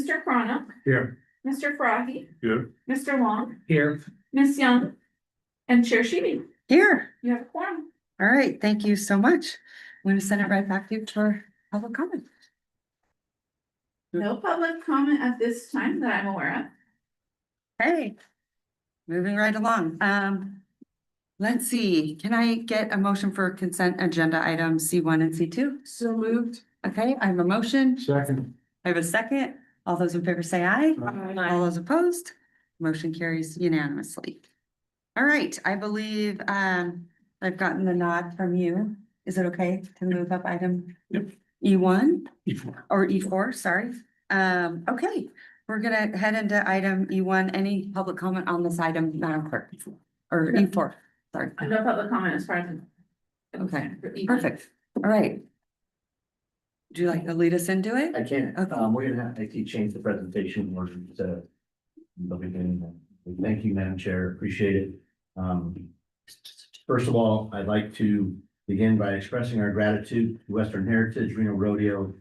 Mr. Cronin, Here. Mr. Farahi, Here. Mr. Long, Here. Ms. Young, and Chair Sheeby. Here. You have a quorum. All right, thank you so much. I'm going to send it right back to you for public comment. No public comment at this time that I'm aware of. Hey, moving right along. Let's see, can I get a motion for consent agenda items C1 and C2? So moved. Okay, I have a motion. Second. I have a second. All those in favor say aye. All those opposed, motion carries unanimously. All right, I believe I've gotten the nod from you. Is it okay to move up item Yep. E1 E4. or E4? Sorry. Okay, we're gonna head into item E1. Any public comment on this item, Madam Clerk? Or No. E4, sorry. No public comment as far as. Okay, perfect. All right. Would you like to lead us into it? I can. Okay. We're gonna have to change the presentation in order to. Thank you, Madam Chair. Appreciate it. First of all, I'd like to begin by expressing our gratitude to Western Heritage, Reno Rodeo,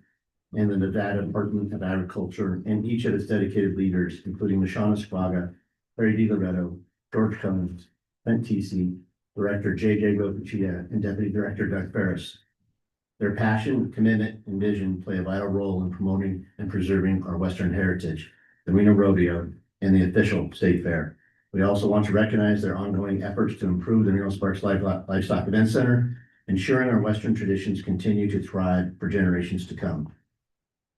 and the Nevada Department of Agriculture, and each of its dedicated leaders, including Lashana Spraga, Larry DiLoretto, George Cummins, Ben Tisi, Director J.J. Ropichia, and Deputy Director Doug Ferris. Their passion, commitment, and vision play a vital role in promoting and preserving our Western heritage, the Reno Rodeo, and the official state fair. We also want to recognize their ongoing efforts to improve the Reno Sparks Livestock Event Center, ensuring our Western traditions continue to thrive for generations to come.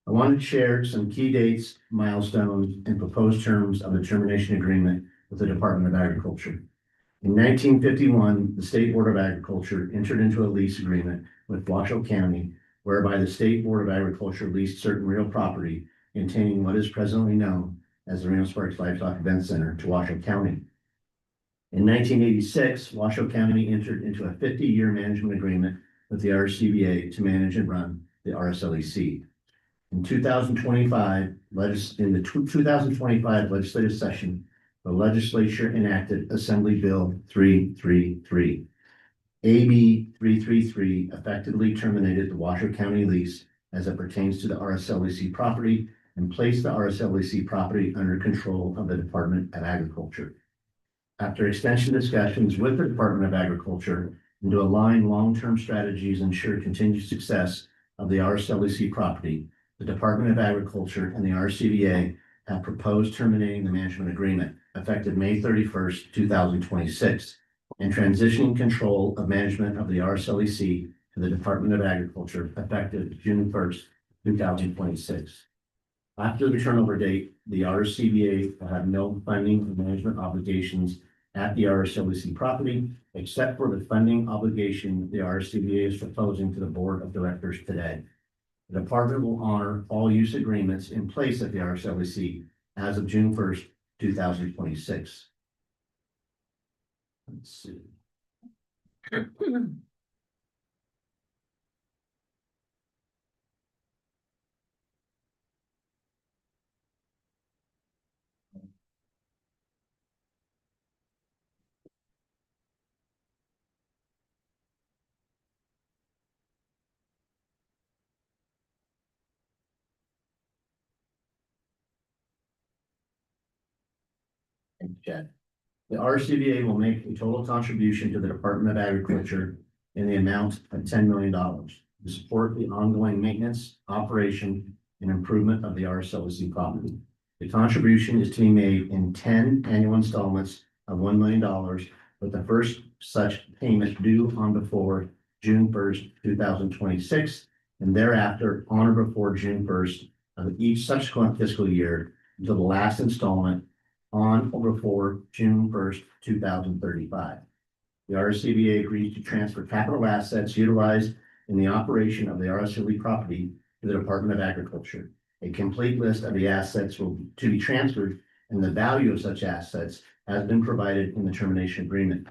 I wanted to share some key dates, milestones, and proposed terms of the termination agreement with the Department of Agriculture. In 1951, the State Board of Agriculture entered into a lease agreement with Washoe County, whereby the State Board of Agriculture leased certain real property containing what is presently known as the Reno Sparks Livestock Event Center to Washoe County. In 1986, Washoe County entered into a 50-year management agreement with the RSCVA to manage and run the RSLEC. In 2025 legislative session, the legislature enacted Assembly Bill 333. AB 333 effectively terminated the Washoe County lease as it pertains to the RSLEC property and placed the RSLEC property under control of the Department of Agriculture. After extensive discussions with the Department of Agriculture and to align long-term strategies and ensure continued success of the RSLEC property, the Department of Agriculture and the RSCVA have proposed terminating the management agreement effective May 31st, 2026, and transitioning control of management of the RSLEC to the Department of Agriculture effective June 1st, 2026. After the turnover date, the RSCVA will have no funding and management obligations at the RSLEC property, except for the funding obligation the RSCVA is proposing to the Board of Directors today. The department will honor all use agreements in place at the RSLEC as of June 1st, 2026. Let's see. Chad. The RSCVA will make a total contribution to the Department of Agriculture in the amount of $10 million to support the ongoing maintenance, operation, and improvement of the RSLEC property. The contribution is to be made in 10 annual installments of $1 million, with the first such payment due on before June 1st, 2026, and thereafter on or before June 1st of each subsequent fiscal year until the last installment on or before June 1st, 2035. The RSCVA agrees to transfer capital assets utilized in the operation of the RSLE property to the Department of Agriculture. A complete list of the assets to be transferred and the value of such assets has been provided in the termination agreement.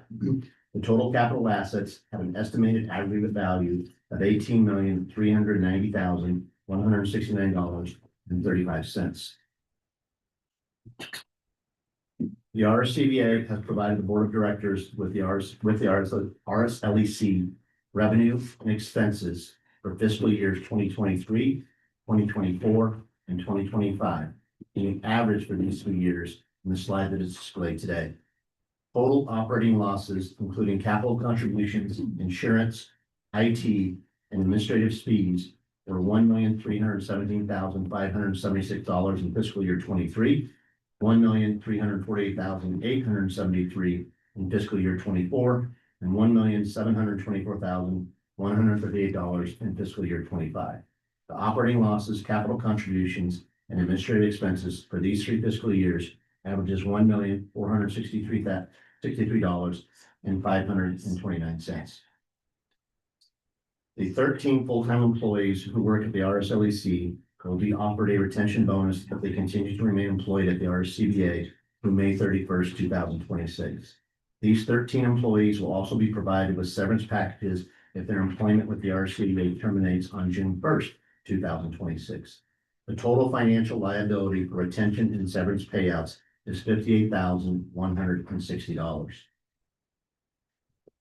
The total capital assets have an estimated aggregate value of $18,390,169.35. The RSCVA has provided the Board of Directors with the RSLEC revenue and expenses for fiscal years 2023, 2024, and 2025, being average for these 2 years in the slide that is displayed today. Total operating losses, including capital contributions, insurance, IT, and administrative fees, were $1,317,576 in fiscal year 23, $1,348,873 in fiscal year 24, and $1,724,138 in fiscal year 25. The operating losses, capital contributions, and administrative expenses for these 3 fiscal years averages $1,463,529. The 13 full-time employees who work at the RSLEC will be offered a retention bonus if they continue to remain employed at the RSCVA through May 31st, 2026. These 13 employees will also be provided with severance packages if their employment with the RSCVA terminates on June 1st, 2026. The total financial liability for retention and severance payouts is $58,160.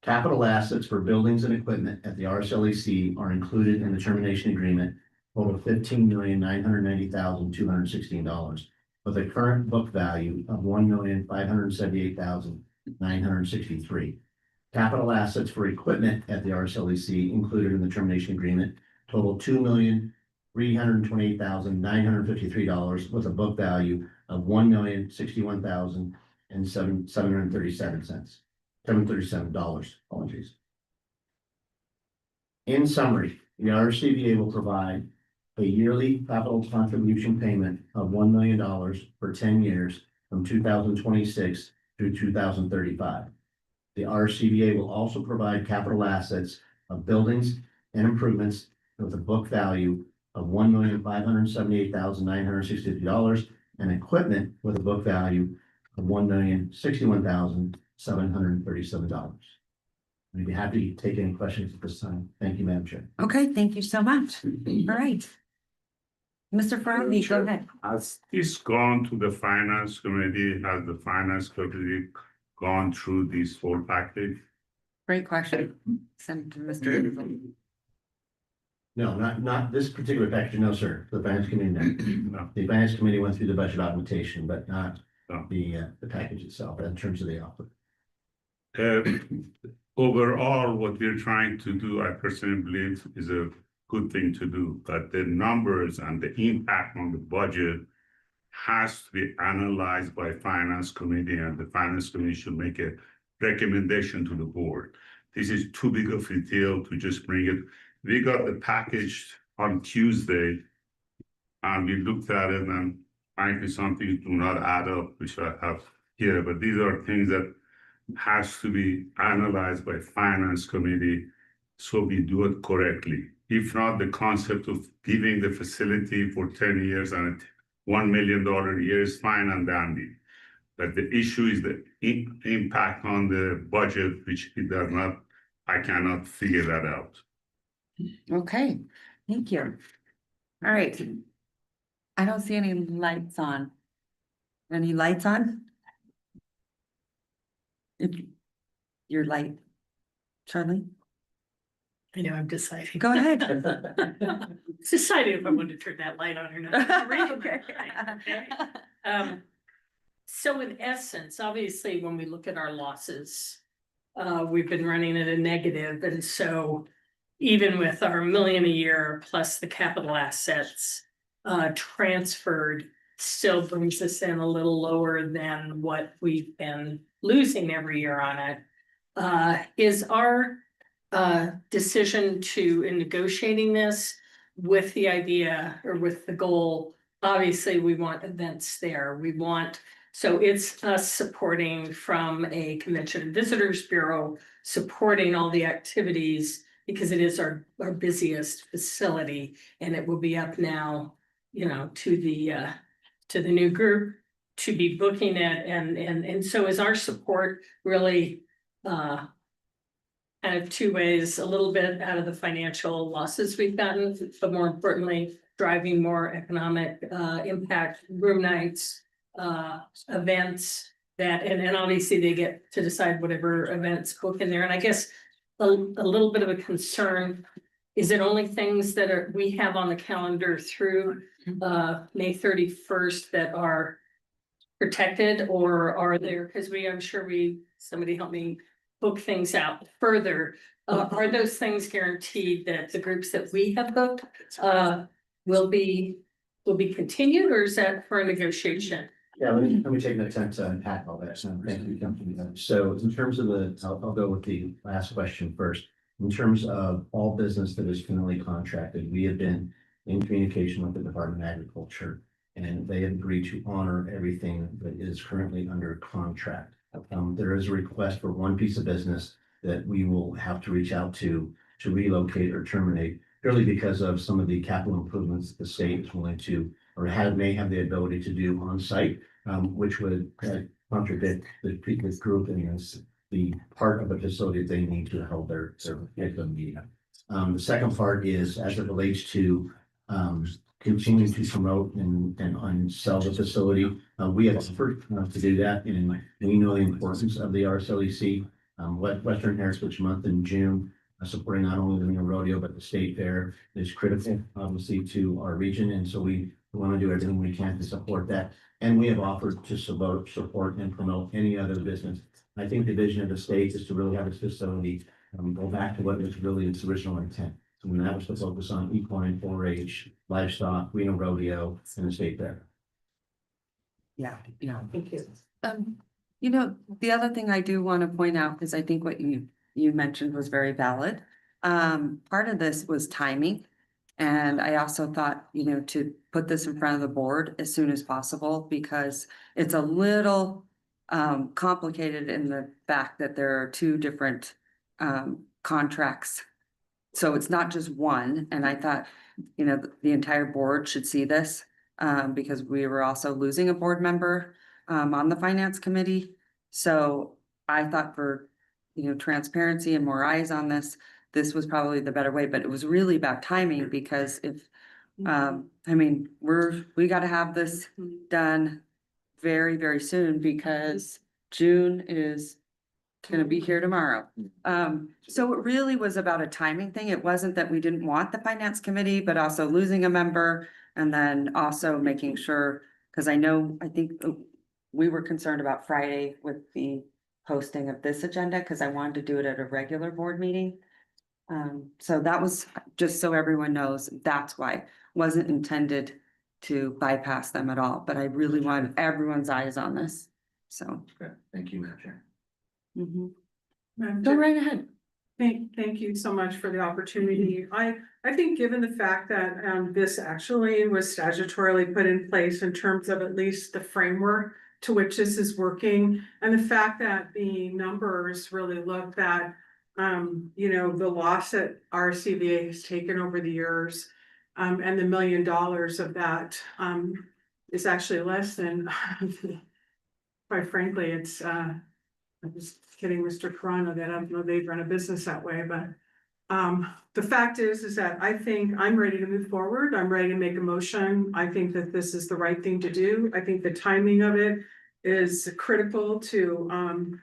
Capital assets for buildings and equipment at the RSLEC are included in the termination agreement, total $15,990,216, with a current book value of $1,578,963. Capital assets for equipment at the RSLEC included in the termination agreement total $2,328,953, with a book value of $1,061,737. Apologies. In summary, the RSCVA will provide a yearly capital contribution payment of $1 million for 10 years from 2026 through 2035. The RSCVA will also provide capital assets of buildings and improvements with a book value of $1,578,963 and equipment with a book value of $1,061,737. I'd be happy to take any questions at this time. Thank you, Madam Chair. Okay, thank you so much. All right. Mr. Friday, go ahead. Has this gone to the finance committee? Has the finance committee gone through this full package? Great question. Send to Mr. Israel. No, not this particular package, no, sir. The finance committee, no. No. The finance committee went through the budget augmentation, but not No. the package itself in terms of the offer. Overall, what we're trying to do, I personally believe, is a good thing to do, but the numbers and the impact on the budget has to be analyzed by finance committee, and the finance committee should make a recommendation to the board. This is too big of a deal to just bring it. We got the package on Tuesday and we looked at it, and frankly, some things do not add up, which I have here, but these are things that has to be analyzed by finance committee so we do it correctly. If not, the concept of giving the facility for 10 years and $1 million a year is fine and dandy. But the issue is the impact on the budget, which it does not, I cannot figure that out. Okay, thank you. All right. I don't see any lights on. Any lights on? Your light, Charlie? I know, I'm deciding. Go ahead. Deciding if I want to turn that light on or not. Okay. So in essence, obviously, when we look at our losses, we've been running at a negative, and so even with our $1 million a year plus the capital assets transferred, still brings us in a little lower than what we've been losing every year on it. Is our decision to, in negotiating this with the idea or with the goal, obviously we want events there. We want, so it's us supporting from a Convention and Visitors Bureau, supporting all the activities because it is our busiest facility, and it will be up now, you know, to the new group to be booking it, and so is our support really kind of two ways, a little bit out of the financial losses we've gotten, but more importantly, driving more economic impact, room nights, events that, and obviously they get to decide whatever events book in there. And I guess a little bit of a concern is it only things that we have on the calendar through May 31st that are protected, or are there, because I'm sure somebody help me book things out further. Are those things guaranteed that the groups that we have booked will be continued, or is that for a negotiation? Yeah, let me take an attempt to unpack all that. So thank you for coming to that. So in terms of I'll go with the last question first. In terms of all business that is currently contracted, we have been in communication with the Department of Agriculture, and they have agreed to honor everything that is currently under contract. There is a request for one piece of business that we will have to reach out to relocate or terminate, purely because of some of the capital improvements the state is willing to, or may have the ability to do on site, which would contradict the group and the part of the facility they need to hold their meeting. The second part is as it relates to continue to promote and sell the facility. We have offered to do that, and we know the importance of the RSCVA, Western Heritage Month in June, supporting not only the Reno Rodeo, but the state fair is critical, obviously, to our region. And so we want to do everything we can to support that. And we have offered to support and promote any other business. I think the vision of the state is to really have its facility go back to what was really its original intent. So when that was to focus on equine, 4-H, livestock, Reno Rodeo, and the state fair. Yeah. Thank you. You know, the other thing I do want to point out is I think what you mentioned was very valid. Part of this was timing. And I also thought, to put this in front of the board as soon as possible, because it's a little complicated in the fact that there are two different contracts. So it's not just one. And I thought, the entire board should see this because we were also losing a board member on the finance committee. So I thought for, transparency and more eyes on this, this was probably the better way, but it was really about timing because if, we got to have this done very, very soon because June is going to be here tomorrow. So it really was about a timing thing. It wasn't that we didn't want the finance committee, but also losing a member and then also making sure, because I think we were concerned about Friday with the posting of this agenda because I wanted to do it at a regular board meeting. So that was just so everyone knows, that's why. Wasn't intended to bypass them at all, but I really want everyone's eyes on this, so. Okay. Thank you, Madam Chair. Go right ahead. Thank you so much for the opportunity. I think given the fact that this actually was statutorily put in place in terms of at least the framework to which this is working, and the fact that the numbers really look that the loss that RSCVA has taken over the years, and the $1 million of that is actually less than, quite frankly, it's I'm just kidding Mr. Carano that I don't know they'd run a business that way, but the fact is that I think I'm ready to move forward. I'm ready to make a motion. I think that this is the right thing to do. I think the timing of it is critical to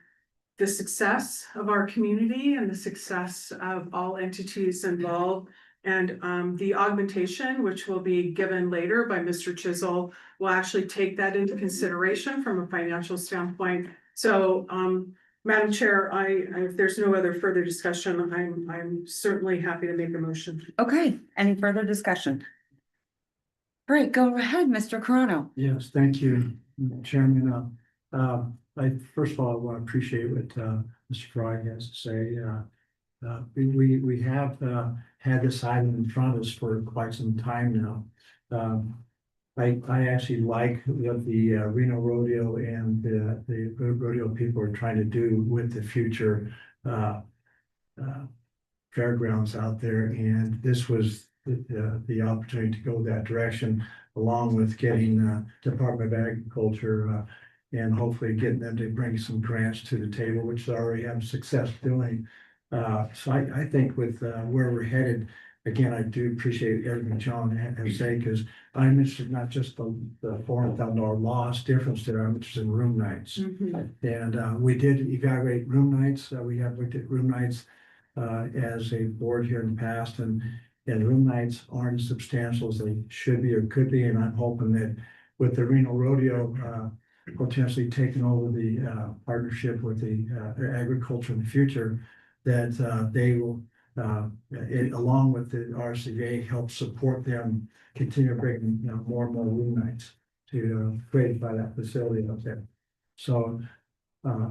the success of our community and the success of all entities involved. And the augmentation, which will be given later by Mr. Chisel, will actually take that into consideration from a financial standpoint. So, Madam Chair, if there's no other further discussion, I'm certainly happy to make a motion. Okay, any further discussion? Great, go ahead, Mr. Carano. Yes, thank you, Chairman. I first of all want to appreciate what Mr. Frye has to say. We have had this item in front of us for quite some time now. I actually like what the Reno Rodeo and the rodeo people are trying to do with the future fairgrounds out there, and this was the opportunity to go that direction, along with getting Department of Agriculture and hopefully getting them to bring some grants to the table, which they already have success doing. So I think with where we're headed, again, I do appreciate everything John has to say, because I'm interested not just the $400,000 loss difference there, I'm interested in room nights. And we did evaluate room nights. We have looked at room nights as a board here in the past, and room nights aren't as substantial as they should be or could be, and I'm hoping that with the Reno Rodeo potentially taking over the partnership with the agriculture in the future, that they will, along with the RSCVA, help support them continue bringing, more and more room nights to created by that facility up there. So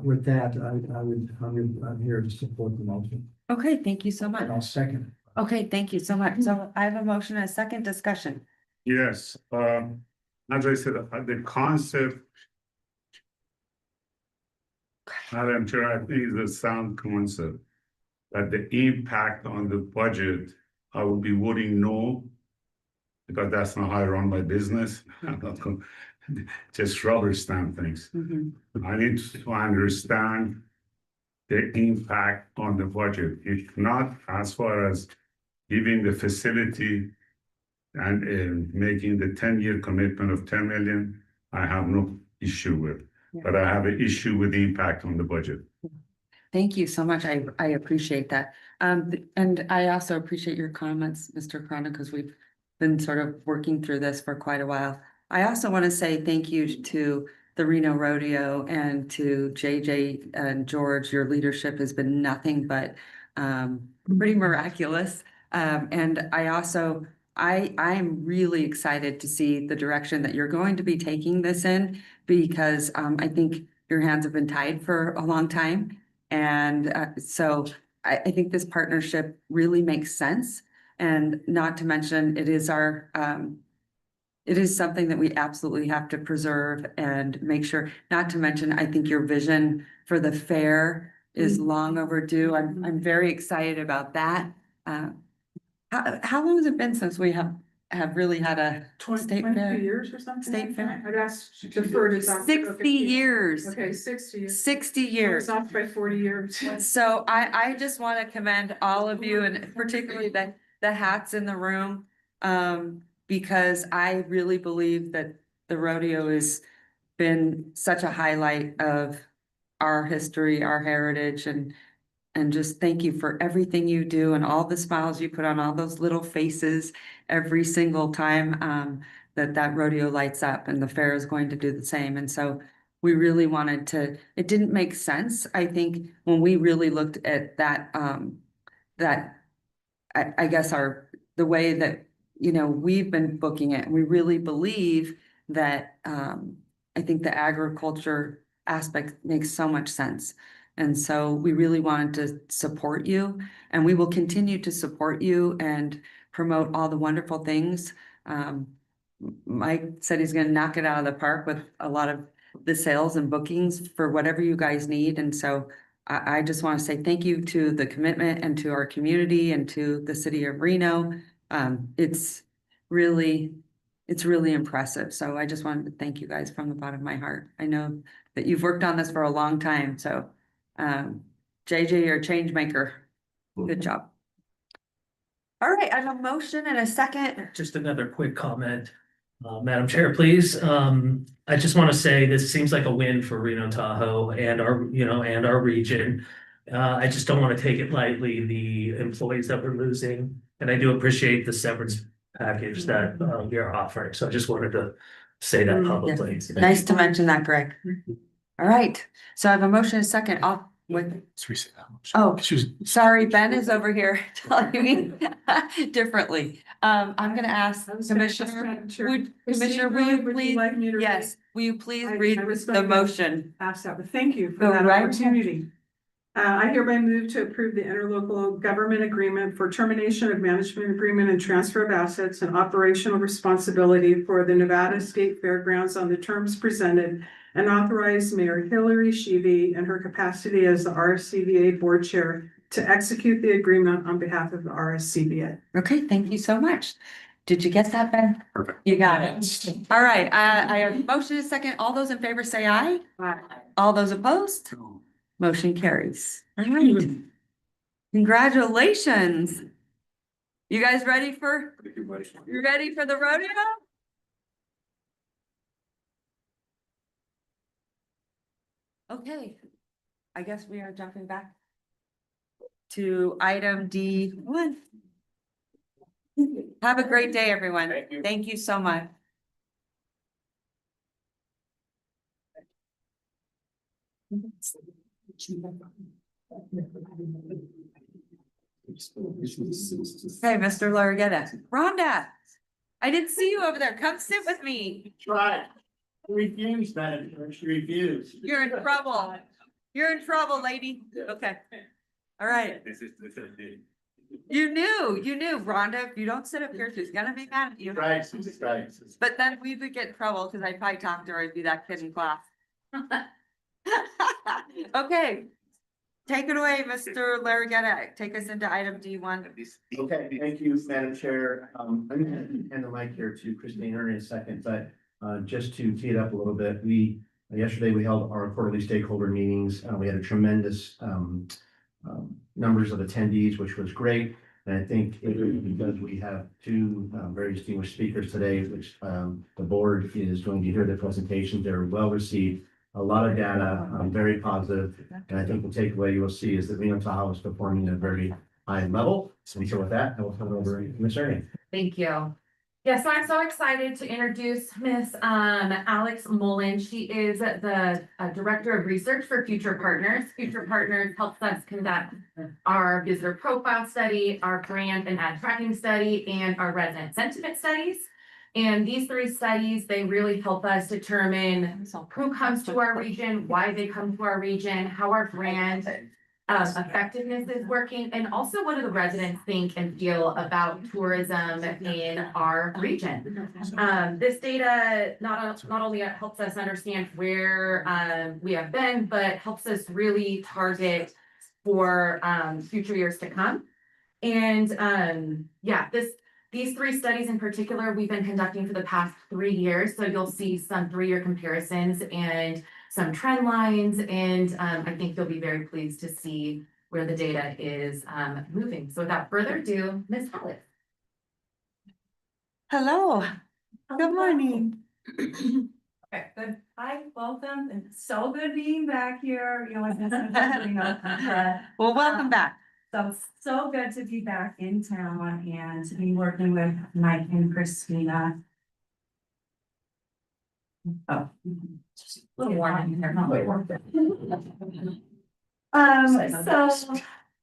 with that, I'm here to support the motion. Okay, thank you so much. And I'll second it. Okay, thank you so much. So I have a motion and a second discussion. Yes, as I said, the concept. Madam Chair, I think is a sound concept. That the impact on the budget, I will be voting no. Because that's not how I run my business. I'm not going just rubber stamp things. Mhm. I need to understand the impact on the budget. If not, as far as giving the facility and making the 10-year commitment of 10 million, I have no issue with. Yeah. But I have an issue with the impact on the budget. Thank you so much. I appreciate that. And I also appreciate your comments, Mr. Cronin, because we've been sort of working through this for quite a while. I also want to say thank you to the Reno Rodeo and to JJ and George. Your leadership has been nothing but pretty miraculous. And I also, I'm really excited to see the direction that you're going to be taking this in, because I think your hands have been tied for a long time. And so I think this partnership really makes sense. And not to mention, it is our, it is something that we absolutely have to preserve and make sure, not to mention, I think your vision for the fair is long overdue. I'm very excited about that. How long has it been since we have really had a state 22 fair? years or something? State like fair. that? I'd ask to defer to Dr. 60 years, Okay, 60 years. 60 I was years. off by 40 years. So I just want to commend all of you, and particularly the hats in the room. Because I really believe that the rodeo has been such a highlight of our history, our heritage, and just thank you for everything you do and all the smiles you put on all those little faces every single time that rodeo lights up, and the fair is going to do the same. And so we really wanted to, it didn't make sense, I think, when we really looked at that, that I guess the way that, we've been booking it, and we really believe that, I think the agriculture aspect makes so much sense. And so we really wanted to support you, and we will continue to support you and promote all the wonderful things. Mike said he's gonna knock it out of the park with a lot of the sales and bookings for whatever you guys need. And so I just want to say thank you to the commitment and to our community and to the city of Reno. It's really impressive. So I just wanted to thank you guys from the bottom of my heart. I know that you've worked on this for a long time, so JJ, you're a change maker. Good job. All right, I have a motion and a second. Just another quick comment. Madam Chair, please. I just want to say this seems like a win for Reno Tahoe and our region. I just don't want to take it lightly, the employees that we're losing. And I do appreciate the severance package that you're offering. So I just wanted to say that publicly. Nice to mention that, Greg. All right, so I have a motion and a second. Oh, sorry, Ben is over here telling me differently. I'm gonna ask Commissioner, Commissioner, will you please, like me to read? yes, will you please I read respect the that. motion? Ask that, but thank you for Go that right ahead. opportunity. I hereby move to approve the interlocal government agreement for termination of management agreement and transfer of assets and operational responsibility for the Nevada State Fairgrounds on the terms presented, and authorize Mayor Hillary Sheevy in her capacity as the RSCVA board chair to execute the agreement on behalf of the RSCVA. Okay, thank you so much. Did you get that, Ben? Perfect. You got it. All right, I have a motion and a second. All those in favor say aye. Aye. All those opposed? Motion carries. All right. Congratulations. You guys ready for, you ready for the rodeo? Okay, I guess we are jumping back to item D1. Have a great day, everyone. Thank you so much. Hey, Mr. Largetta. Rhonda, I didn't see you over there. Come sit with me. Try. Refuse, Madam Chair, she refused. You're in trouble. You're in trouble, lady. Okay. All right. You knew, Rhonda, if you don't sit up here, she's gonna be mad at you. Right, right. But then we would get in trouble because I'd probably talk to her and be that kid in class. Okay. Take it away, Mr. Larragetta. Take us into item D1. Okay, thank you, Madam Chair. I'm gonna hand the mic here to Christine Ernie in a second, but just to tee it up a little bit, yesterday we held our quarterly stakeholder meetings. We had a tremendous numbers of attendees, which was great. And I think because we have two very distinguished speakers today, which the board is going to hear the presentations, they're well received. A lot of data, very positive, and I think the takeaway you will see is that Reno Tahoe is performing at a very high level. And so with that, I will turn it over to Ms. Ernie. Thank you. Yes, so I'm so excited to introduce Miss Alex Mullen. She is the Director of Research for Future Partners. Future Partners helps us conduct our visitor profile study, our brand and ad tracking study, and our resident sentiment studies. And these three studies, they really help us determine who comes to our region, why they come to our region, how our brand effectiveness is working, and also what do the residents think and feel about tourism in our region. This data not only helps us understand where we have been, but helps us really target for future years to come. And these three studies in particular, we've been conducting for the past 3 years. So you'll see some 3-year comparisons and some trend lines. And I think you'll be very pleased to see where the data is moving. So without further ado, Ms. Alex. Hello. Good morning. Okay, good. Hi, welcome. It's so good being back here. You know, Well, welcome back. so it's so good to be back in town and to be working with Mike and Christina. Oh. Just a little warm in here. So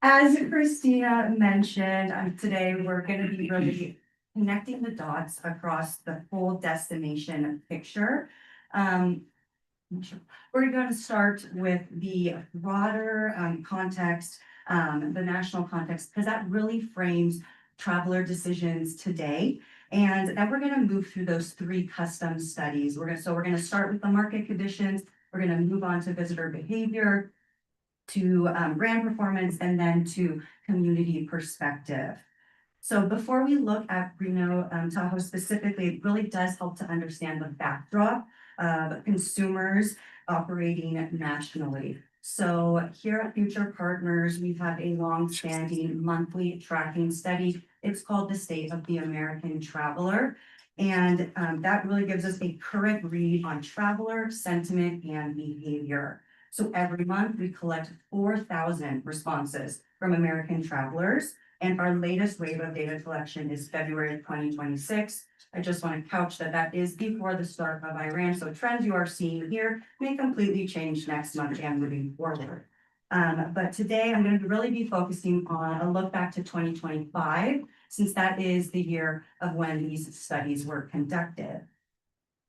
as Christina mentioned, today we're going to be really connecting the dots across the full destination picture. We're going to start with the broader context, the national context, because that really frames traveler decisions today. And then we're going to move through those 3 custom studies. We're going to start with the market conditions. We're going to move on to visitor behavior, to brand performance, and then to community perspective. So before we look at Reno Tahoe specifically, it really does help to understand the backdrop of consumers operating nationally. So here at Future Partners, we have a long-standing monthly tracking study. It's called the State of the American Traveler. And that really gives us a current read on traveler sentiment and behavior. So every month we collect 4,000 responses from American travelers. And our latest wave of data collection is February 2026. I just want to couch that is before the start of Iran. So trends you are seeing here may completely change next month and moving forward. But today I'm going to really be focusing on a look back to 2025, since that is the year of when these studies were conducted.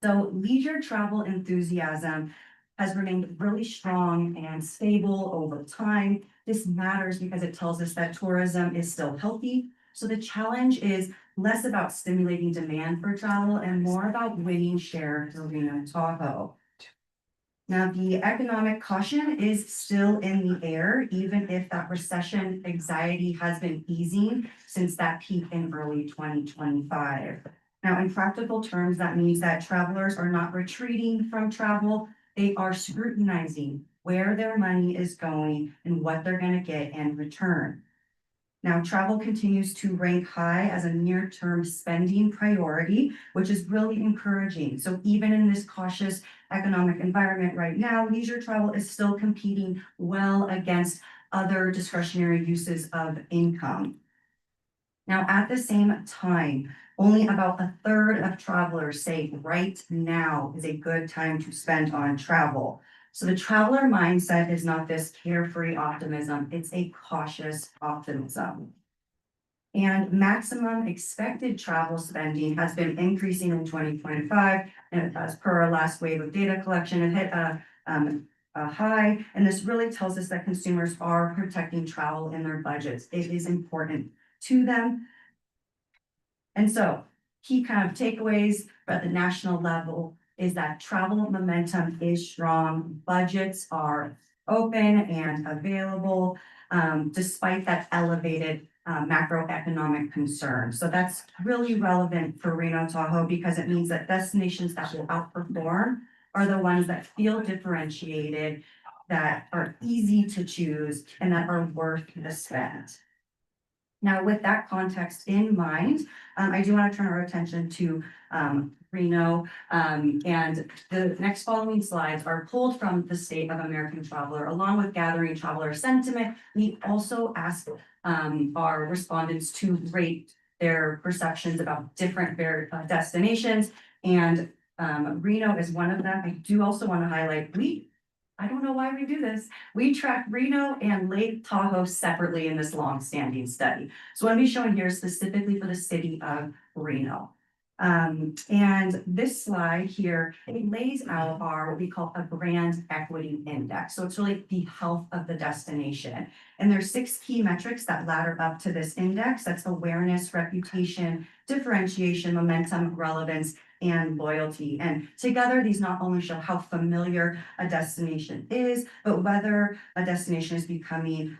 So leisure travel enthusiasm has remained really strong and stable over time. This matters because it tells us that tourism is still healthy. So the challenge is less about stimulating demand for travel and more about winning share for Reno Tahoe. Now, the economic caution is still in the air, even if that recession anxiety has been easing since that peak in early 2025. Now, in practical terms, that means that travelers are not retreating from travel. They are scrutinizing where their money is going and what they're going to get in return. Now, travel continues to rank high as a near-term spending priority, which is really encouraging. So even in this cautious economic environment right now, leisure travel is still competing well against other discretionary uses of income. Now, at the same time, only about a third of travelers say right now is a good time to spend on travel. So the traveler mindset is not this carefree optimism, it's a cautious optimism. And maximum expected travel spending has been increasing in 2025, and as per our last wave of data collection, it hit a high, and this really tells us that consumers are protecting travel in their budgets. It is important to them. And so, key kind of takeaways at the national level is that travel momentum is strong, budgets are open and available, despite that elevated macroeconomic concern. So that's really relevant for Reno Tahoe because it means that destinations that will outperform are the ones that feel differentiated, that are easy to choose, and that are worth the spend. Now, with that context in mind, I do want to turn our attention to Reno, and the next following slides are pulled from the State of American Traveler, along with gathering traveler sentiment. We also asked our respondents to rate their perceptions about different destinations, and Reno is one of them. I do also want to highlight I don't know why we do this. We track Reno and Lake Tahoe separately in this long-standing study. So what I'm showing here is specifically for the city of Reno. And this slide here, it lays out what we call a brand equity index. So it's really the health of the destination. And there's 6 key metrics that ladder up to this index. That's awareness, reputation, differentiation, momentum, relevance, and loyalty. And together, these not only show how familiar a destination is, but whether a destination is becoming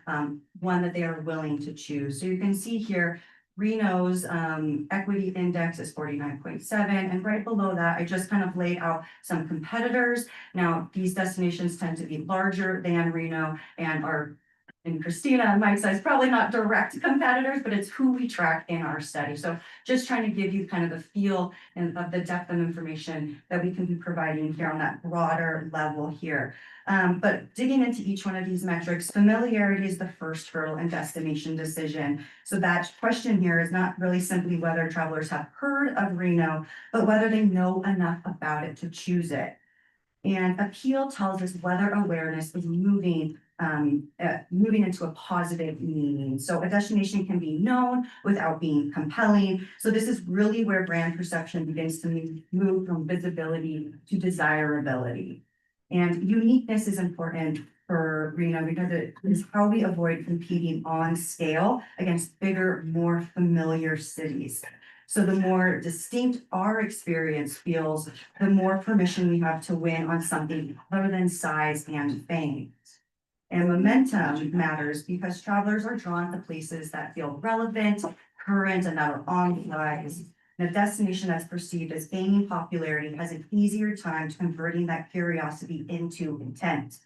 one that they are willing to choose. So you can see here, Reno's equity index is 49.7, and right below that, I just kind of laid out some competitors. Now, these destinations tend to be larger than Reno and are, and Christina and Mike says, probably not direct competitors, but it's who we track in our study. So just trying to give you kind of the feel and of the depth of information that we can be providing here on that broader level here. But digging into each one of these metrics, familiarity is the first hurdle in destination decision. So that question here is not really simply whether travelers have heard of Reno, but whether they know enough about it to choose it. And appeal tells us whether awareness is moving into a positive meaning. So a destination can be known without being compelling. So this is really where brand perception begins to move from visibility to desirability. And uniqueness is important for Reno because it is how we avoid competing on scale against bigger, more familiar cities. So the more distinct our experience feels, the more permission we have to win on something other than size and fame. And momentum matters because travelers are drawn to places that feel relevant, current, and that are on the rise. And a destination that's perceived as gaining popularity has an easier time to converting that curiosity into intent.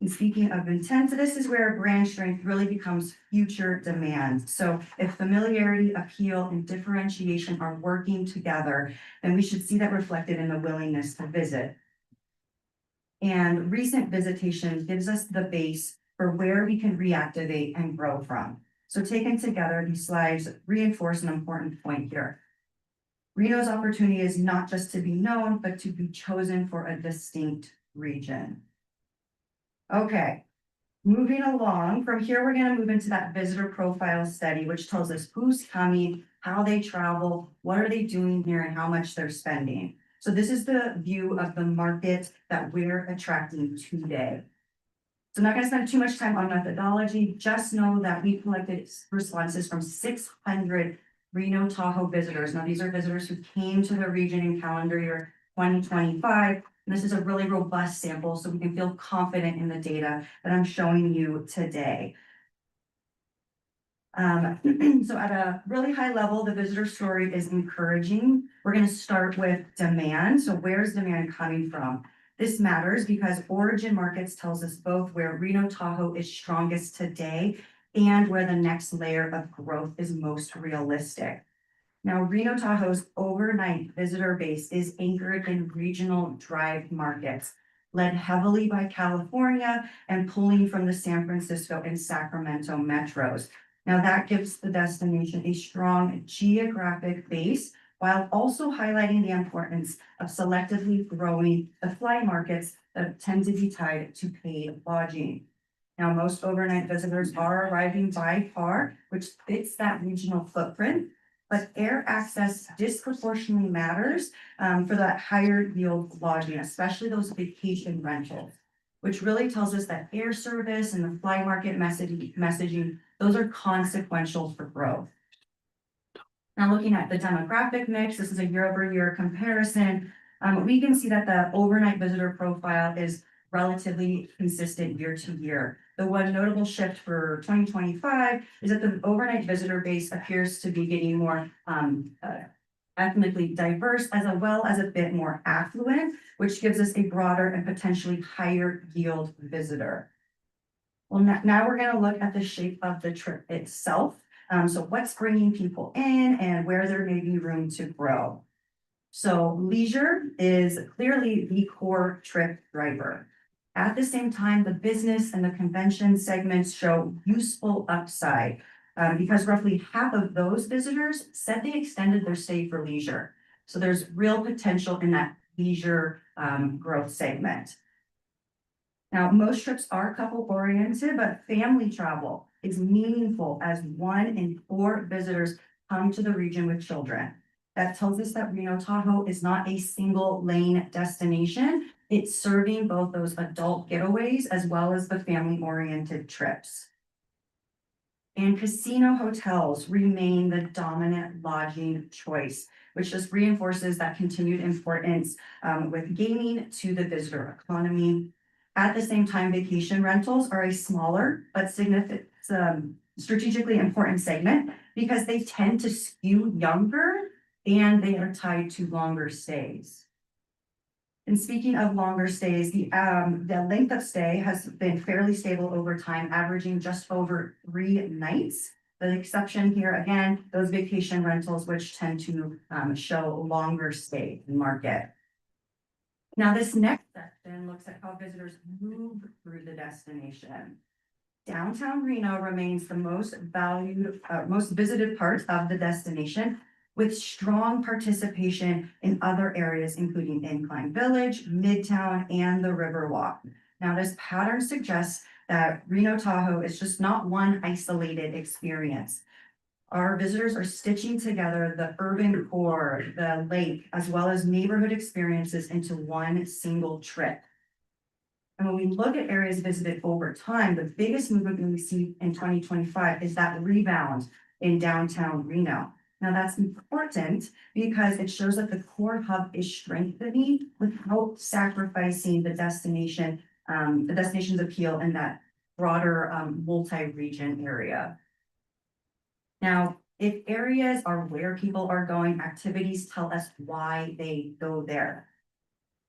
And speaking of intent, this is where brand strength really becomes future demand. So if familiarity, appeal, and differentiation are working together, then we should see that reflected in the willingness to visit. And recent visitation gives us the base for where we can reactivate and grow from. So taken together, these slides reinforce an important point here. Reno's opportunity is not just to be known, but to be chosen for a distinct region. Okay, moving along from here, we're going to move into that visitor profile study, which tells us who's coming, how they travel, what are they doing here, and how much they're spending. So this is the view of the market that we're attracting today. So I'm not going to spend too much time on methodology, just know that we collected responses from 600 Reno Tahoe visitors. Now, these are visitors who came to the region in calendar year 2025. And this is a really robust sample, so we can feel confident in the data that I'm showing you today. So at a really high level, the visitor story is encouraging. We're going to start with demand. So where's demand coming from? This matters because origin markets tells us both where Reno Tahoe is strongest today and where the next layer of growth is most realistic. Now, Reno Tahoe's overnight visitor base is anchored in regional drive markets. led heavily by California and pulling from the San Francisco and Sacramento metros. Now that gives the destination a strong geographic base while also highlighting the importance of selectively growing the fly markets that tend to be tied to paid lodging. Now, most overnight visitors are arriving by car, which fits that regional footprint, but air access disproportionately matters for that higher yield lodging, especially those vacation rentals, which really tells us that air service and the fly market messaging, those are consequential for growth. Now, looking at the demographic mix, this is a year-over-year comparison. We can see that the overnight visitor profile is relatively consistent year to year. The one notable shift for 2025 is that the overnight visitor base appears to be getting more ethnically diverse as well as a bit more affluent, which gives us a broader and potentially higher yield visitor. Well, now we're going to look at the shape of the trip itself. So what's bringing people in and where there may be room to grow. So leisure is clearly the core trip driver. At the same time, the business and the convention segments show useful upside because roughly half of those visitors said they extended their stay for leisure. So there's real potential in that leisure growth segment. Now, most trips are couple oriented, but family travel is meaningful as 1 in 4 visitors come to the region with children. That tells us that Reno Tahoe is not a single lane destination. It's serving both those adult getaways as well as the family oriented trips. And casino hotels remain the dominant lodging choice, which just reinforces that continued importance with gaming to the visitor economy. At the same time, vacation rentals are a smaller but significant, strategically important segment because they tend to skew younger and they are tied to longer stays. And speaking of longer stays, the length of stay has been fairly stable over time, averaging just over 3 nights. The exception here, again, those vacation rentals, which tend to show longer stay in market. Now, this next section looks at how visitors move through the destination. Downtown Reno remains the most visited part of the destination, with strong participation in other areas, including Incline Village, Midtown, and the Riverwalk. Now, this pattern suggests that Reno Tahoe is just not one isolated experience. Our visitors are stitching together the urban core, the lake, as well as neighborhood experiences into one single trip. And when we look at areas visited over time, the biggest movement we see in 2025 is that rebound in downtown Reno. Now that's important because it shows that the core hub is strengthening without sacrificing the destination's appeal in that broader multi-region area. Now, if areas are where people are going, activities tell us why they go there.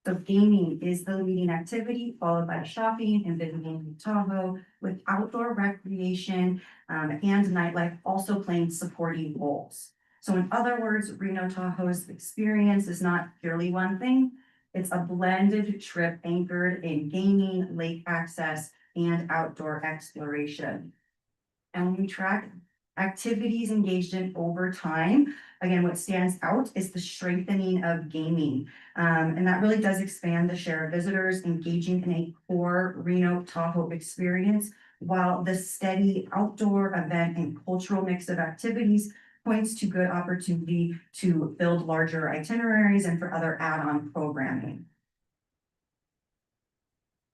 So gaming is the leading activity, followed by shopping and visiting Tahoe, with outdoor recreation and nightlife also playing supporting roles. So in other words, Reno Tahoe's experience is not purely one thing. It's a blended trip anchored in gaming, lake access, and outdoor exploration. And when we track activities engaged in over time, again, what stands out is the strengthening of gaming. And that really does expand the share of visitors engaging in a core Reno Tahoe experience, while the steady outdoor event and cultural mix of activities points to good opportunity to build larger itineraries and for other add-on programming.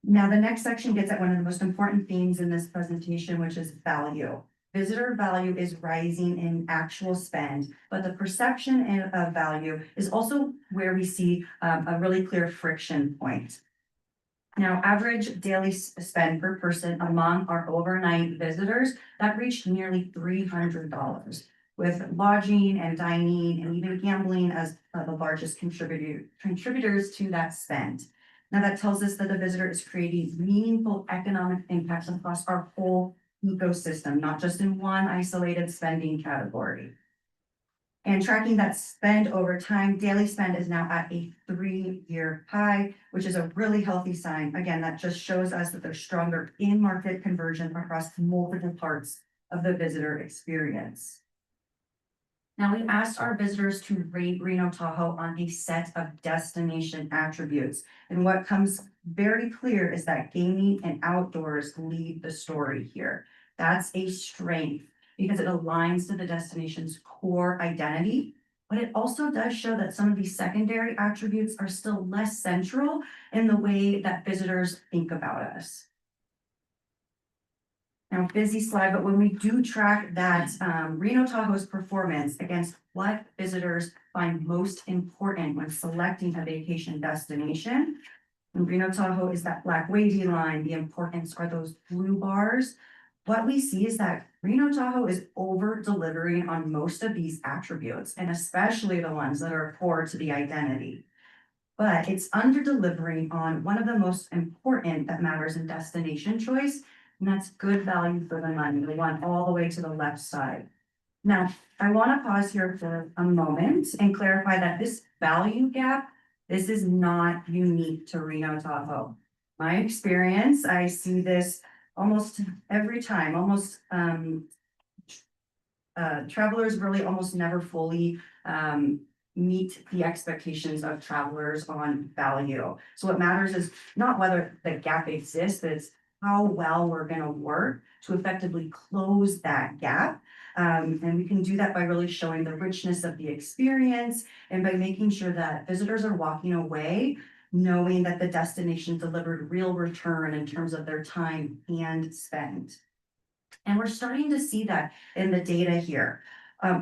Now, the next section gets at one of the most important themes in this presentation, which is value. Visitor value is rising in actual spend, but the perception of value is also where we see a really clear friction point. Now, average daily spend per person among our overnight visitors, that reached nearly $300, with lodging and dining and even gambling as the largest contributors to that spend. Now, that tells us that the visitor is creating meaningful economic impacts across our whole ecosystem, not just in one isolated spending category. And tracking that spend over time, daily spend is now at a 3-year high, which is a really healthy sign. Again, that just shows us that there's stronger in-market conversion across multiple parts of the visitor experience. Now, we asked our visitors to rate Reno Tahoe on a set of destination attributes. And what comes very clear is that gaming and outdoors lead the story here. That's a strength because it aligns to the destination's core identity, but it also does show that some of these secondary attributes are still less central in the way that visitors think about us. Now, busy slide, but when we do track that Reno Tahoe's performance against what visitors find most important when selecting a vacation destination, and Reno Tahoe is that black wavy line, the importance are those blue bars. What we see is that Reno Tahoe is over delivering on most of these attributes, and especially the ones that are core to the identity. But it's under delivering on one of the most important that matters in destination choice, and that's good value for the money, the one all the way to the left side. Now, I want to pause here for a moment and clarify that this value gap, this is not unique to Reno Tahoe. My experience, I see this almost every time, travelers really almost never fully meet the expectations of travelers on value. So what matters is not whether the gap exists, but it's how well we're going to work to effectively close that gap. And we can do that by really showing the richness of the experience and by making sure that visitors are walking away knowing that the destination delivered real return in terms of their time and spend. And we're starting to see that in the data here.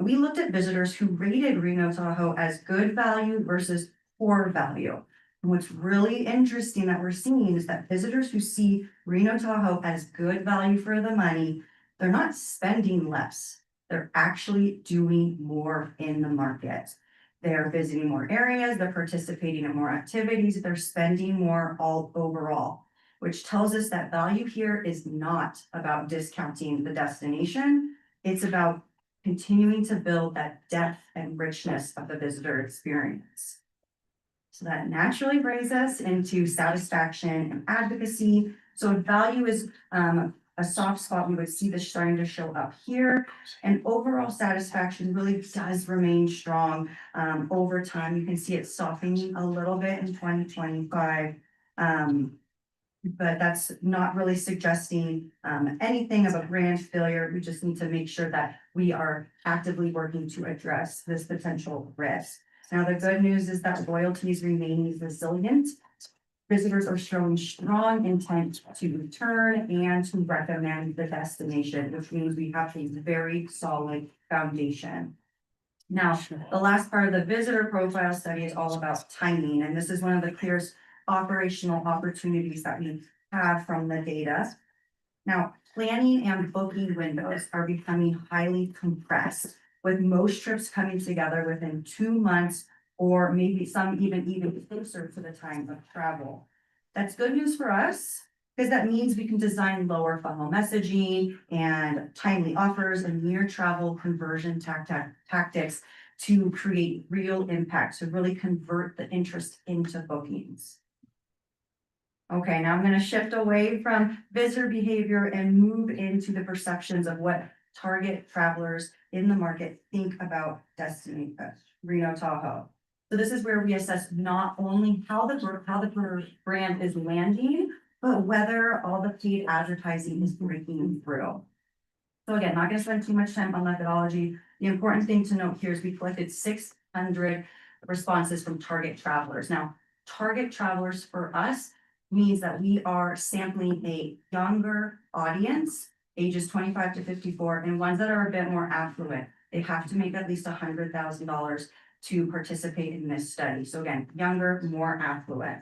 We looked at visitors who rated Reno Tahoe as good value versus poor value. And what's really interesting that we're seeing is that visitors who see Reno Tahoe as good value for the money, they're not spending less. They're actually doing more in the market. They're visiting more areas, they're participating in more activities, they're spending more all overall, which tells us that value here is not about discounting the destination. It's about continuing to build that depth and richness of the visitor experience. So that naturally brings us into satisfaction and advocacy. So value is a soft spot. We would see this starting to show up here, and overall satisfaction really does remain strong over time. You can see it softening a little bit in 2025, but that's not really suggesting anything of a brand failure. We just need to make sure that we are actively working to address this potential risk. Now, the good news is that loyalty is remaining resilient. Visitors are showing strong intent to return and to recommend the destination, which means we have a very solid foundation. Now, the last part of the visitor profile study is all about timing, and this is one of the clearest operational opportunities that we have from the data. Now, planning and booking windows are becoming highly compressed, with most trips coming together within 2 months or maybe some even closer to the time of travel. That's good news for us because that means we can design lower funnel messaging and timely offers and near travel conversion tactics to create real impact, to really convert the interest into bookings. Okay, now I'm going to shift away from visitor behavior and move into the perceptions of what target travelers in the market think about Reno Tahoe. So this is where we assess not only how the brand is landing, but whether all the paid advertising is breaking through. So again, not going to spend too much time on methodology. The important thing to note here is we collected 600 responses from target travelers. Now, target travelers for us means that we are sampling a younger audience, ages 25 to 54, and ones that are a bit more affluent. They have to make at least $100,000 to participate in this study. So again, younger, more affluent.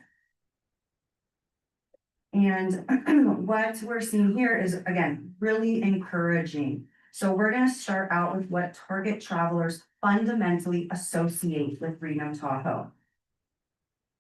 And what we're seeing here is, again, really encouraging. So we're going to start out with what target travelers fundamentally associate with Reno Tahoe.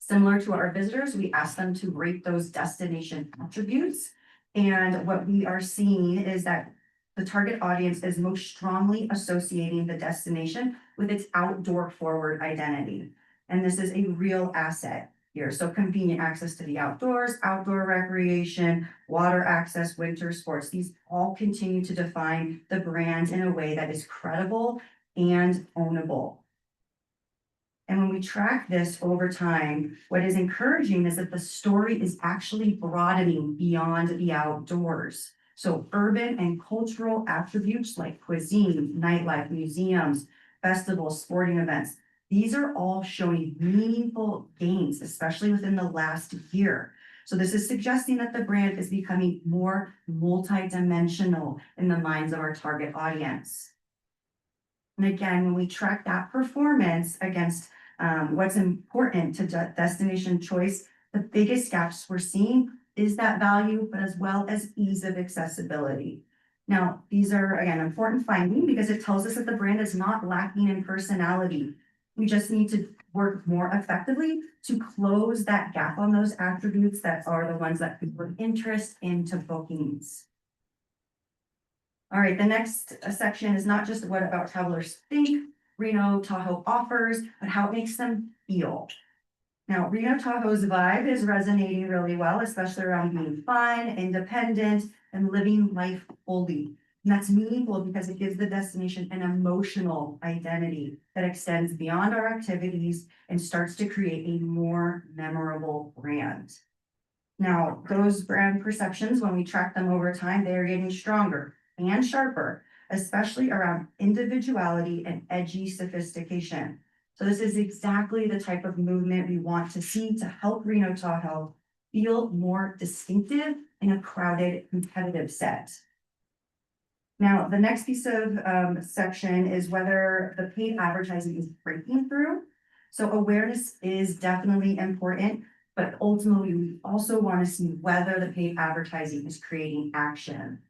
Similar to our visitors, we asked them to rate those destination attributes. And what we are seeing is that the target audience is most strongly associating the destination with its outdoor forward identity. And this is a real asset here. So convenient access to the outdoors, outdoor recreation, water access, winter sports, these all continue to define the brand in a way that is credible and ownable. And when we track this over time, what is encouraging is that the story is actually broadening beyond the outdoors. So urban and cultural attributes like cuisine, nightlife, museums, festivals, sporting events, these are all showing meaningful gains, especially within the last year. So this is suggesting that the brand is becoming more multidimensional in the minds of our target audience. And again, when we track that performance against what's important to destination choice, the biggest gaps we're seeing is that value, but as well as ease of accessibility. Now, these are, again, important finding because it tells us that the brand is not lacking in personality. We just need to work more effectively to close that gap on those attributes that are the ones that convert interest into bookings. All right, the next section is not just what about travelers think Reno Tahoe offers, but how it makes them feel. Now, Reno Tahoe's vibe is resonating really well, especially around being fun, independent, and living life fully. And that's meaningful because it gives the destination an emotional identity that extends beyond our activities and starts to create a more memorable brand. Now, those brand perceptions, when we track them over time, they are getting stronger and sharper, especially around individuality and edgy sophistication. So this is exactly the type of movement we want to see to help Reno Tahoe feel more distinctive in a crowded, competitive set. Now, the next piece of section is whether the paid advertising is breaking through. So awareness is definitely important, but ultimately we also want to see whether the paid advertising is creating action.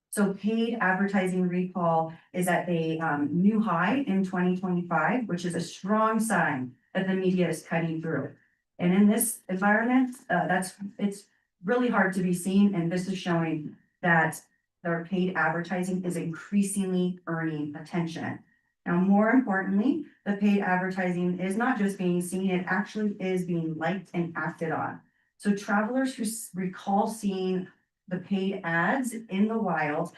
So paid advertising recall is at a new high in 2025, which is a strong sign that the media is cutting through. And in this environment, it's really hard to be seen, and this is showing that their paid advertising is increasingly earning attention. Now, more importantly, the paid advertising is not just being seen, it actually is being liked and acted on. So travelers who recall seeing the paid ads in the wild,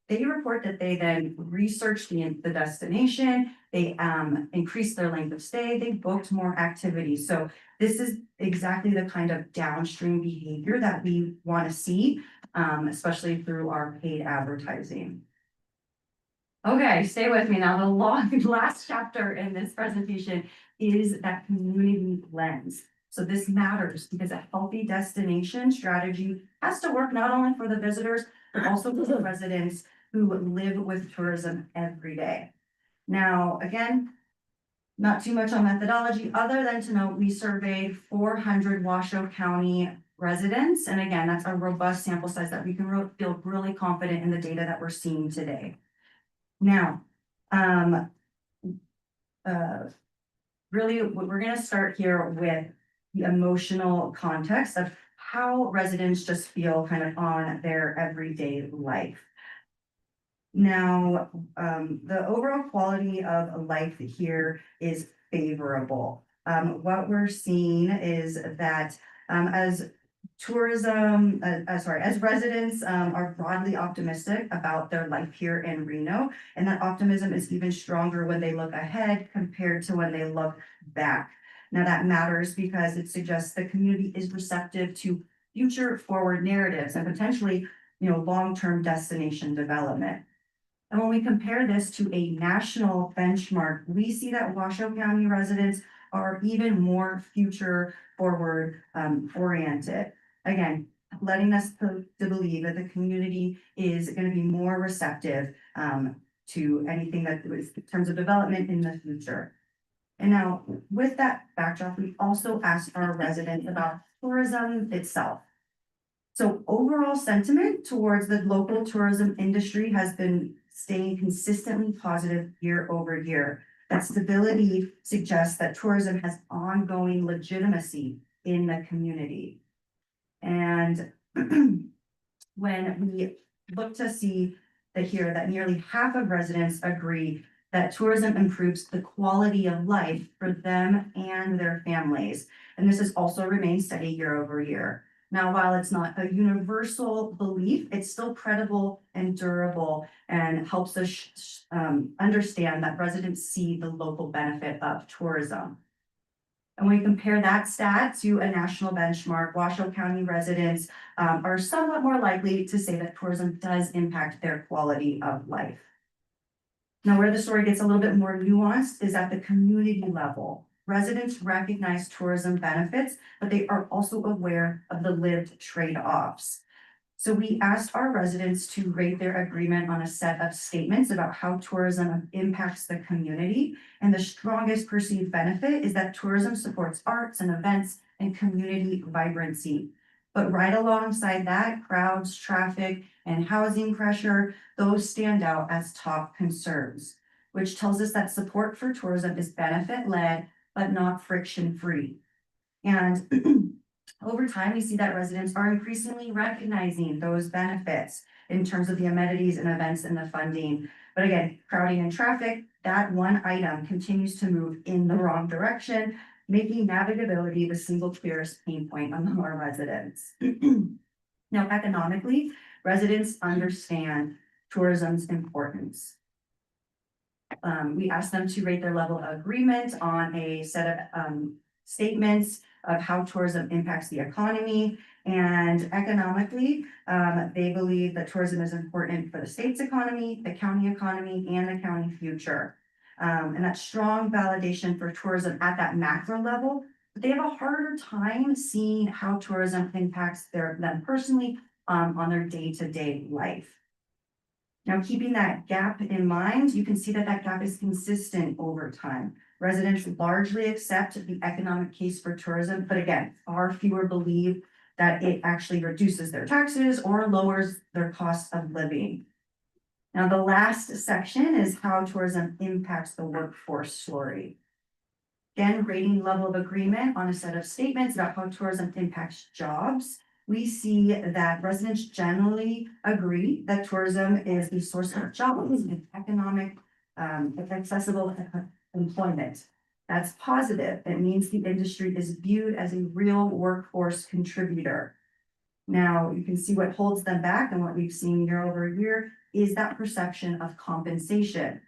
they report that they then researched the destination, they increased their length of stay, they booked more activities. So this is exactly the kind of downstream behavior that we want to see, especially through our paid advertising. Okay, stay with me now. The last chapter in this presentation is that community lens. So this matters because a healthy destination strategy has to work not only for the visitors, but also for the residents who live with tourism every day. Now, again, not too much on methodology other than to note we surveyed 400 Washoe County residents. And again, that's a robust sample size that we can feel really confident in the data that we're seeing today. Now, really, we're going to start here with the emotional context of how residents just feel kind of on their everyday life. Now, the overall quality of life here is favorable. What we're seeing is that as residents are broadly optimistic about their life here in Reno, and that optimism is even stronger when they look ahead compared to when they look back. Now that matters because it suggests the community is receptive to future forward narratives and potentially, long-term destination development. And when we compare this to a national benchmark, we see that Washoe County residents are even more future forward oriented. Again, letting us to believe that the community is going to be more receptive to anything that is in terms of development in the future. And now with that backdrop, we also asked our residents about tourism itself. So overall sentiment towards the local tourism industry has been staying consistently positive year over year. That stability suggests that tourism has ongoing legitimacy in the community. And when we look to see here that nearly half of residents agree that tourism improves the quality of life for them and their families. And this has also remained steady year over year. Now, while it's not a universal belief, it's still credible and durable and helps us understand that residents see the local benefit of tourism. And when we compare that stat to a national benchmark, Washoe County residents are somewhat more likely to say that tourism does impact their quality of life. Now, where the story gets a little bit more nuanced is at the community level. Residents recognize tourism benefits, but they are also aware of the lived trade-offs. So we asked our residents to rate their agreement on a set of statements about how tourism impacts the community. And the strongest perceived benefit is that tourism supports arts and events and community vibrancy. But right alongside that, crowds, traffic, and housing pressure, those stand out as top concerns, which tells us that support for tourism is benefit-led, but not friction-free. And over time, we see that residents are increasingly recognizing those benefits in terms of the amenities and events and the funding. But again, crowding and traffic, that one item continues to move in the wrong direction, making navigability the single clearest pain point among our residents. Now, economically, residents understand tourism's importance. We asked them to rate their level of agreement on a set of statements of how tourism impacts the economy. And economically, they believe that tourism is important for the state's economy, the county economy, and the county future. And that strong validation for tourism at that macro level, but they have a harder time seeing how tourism impacts them personally on their day-to-day life. Now, keeping that gap in mind, you can see that that gap is consistent over time. Residents largely accept the economic case for tourism, but again, far fewer believe that it actually reduces their taxes or lowers their cost of living. Now, the last section is how tourism impacts the workforce story. Again, rating level of agreement on a set of statements about how tourism impacts jobs. We see that residents generally agree that tourism is the source of jobs and economic, accessible employment. That's positive. It means the industry is viewed as a real workforce contributor. Now, you can see what holds them back and what we've seen year over year is that perception of compensation.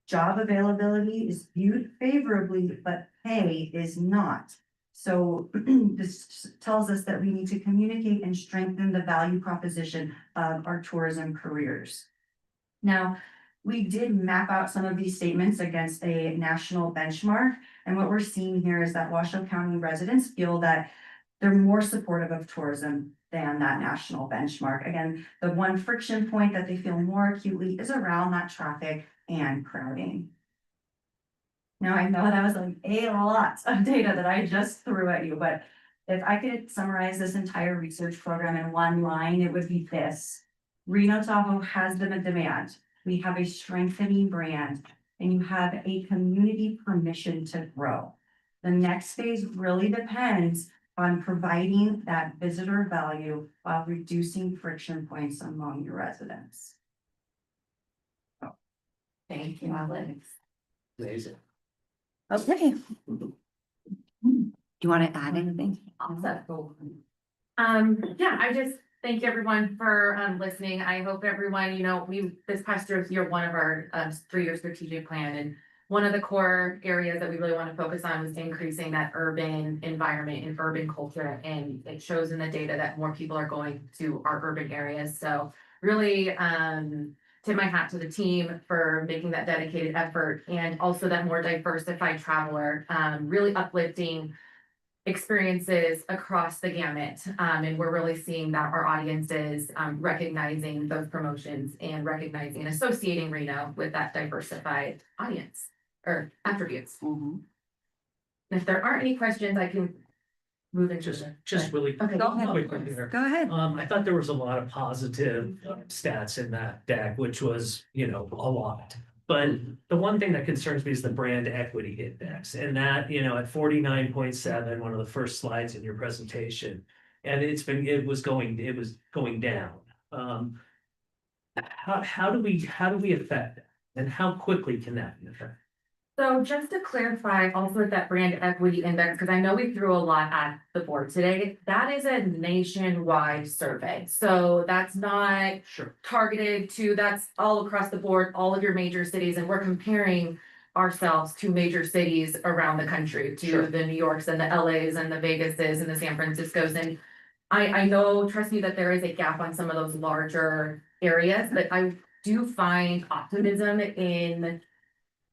Job availability is viewed favorably, but pay is not. So this tells us that we need to communicate and strengthen the value proposition of our tourism careers. Now, we did map out some of these statements against a national benchmark. And what we're seeing here is that Washoe County residents feel that they're more supportive of tourism than that national benchmark. Again, the one friction point that they feel more acutely is around that traffic and crowding. Now, I know that was like a lot of data that I just threw at you, but if I could summarize this entire research program in one line, it would be this. Reno Tahoe has the demand. We have a strengthening brand, and you have a community permission to grow. The next phase really depends on providing that visitor value while reducing friction points among your residents. Thank you, Alex. Amazing. Okay. Do you want to add anything? Awesome. Yeah, I just thank everyone for listening. I hope everyone, this past year is year one of our 3-year strategic plan. And one of the core areas that we really want to focus on was increasing that urban environment and urban culture. And it shows in the data that more people are going to our urban areas. So really tip my hat to the team for making that dedicated effort, and also that more diversified traveler, really uplifting experiences across the gamut. And we're really seeing that our audience is recognizing those promotions and recognizing and associating Reno with that diversified audience or attributes. And if there aren't any questions, I can move into Just really Okay, Go ahead. quickly here. Go ahead. I thought there was a lot of positive stats in that deck, which was, a lot. But the one thing that concerns me is the brand equity index, and that, at 49.7, one of the first slides in your presentation. And it was going down. how do we affect that? And how quickly can that be affected? So just to clarify, also with that brand equity index, because I know we threw a lot at the board today, that is a nationwide survey. So that's not Sure. targeted to, that's all across the board, all of your major cities, and we're comparing ourselves to major cities around the country, Sure. to the New Yorks and the LAs and the Vegases and the San Franciscos. And I know, trust me, that there is a gap on some of those larger areas, but I do find optimism in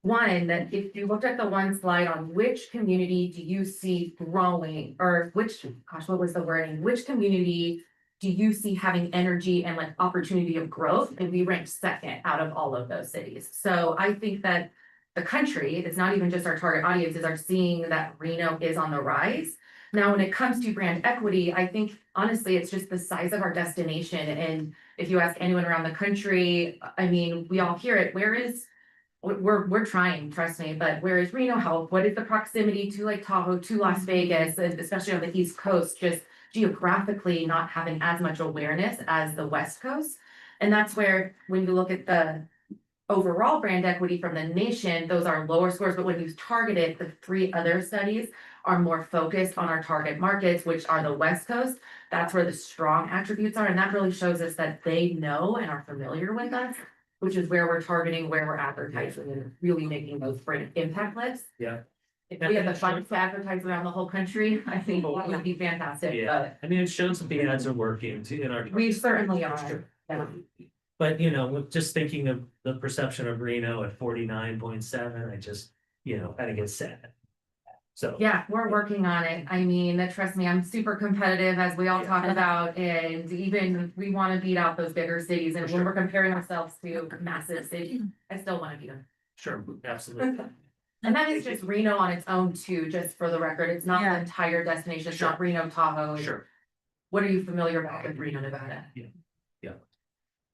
one, that if you looked at the one slide on which community do you see growing, or which, gosh, what was the wording? Which community do you see having energy and like opportunity of growth? And we ranked second out of all of those cities. So I think that the country, it's not even just our target audiences, are seeing that Reno is on the rise. Now, when it comes to brand equity, I think honestly, it's just the size of our destination. And if you ask anyone around the country, I mean, we all hear it. We're trying, trust me, but where is Reno help? What is the proximity to Lake Tahoe, to Las Vegas, and especially on the East Coast, just geographically not having as much awareness as the West Coast? And that's where, when you look at the overall brand equity from the nation, those are lower scores, but when you target it, the three other studies are more focused on our target markets, which are the West Coast. That's where the strong attributes are, and that really shows us that they know and are familiar with us, which is where we're targeting, where we're advertising, and really making those brand impact lists. Yeah. If we have the funds to advertise around the whole country, I think it would be fantastic, Yeah, I mean, it shows that the ads are working in our. but we certainly are. Yeah. But, with just thinking of the perception of Reno at 49.7, I just, kind of get sad. So. Yeah, we're working on it. I mean, trust me, I'm super competitive, as we all talk about, and even we want to beat out those bigger cities. And when we're comparing ourselves to massive cities, I still want to beat them. Sure, absolutely. And that is just Reno on its own too, just for the record. It's not Yeah. the entire destination. It's Sure. not Reno, Tahoe. It's Sure. What are you familiar about with Reno, Nevada?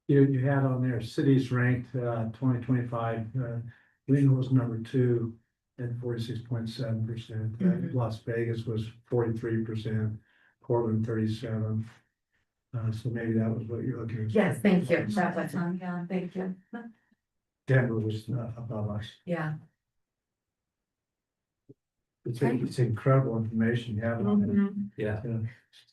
You had on there cities ranked, 2025, Reno was number 2 at 46.7%. Mhm. Las Vegas was 43%, Portland 37. So maybe that was what you're looking at. Yes, thank you. That was, yeah, thank you. Denver was above us. Yeah. It's incredible information you have on it. Mhm. Yeah.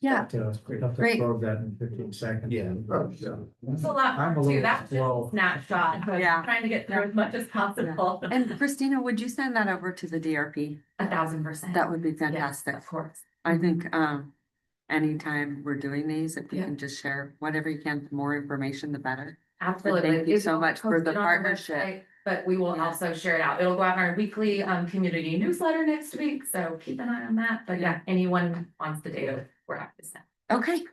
Yeah. We have to Great. probe that in 15 seconds. Yeah. It's a lot I'm a more too. little That's just a slow. snapshot. but Yeah. Trying to get through as much as possible. And Christina, would you send that over to the DRP? 1,000%. That would be Yes, fantastic. of course. I think, anytime we're doing these, if you Yeah. can just share whatever you can, the more information, the better. Absolutely. Thank you It's so much for the posted on our partnership. website, But we will Yeah. also share it out. It'll go out in our weekly community newsletter next week, so keep an eye on that. But yeah, anyone wants the data, we're happy to send. Okay.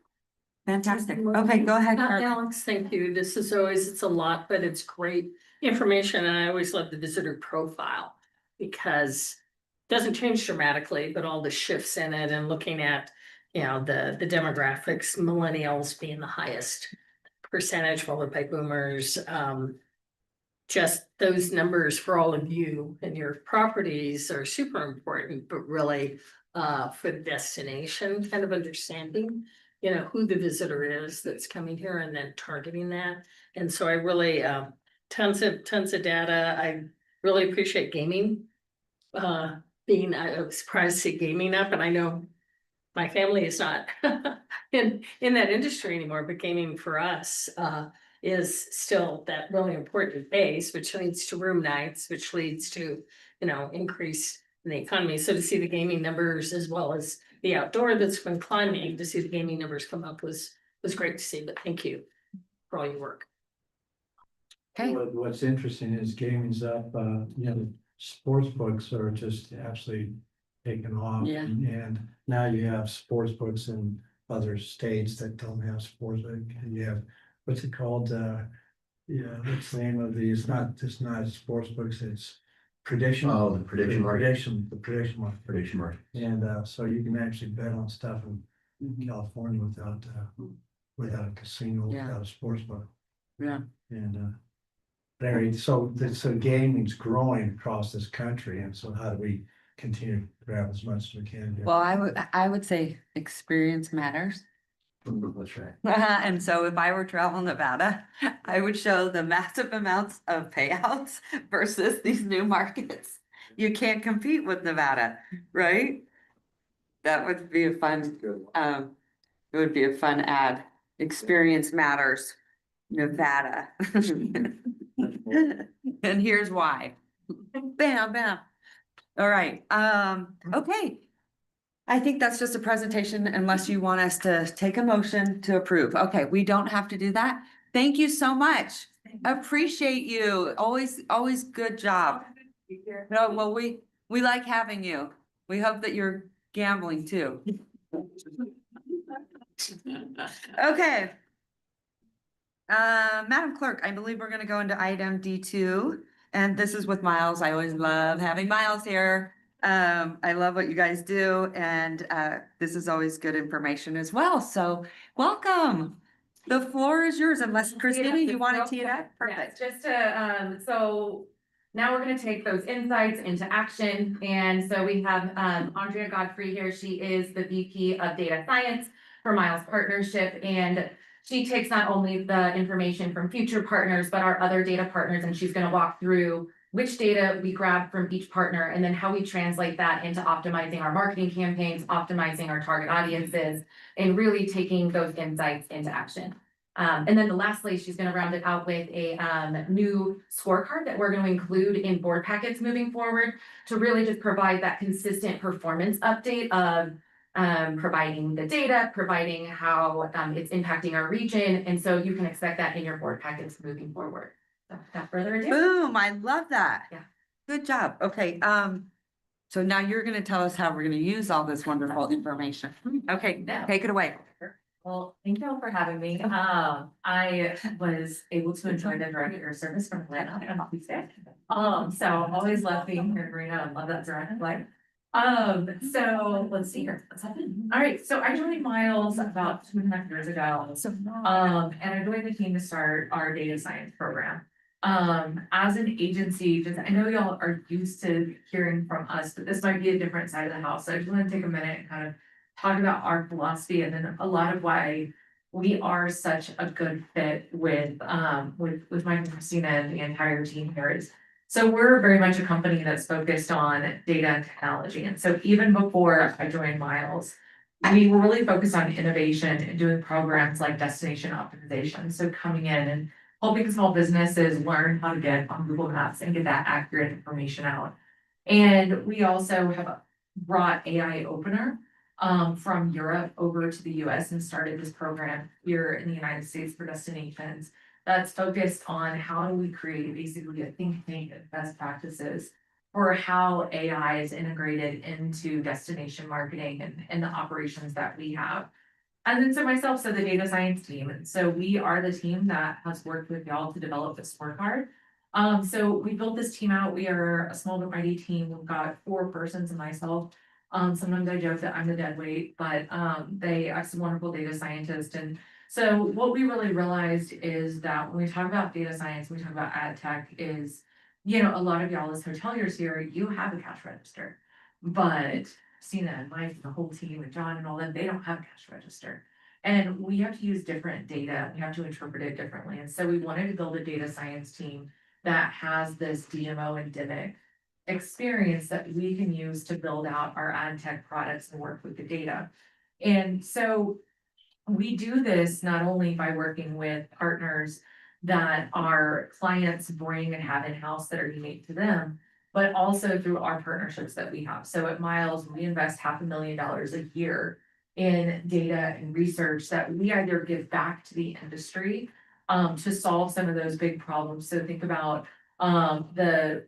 Fantastic. Okay, go ahead. Carla. Alex, thank you. This is always, it's a lot, but it's great information, and I always love the visitor profile. Because it doesn't change dramatically, but all the shifts in it and looking at, the demographics, millennials being the highest percentage, followed by boomers, just those numbers for all of you and your properties are super important, but really for the destination, kind of understanding, who the visitor is that's coming here and then targeting that. And so I really, tons of data. I really appreciate gaming. I was surprised to see gaming up, and I know my family is not in that industry anymore, but gaming for us is still that really important base, which leads to room nights, which leads to, increase in the economy. So to see the gaming numbers as well as the outdoor that's been climbing, to see the gaming numbers come up was great to see, but thank you for all your work. Okay. What's interesting is gaming's up, sports books are just absolutely taken off. Yeah. And now you have sports books in other states that don't have sports book, and you have, what's it called? What's the name of these? It's not sports books, it's prediction. Oh, the prediction market. The prediction market. Prediction market. And so you can actually bet on stuff in California without a casino, Yeah. without a sports book. Yeah. And so gaming's growing across this country, and so how do we continue to grab as much as we can here? Well, I would say experience matters. That's right. And so if I were traveling Nevada, I would show the massive amounts of payouts versus these new markets. You can't compete with Nevada, right? That would be a fun, it would be a fun ad. Experience matters, Nevada. And here's why. Bam, bam. All right, okay. I think that's just a presentation unless you want us to take a motion to approve. Okay, we don't have to do that. Thank you so much. Appreciate you. Always good job. No, well, we like having you. We hope that you're gambling too. Okay. Madam Clerk, I believe we're gonna go into item D2, and this is with Miles. I always love having Miles here. I love what you guys do, and this is always good information as well. So welcome. The floor is yours, unless Christina, you want to tee it up? Yes, Perfect. just to, so now we're gonna take those insights into action. And so we have Andrea Godfrey here. She is the VP of Data Science for Miles Partnership. And she takes not only the information from future partners, but our other data partners, and she's gonna walk through which data we grab from each partner and then how we translate that into optimizing our marketing campaigns, optimizing our target audiences, and really taking those insights into action. And then lastly, she's gonna round it out with a new scorecard that we're gonna include in board packets moving forward to really just provide that consistent performance update of providing the data, providing how it's impacting our region. And so you can expect that in your board packets moving forward. So without further ado. Boom, I love that. Yeah. Good job. Okay, so now you're gonna tell us how we're gonna use all this wonderful information. Okay, take it away. Well, thank you all for having me. I was able to enjoy the director service from Atlanta on Tuesday. So always love being here, Marina. I love that direct flight. So let's see here. What's happening? All right. So I joined Miles about 2.5 years ago. And I joined the team to start our data science program. As an agency, just I know y'all are used to hearing from us, but this might be a different side of the house. So I just want to take a minute and kind of talk about our philosophy and then a lot of why we are such a good fit with Mike and Christina and the entire team here is. So we're very much a company that's focused on data and technology. And so even before I joined Miles, we were really focused on innovation and doing programs like destination optimization. So coming in and helping small businesses learn how to get on Google Maps and get that accurate information out. And we also have brought AI Opener from Europe over to the US and started this program here in the United States for destinations that's focused on how do we create basically a think tank of best practices for how AI is integrated into destination marketing and the operations that we have. And then so myself, so the data science team. And so we are the team that has worked with y'all to develop this scorecard. So we built this team out. We are a small but mighty team. We've got 4 persons and myself. Sometimes I joke that I'm the dead weight, but they have some wonderful data scientists. And so what we really realized is that when we talk about data science, when we talk about ad tech is, you know, a lot of y'all as hoteliers here, you have a cash register, but Sina and Mike and the whole team and John and all them, they don't have a cash register. And we have to use different data. We have to interpret it differently. And so we wanted to build a data science team that has this DMO endemic experience that we can use to build out our ad tech products and work with the data. And so we do this not only by working with partners that our clients bring and have in-house that are unique to them, but also through our partnerships that we have. So at Miles, we invest $500,000 a year in data and research that we either give back to the industry to solve some of those big problems. So think about the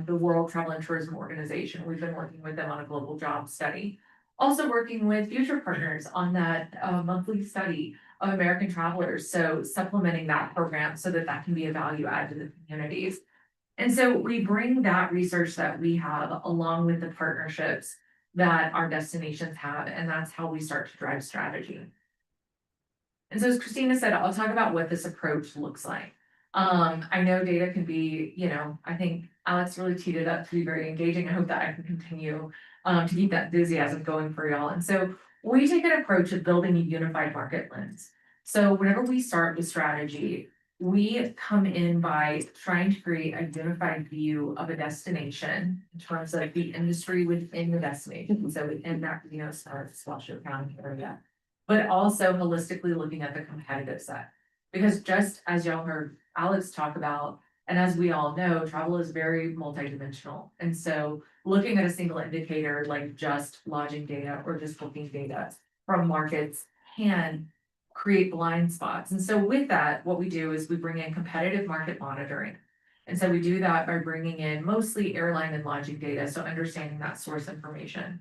World Travel and Tourism Organization. We've been working with them on a global job study. Also working with future partners on that monthly study of American travelers. So supplementing that program so that that can be a value add to the communities. And so we bring that research that we have along with the partnerships that our destinations have, and that's how we start to drive strategy. And so as Christina said, I'll talk about what this approach looks like. I know data can be, I think Alex really teed it up to be very engaging. I hope that I can continue to keep that enthusiasm going for y'all. And so we take an approach of building a unified market lens. So whenever we start with strategy, we come in by trying to create a unified view of a destination in terms of the industry within the destination, so within that, Washoe County area. But also holistically looking at the competitive set. Because just as y'all heard Alex talk about, and as we all know, travel is very multidimensional. And so looking at a single indicator like just lodging data or just booking data from markets can create blind spots. And so with that, what we do is we bring in competitive market monitoring. And so we do that by bringing in mostly airline and lodging data, so understanding that source information.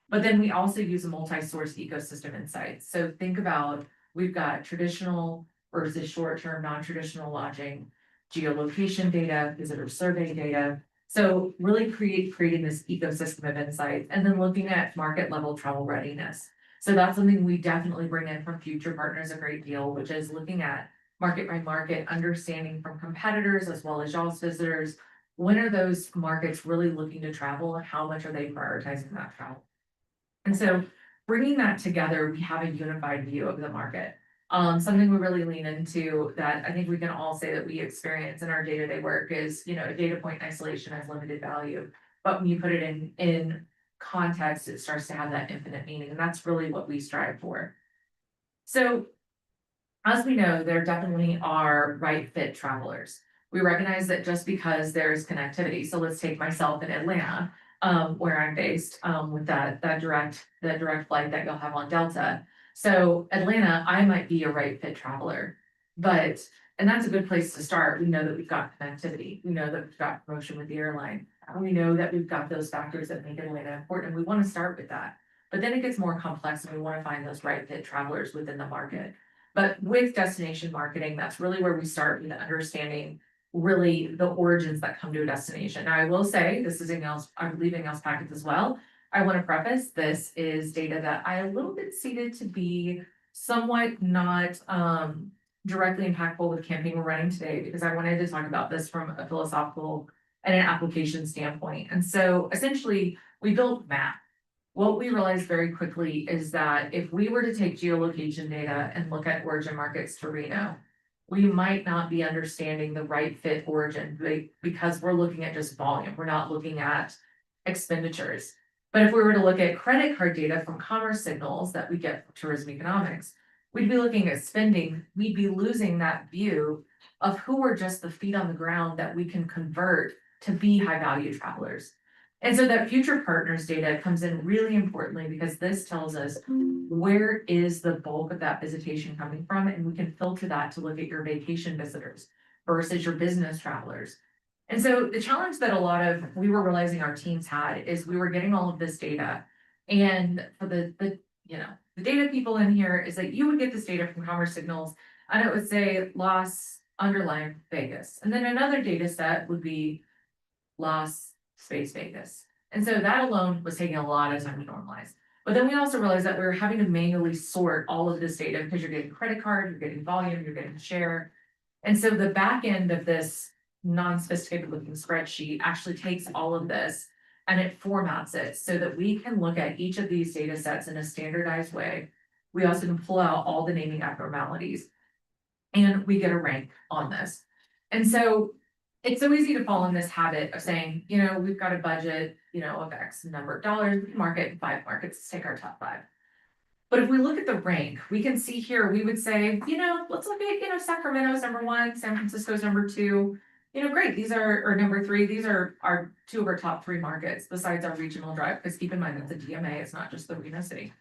But then we also use a multi-source ecosystem insights. So think about, we've got traditional versus short-term, non-traditional lodging, geolocation data, visitor survey data. So really creating this ecosystem of insights and then looking at market level travel readiness. So that's something we definitely bring in from future partners a great deal, which is looking at market by market, understanding from competitors as well as y'all's visitors, when are those markets really looking to travel and how much are they prioritizing that travel? And so bringing that together, we have a unified view of the market. Something we really lean into that I think we can all say that we experience in our day-to-day work is, a data point isolation has limited value. But when you put it in context, it starts to have that infinite meaning, and that's really what we strive for. So, as we know, there definitely are right fit travelers. We recognize that just because there's connectivity, so let's take myself in Atlanta, where I'm based, with that direct flight that you'll have on Delta. So Atlanta, I might be a right fit traveler, and that's a good place to start. We know that we've got connectivity. We know that we've got promotion with the airline. We know that we've got those factors that make Atlanta important. We want to start with that. But then it gets more complex and we want to find those right fit travelers within the market. But with destination marketing, that's really where we start with understanding really the origins that come to a destination. Now, I will say, this is I believe in y'all's packets as well. I want to preface, this is data that I a little bit seeded to be somewhat not directly impactful with the campaign we're running today, because I wanted to talk about this from a philosophical and an application standpoint. And so essentially we built map. What we realized very quickly is that if we were to take geolocation data and look at origin markets to Reno, we might not be understanding the right fit origin because we're looking at just volume. We're not looking at expenditures. But if we were to look at credit card data from commerce signals that we get from tourism economics, we'd be looking at spending. We'd be losing that view of who are just the feet on the ground that we can convert to be high value travelers. And so that future partners data comes in really importantly, because this tells us where is the bulk of that visitation coming from, and we can filter that to look at your vacation visitors versus your business travelers. And so the challenge that we were realizing our teams had is we were getting all of this data, and for the data people in here is that you would get this data from commerce signals and it would say loss underlying Vegas, and then another data set would be loss space Vegas. And so that alone was taking a lot of time to normalize. But then we also realized that we were having to manually sort all of this data, because you're getting credit card, you're getting volume, you're getting share. And so the back end of this non-sophisticated looking spreadsheet actually takes all of this and it formats it so that we can look at each of these data sets in a standardized way. We also can pull out all the naming abnormalities and we get a rank on this. And so it's so easy to fall in this habit of saying, we've got a budget, of X number of dollars, we can market 5 markets, let's take our top 5. But if we look at the rank, we can see here, we would say, let's look at, Sacramento's number 1, San Francisco's number 2. Great, these are, or number 3, these are our 2 of our top 3 markets, besides our regional drive, because keep in mind that's a DMA, it's not just the Reno city.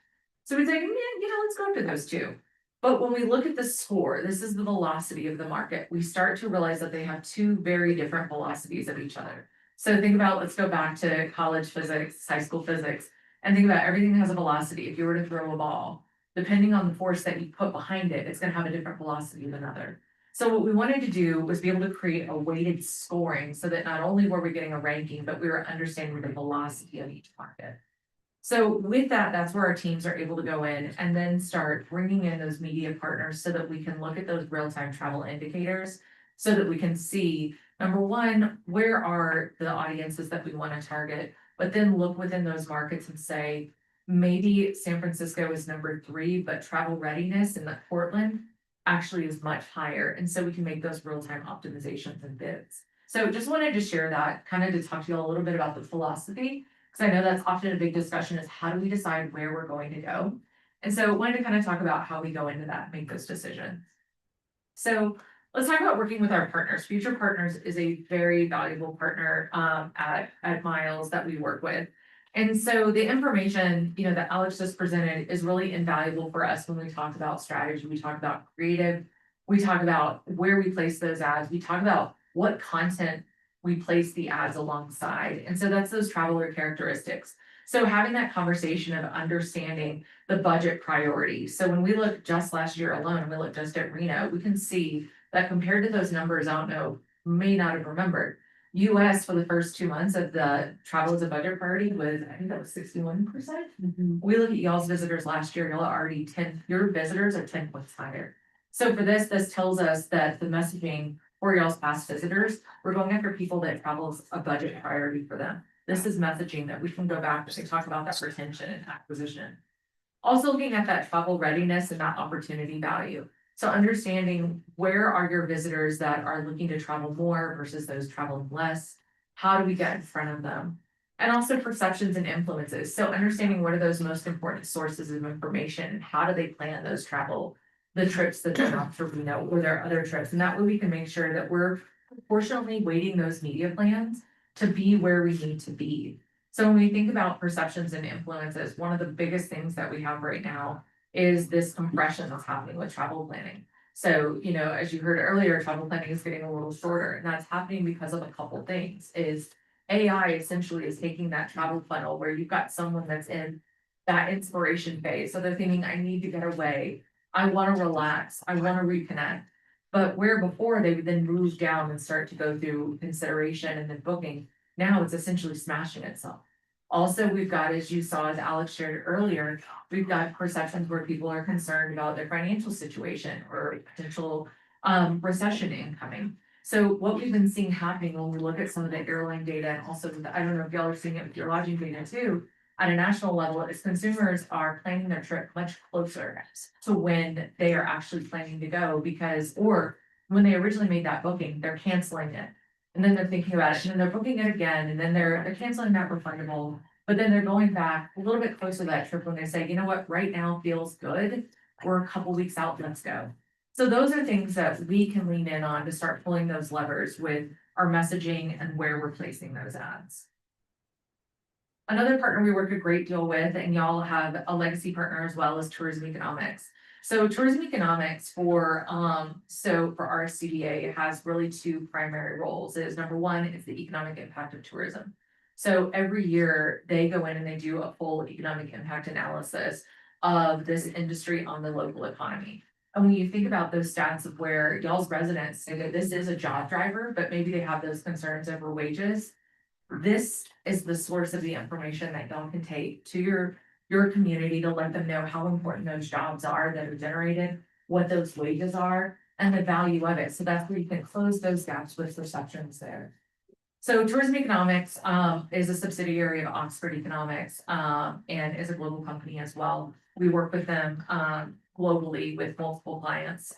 So we'd say, let's go to those 2. But when we look at the score, this is the velocity of the market. We start to realize that they have 2 very different velocities of each other. So think about, let's go back to college physics, high school physics, and think about everything that has a velocity. If you were to throw a ball, depending on the force that you put behind it, it's going to have a different velocity than another. So what we wanted to do was be able to create a weighted scoring so that not only were we getting a ranking, but we were understanding the velocity of each market. So with that, that's where our teams are able to go in and then start bringing in those media partners so that we can look at those real-time travel indicators so that we can see, number one, where are the audiences that we want to target, but then look within those markets and say, maybe San Francisco is number 3, but travel readiness in the Portland actually is much higher. And so we can make those real-time optimizations and bids. So just wanted to share that, kind of to talk to you all a little bit about the philosophy, because I know that's often a big discussion is how do we decide where we're going to go? And so wanted to kind of talk about how we go into that, make those decisions. So let's talk about working with our partners. Future Partners is a very valuable partner at Miles that we work with. And so the information, that Alex just presented is really invaluable for us when we talk about strategy, we talk about creative, we talk about where we place those ads, we talk about what content we place the ads alongside. And so that's those traveler characteristics. So having that conversation of understanding the budget priorities. So when we look just last year alone, and we look just at Reno, we can see that compared to those numbers, I don't know, may not have remembered. US for the first 2 months of the travel as a budget priority was, I think that was 61%. We look at y'all's visitors last year, y'all are already your visitors are 10 points higher. So for this tells us that the messaging for y'all's past visitors, we're going after people that travel as a budget priority for them. This is messaging that we can go back to talk about that retention and acquisition. Also looking at that travel readiness and that opportunity value. So understanding where are your visitors that are looking to travel more versus those traveling less? How do we get in front of them? And also perceptions and influences. So understanding what are those most important sources of information and how do they plan those the trips that they're not to Reno or their other trips. And that way we can make sure that we're proportionally weighting those media plans to be where we need to be. So when we think about perceptions and influences, one of the biggest things that we have right now is this compression that's happening with travel planning. So, as you heard earlier, travel planning is getting a little shorter, and that's happening because of a couple things. Is AI essentially is taking that travel funnel where you've got someone that's in that inspiration phase. So they're thinking, I need to get away. I want to relax. I want to reconnect. But where before they would then move down and start to go through consideration and then booking, now it's essentially smashing itself. Also, we've got, as you saw, as Alex shared earlier, we've got perceptions where people are concerned about their financial situation or potential recession incoming. So what we've been seeing happening when we look at some of the airline data and also, I don't know if y'all are seeing it with your lodging data too, at a national level, is consumers are planning their trip much closer to when they are actually planning to go or when they originally made that booking, they're canceling it. And then they're thinking about it, and then they're booking it again, and then they're canceling that refundable, but then they're going back a little bit closer to that trip when they say, you know what, right now feels good. We're a couple weeks out, let's go. So those are things that we can lean in on to start pulling those levers with our messaging and where we're placing those ads. Another partner we work a great deal with, and y'all have a legacy partner as well, as Tourism Economics. So tourism economics for RSCVA has really 2 primary roles. Number 1 is the economic impact of tourism. So every year they go in and they do a full economic impact analysis of this industry on the local economy. And when you think about those stats of where y'all's residents say that this is a job driver, but maybe they have those concerns over wages, this is the source of the information that y'all can take to your community to let them know how important those jobs are that are generated, what those wages are, and the value of it. So that's where you can close those gaps with perceptions there. So Tourism Economics is a subsidiary of Oxford Economics and is a global company as well. We work with them globally with multiple clients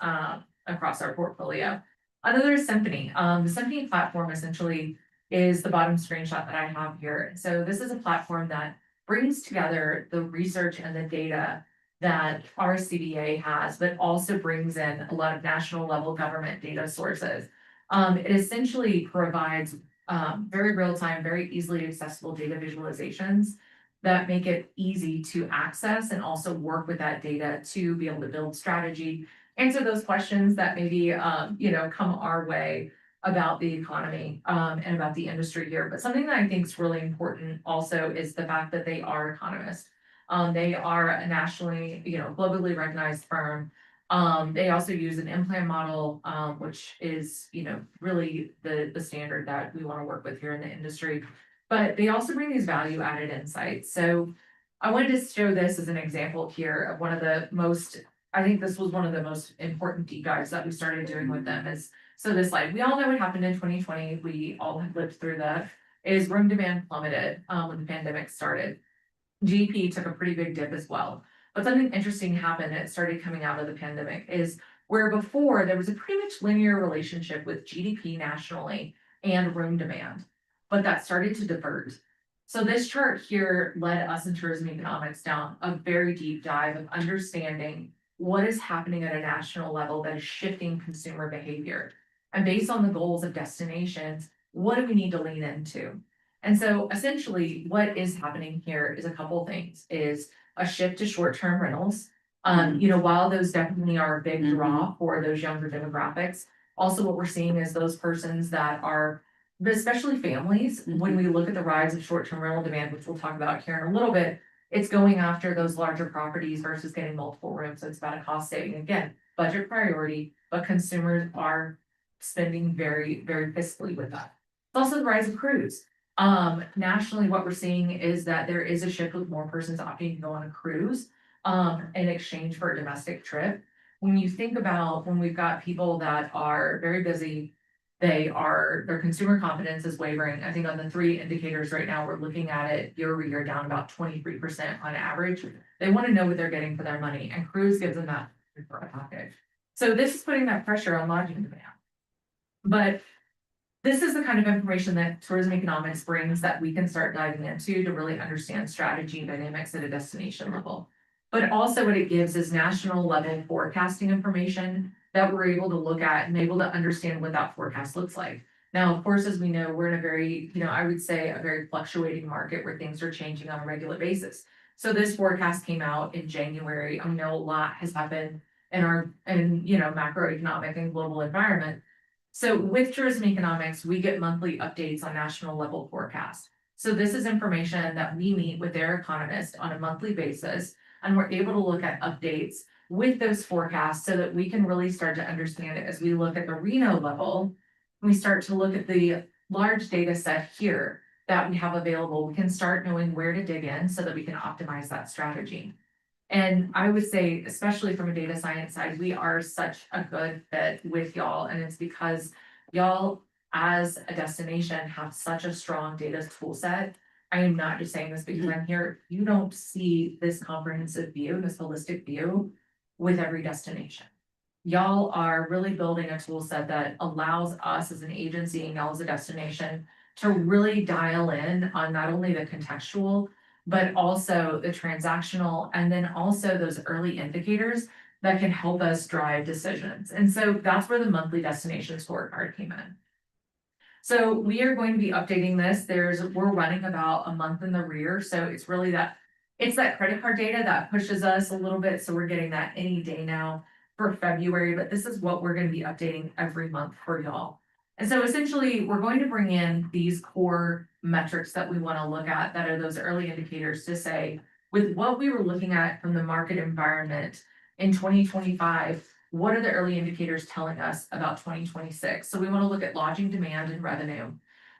across our portfolio. Another is Symphony. The Symphony platform essentially is the bottom screenshot that I have here. So this is a platform that brings together the research and the data that RSCVA has, but also brings in a lot of national level government data sources. It essentially provides very real-time, very easily accessible data visualizations that make it easy to access and also work with that data to be able to build strategy, answer those questions that maybe come our way about the economy and about the industry here. But something that I think is really important also is the fact that they are economists. They are a nationally, globally recognized firm. They also use an implant model, which is, really the standard that we want to work with here in the industry. But they also bring these value added insights. So I wanted to show this as an example here of I think this was one of the most important deep dives that we started doing with them so this slide, we all know what happened in 2020. We all have lived through that, is room demand plummeted when the pandemic started. GDP took a pretty big dip as well. But something interesting happened, and it started coming out of the pandemic, is where before there was a pretty much linear relationship with GDP nationally and room demand, but that started to divert. So this chart here led us in tourism economics down a very deep dive of understanding what is happening at a national level that is shifting consumer behavior. And based on the goals of destinations, what do we need to lean into? And so essentially what is happening here is a couple things, is a shift to short-term rentals. While those definitely are a big draw for those younger demographics, also what we're seeing is those persons that are, but especially families, when we look at the rise of short-term rental demand, which we'll talk about here in a little bit, it's going after those larger properties versus getting multiple rooms. So it's about a cost saving. Again, budget priority, but consumers are spending very, very fiscally with that. It's also the rise of cruise. Nationally, what we're seeing is that there is a shift with more persons opting to go on a cruise in exchange for a domestic trip. When you think about when we've got people that are very busy, their consumer confidence is wavering. I think on the 3 indicators right now, we're looking at it year over year down about 23% on average. They want to know what they're getting for their money, and cruise gives them that for a package. So this is putting that pressure on lodging demand. But this is the kind of information that tourism economics brings that we can start diving into to really understand strategy and dynamics at a destination level. But also what it gives is national level forecasting information that we're able to look at and able to understand what that forecast looks like. Now, of course, as we know, we're in a very, I would say a very fluctuating market where things are changing on a regular basis. So this forecast came out in January. I know a lot has happened in our, macroeconomic and global environment. So with tourism economics, we get monthly updates on national level forecast. So this is information that we meet with their economist on a monthly basis, and we're able to look at updates with those forecasts so that we can really start to understand it as we look at the Reno level. We start to look at the large data set here that we have available. We can start knowing where to dig in so that we can optimize that strategy. And I would say, especially from a data science side, we are such a good fit with y'all. And it's because y'all, as a destination, have such a strong data tool set. I am not just saying this because I'm here. You don't see this comprehensive view, this holistic view with every destination. Y'all are really building a tool set that allows us as an agency and y'all as a destination to really dial in on not only the contextual, but also the transactional, and then also those early indicators that can help us drive decisions. And so that's where the monthly destination scorecard came in. So we are going to be updating this. We're running about a month in the rear. So it's really that credit card data that pushes us a little bit. So we're getting that any day now for February, but this is what we're going to be updating every month for y'all. And so essentially we're going to bring in these core metrics that we want to look at that are those early indicators to say, with what we were looking at from the market environment in 2025, what are the early indicators telling us about 2026? So we want to look at lodging demand and revenue.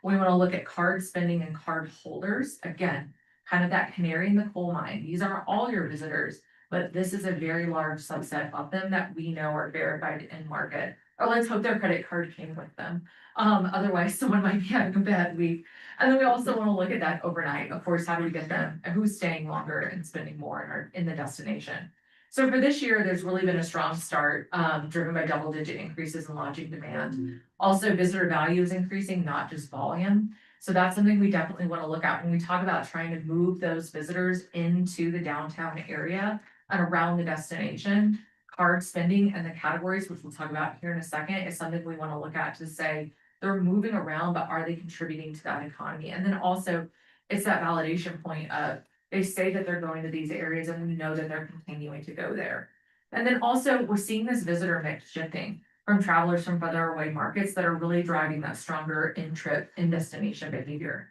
We want to look at card spending and card holders. Again, kind of that canary in the coal mine. These aren't all your visitors, but this is a very large subset of them that we know are verified in market. Or let's hope their credit card came with them. Otherwise, someone might be having a bad week. And then we also want to look at that overnight. Of course, how do we get them and who's staying longer and spending more in the destination? So for this year, there's really been a strong start, driven by double-digit increases in lodging demand. Also, visitor value is increasing, not just volume. So that's something we definitely want to look at when we talk about trying to move those visitors into the downtown area and around the destination. Card spending and the categories, which we'll talk about here in a second, is something we want to look at to say they're moving around, but are they contributing to that economy? And then also it's that validation point of they say that they're going to these areas and we know that they're continuing to go there. And then also we're seeing this visitor mix shifting from travelers from further away markets that are really driving that stronger in-trip, in-destination behavior.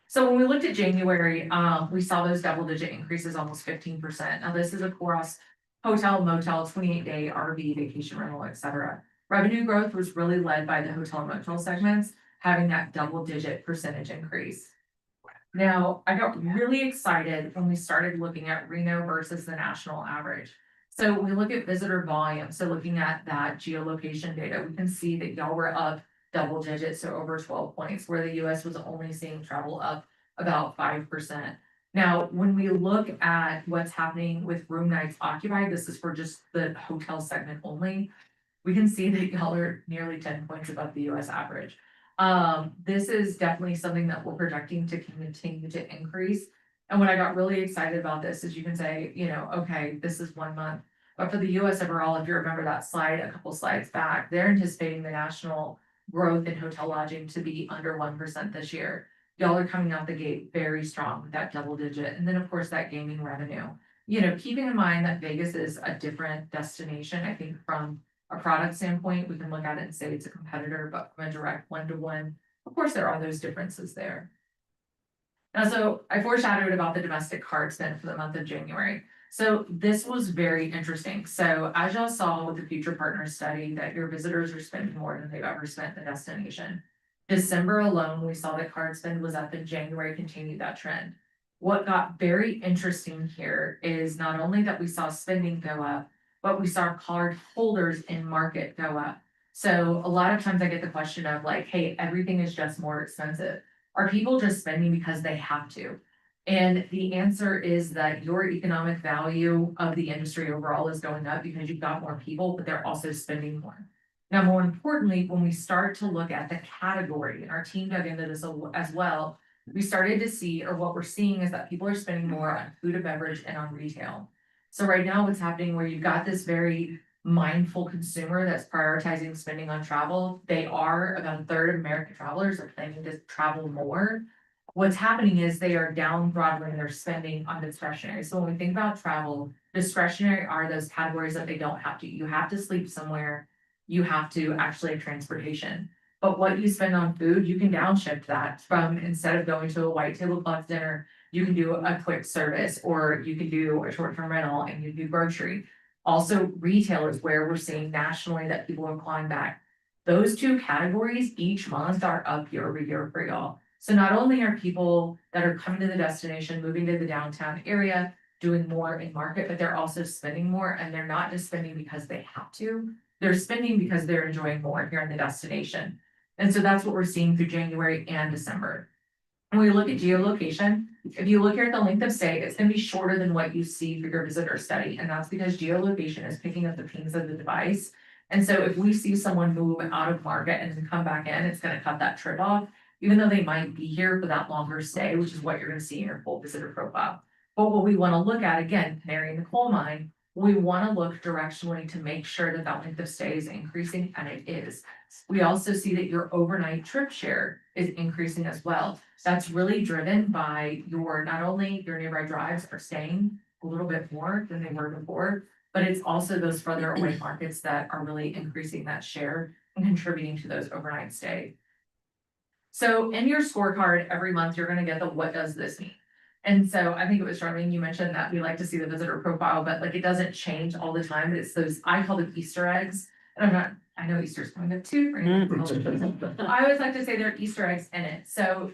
So when we looked at January, we saw those double-digit increases, almost 15%. Now this is across hotel, motel, 28-day RV, vacation rental, etc. Revenue growth was really led by the hotel and motel segments, having that double-digit percentage increase. Now, I got really excited when we started looking at Reno versus the national average. So we look at visitor volume. So looking at that geolocation data, we can see that y'all were up double digits, so over 12 points, where the US was only seeing travel up about 5%. Now, when we look at what's happening with room nights occupied, this is for just the hotel segment only. We can see that y'all are nearly 10 points above the US average. This is definitely something that we're projecting to continue to increase. And what I got really excited about this is you can say, you know, okay, this is 1 month. But for the US overall, if you remember that slide, a couple slides back, they're anticipating the national growth in hotel lodging to be under 1% this year. Y'all are coming out the gate very strong with that double digit. And then of course that gaming revenue. You know, keeping in mind that Vegas is a different destination, I think from a product standpoint, we can look at it and say it's a competitor, but from a direct one-to-one, of course, there are those differences there. Now, so I foreshadowed about the domestic card spend for the month of January. So this was very interesting. So as y'all saw with the Future Partners study that your visitors are spending more than they've ever spent in the destination. December alone, we saw that card spend was up, in January continued that trend. What got very interesting here is not only that we saw spending go up, but we saw card holders in market go up. So a lot of times I get the question of like, hey, everything is just more expensive. Are people just spending because they have to? And the answer is that your economic value of the industry overall is going up because you've got more people, but they're also spending more. Now, more importantly, when we start to look at the category, and our team dug into this as well, we started to see, or what we're seeing is that people are spending more on food and beverage and on retail. So right now what's happening where you've got this very mindful consumer that's prioritizing spending on travel. They are about a third of American travelers are planning to travel more. What's happening is they are down throttling their spending on discretionary. So when we think about travel, discretionary are those categories that they don't have to. You have to sleep somewhere. You have to actually have transportation. But what you spend on food, you can downshift that from instead of going to a white tablecloth dinner, you can do a quick service or you can do a short-term rental and you do grocery. Also, retail is where we're seeing nationally that people are clawing back. Those two categories each month are up year over year for y'all. So not only are people that are coming to the destination, moving to the downtown area, doing more in market, but they're also spending more and they're not just spending because they have to. They're spending because they're enjoying more here in the destination. And so that's what we're seeing through January and December. When we look at geolocation, if you look here at the length of stay, it's going to be shorter than what you see for your visitor study. And that's because geolocation is picking up the pings of the device. And so if we see someone move out of market and then come back in, it's going to cut that trip off, even though they might be here for that longer stay, which is what you're going to see in your full visitor profile. But what we want to look at, again, canary in the coal mine, we want to look directionally to make sure that that length of stay is increasing, and it is. We also see that your overnight trip share is increasing as well. That's really driven by your, not only your nearby drives are staying a little bit more than they were before, but it's also those further away markets that are really increasing that share and contributing to those overnight stay. So in your scorecard every month, you're going to get the what does this mean? And so I think it was Charlene, you mentioned that we like to see the visitor profile, but like it doesn't change all the time. But it's those, I call them Easter eggs. And I know Easter's coming up too. I always like to say there are Easter eggs in it. So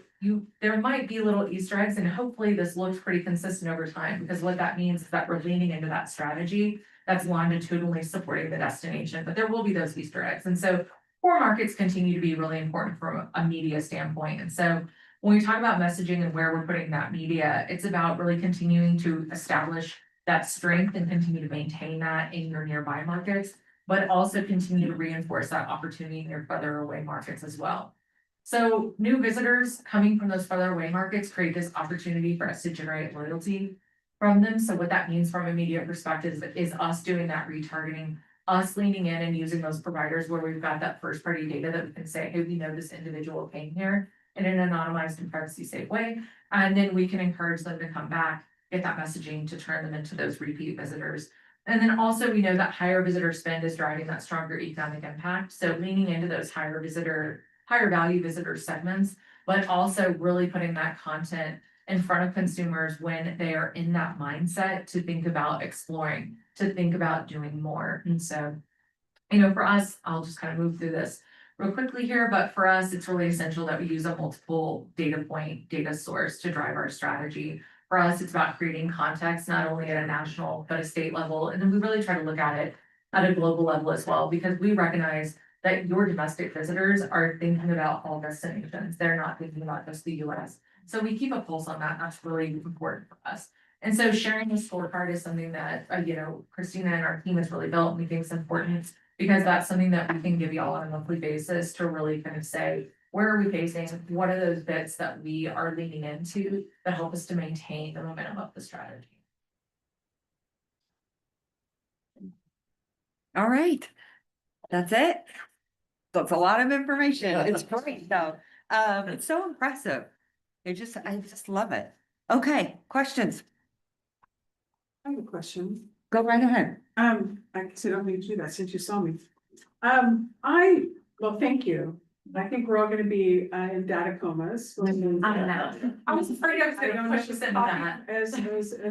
there might be little Easter eggs, and hopefully this looks pretty consistent over time, because what that means is that we're leaning into that strategy that's longitudinally supporting the destination, but there will be those Easter eggs. And so core markets continue to be really important from a media standpoint. And so when we talk about messaging and where we're putting that media, it's about really continuing to establish that strength and continue to maintain that in your nearby markets, but also continue to reinforce that opportunity in your further away markets as well. So new visitors coming from those further away markets create this opportunity for us to generate loyalty from them. So what that means from a media perspective is us doing that retargeting, us leaning in and using those providers where we've got that first party data that we can say, hey, we know this individual came here in an anonymized and privacy safe way. And then we can encourage them to come back, get that messaging to turn them into those repeat visitors. And then also we know that higher visitor spend is driving that stronger economic impact. So leaning into those higher value visitor segments, but also really putting that content in front of consumers when they are in that mindset to think about exploring, to think about doing more. And so, for us, I'll just kind of move through this real quickly here, but for us, it's really essential that we use a multiple data source to drive our strategy. For us, it's about creating context, not only at a national, but a state level. And then we really try to look at it at a global level as well, because we recognize that your domestic visitors are thinking about all destinations. They're not thinking about just the US. So we keep a pulse on that, that's really important for us. And so sharing the scorecard is something that, Christina and our team has really built, and we think is important. Because that's something that we can give y'all on a monthly basis to really kind of say, where are we facing? What are those bits that we are leaning into that help us to maintain the momentum of the strategy? All right. That's it. That's a lot of information. It's great though. It's so impressive. I just love it. Okay, questions? I have a question. Go right ahead. I guess I don't need to do that since you saw me. Well, thank you. I think we're all gonna be in data comas. I know. I was afraid I was gonna push us into that. As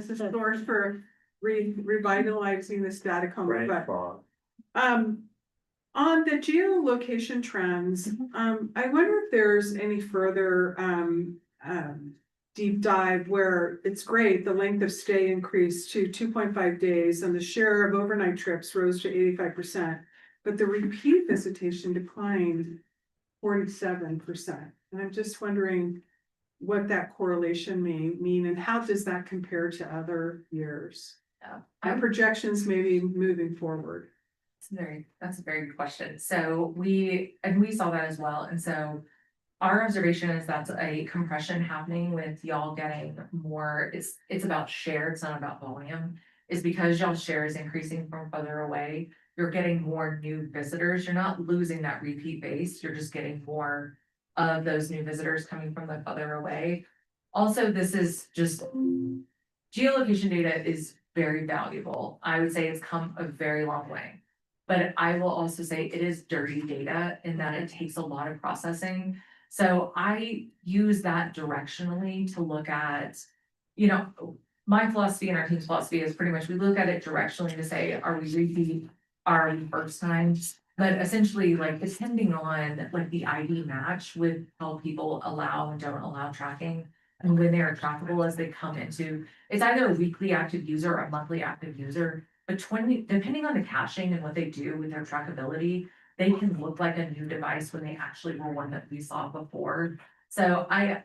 a source for revitalizing this data coma, but. On the geolocation trends, I wonder if there's any further deep dive where it's great, the length of stay increased to 2.5 days and the share of overnight trips rose to 85%, but the repeat visitation declined 47%. And I'm just wondering what that correlation may mean and how does that compare to other years? Yeah. And projections maybe moving forward. That's a very good question. So we saw that as well. And so our observation is that's a compression happening with y'all getting more, it's about share, it's not about volume. Is because y'all share is increasing from further away, you're getting more new visitors. You're not losing that repeat base, you're just getting more of those new visitors coming from the further away. Also, this is just geolocation data is very valuable. I would say it's come a very long way. But I will also say it is dirty data in that it takes a lot of processing. So I use that directionally to look at, my philosophy and our team's philosophy is pretty much, we look at it directionally to say, are we repeat, are we first time? But essentially, like, depending on like the ID match with how people allow and don't allow tracking, and when they are trackable as they come into, it's either a weekly active user or a monthly active user. But depending on the caching and what they do with their trackability, they can look like a new device when they actually were one that we saw before. So I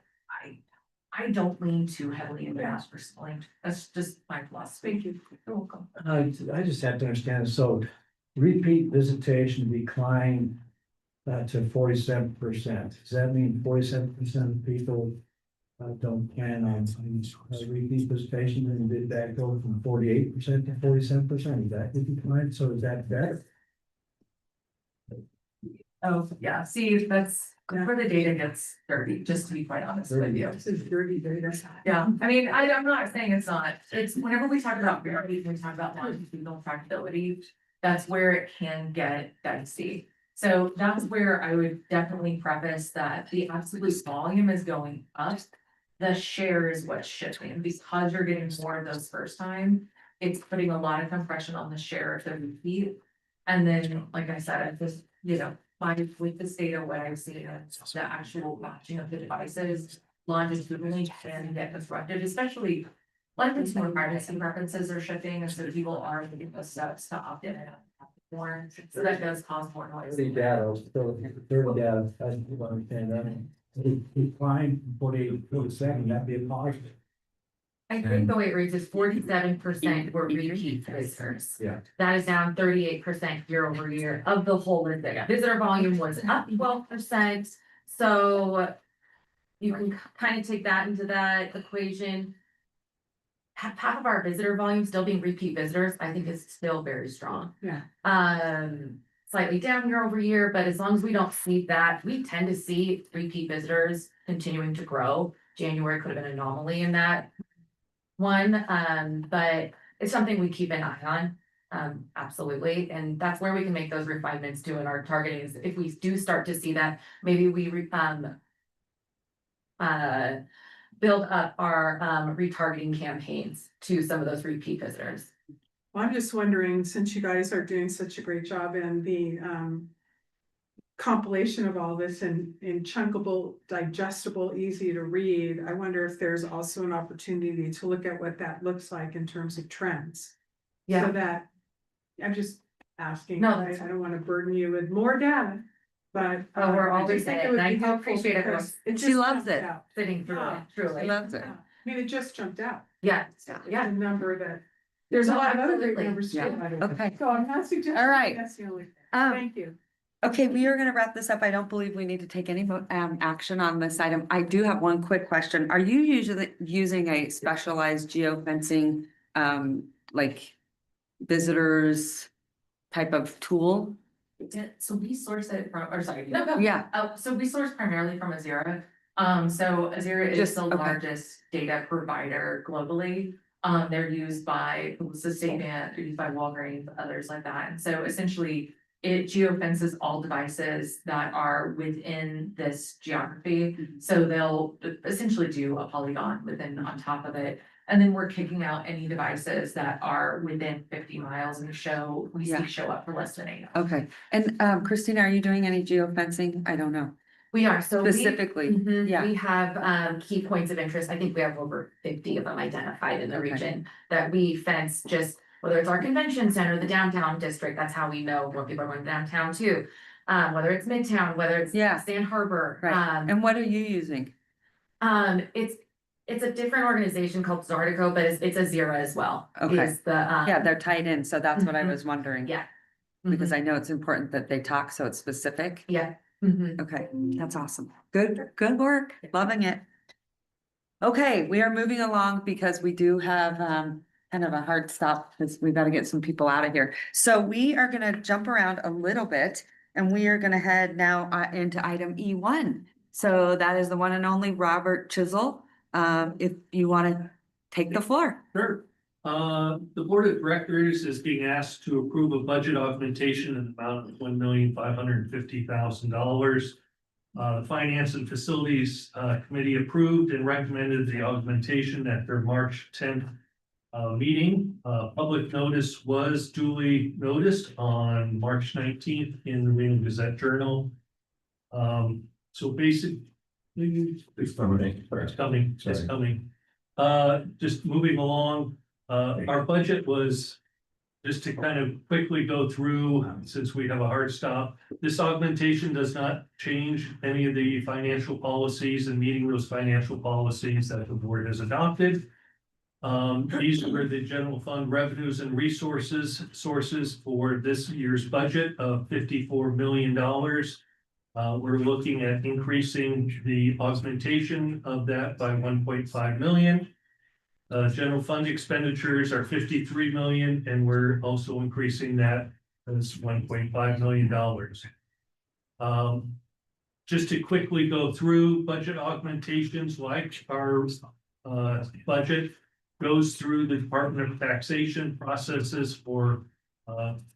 don't lean too heavily into that personally. That's just my philosophy. Thank you. You're welcome. I just have to understand, so repeat visitation declined to 47%. Does that mean 47% of people don't plan on repeat visitation, and did that go from 48% to 47%? Is that the decline? So is that better? Oh, yeah, see, that's where the data gets dirty, just to be quite honest with you. This is dirty data. Yeah, I mean, I'm not saying it's not, it's whenever we talk about variety, we talk about longitudinal trackability, that's where it can get dicey. So that's where I would definitely preface that the absolute volume is going up. The share is what's shifting because you're getting more of those first time. It's putting a lot of compression on the share of the repeat. And then, like I said, I just, with this data, what I've seen is the actual matching of the devices longitudinally can get disrupted, especially like it's more privacy preferences are shifting, and so people are taking those steps to opt in and opt more. So that does cause more noise. Dirty data, so dirty data, I don't understand that. It declined 48 to 47, that'd be a positive. I think the way it reads is 47% were repeat visitors. Yeah. That is down 38% year over year of the whole visit. Visitor volume was up 12%. So you can kind of take that into that equation. Half of our visitor volume still being repeat visitors, I think is still very strong. Yeah. Slightly down year over year, but as long as we don't see that, we tend to see repeat visitors continuing to grow. January could have been an anomaly in that one, but it's something we keep an eye on, absolutely. And that's where we can make those refinements too in our targeting is if we do start to see that, maybe we build up our retargeting campaigns to some of those repeat visitors. Well, I'm just wondering, since you guys are doing such a great job in the compilation of all this in chunkable, digestible, easy to read, I wonder if there's also an opportunity to look at what that looks like in terms of trends. Yeah. So that, I'm just asking, No, I don't want to burden you with more data. but. Oh, we're I always just think in it, it would and I be do helpful appreciate it. because it She just loves jumped it. out. Sitting through Yeah. it, truly. I loved it. Yeah. I mean, it just jumped out. Yeah, The number that, there's a No, lot of other great absolutely. numbers too, Yeah. by the way. Okay. So I'm not suggesting. All right. That's the only thing. Um, Thank you. Okay, we are gonna wrap this up. I don't believe we need to take any action on this item. I do have one quick question. Are you usually using a specialized geofencing, like visitors type of tool? Yeah, so we source it from, or sorry, no, go. Yeah, So we source primarily from Azera. So Azera is Just- the okay. largest data provider globally. They're used by the state bank, they're used by Walgreens, others like that. And so essentially it geofences all devices that are within this geography. So they'll essentially do a polygon within on top of it. And then we're kicking out any devices that are within 50 miles and we Yeah. see show up for less than 8 hours. okay. And Christina, are you doing any geofencing? I don't know. We are, so we. Specifically, Mhm, yeah. We have key points of interest. I think we have over 50 of them identified in the Okay. region that we fence just, whether it's our convention center, the downtown district, that's how we know more people are going downtown too. Whether it's Midtown, whether it's Yeah. Sand Harbor. Right. And what are you using? It's a different organization called Zardico, but it's Azera as well. Okay. Is the, Yeah, they're tied in, so that's what I Mhm. was wondering. Yeah. Because I know it's important that they talk, so it's specific. Yeah. Mhm. Okay, that's awesome. Good work. Loving it. Okay, we are moving along because we do have kind of a hard stop because we've got to get some people out of here. So we are gonna jump around a little bit and we are gonna head now into item E1. So that is the one and only Robert Chisel. If you want to take the floor. Sure. The board of directors is being asked to approve a budget augmentation in the amount of $1,550,000. The Finance and Facilities Committee approved and recommended the augmentation at their March 10th meeting. Public notice was duly noticed on March 19th in the Reno Gazette Journal. So basically, it's coming. Just moving along, our budget was, just to kind of quickly go through, since we have a hard stop. This augmentation does not change any of the financial policies and meeting those financial policies that the board has adopted. These were the general fund revenues and sources for this year's budget of $54 million. We're looking at increasing the augmentation of that by 1.5 million. General fund expenditures are 53 million, and we're also increasing that as $1.5 million. Just to quickly go through budget augmentations, like our budget goes through the Department of Taxation processes for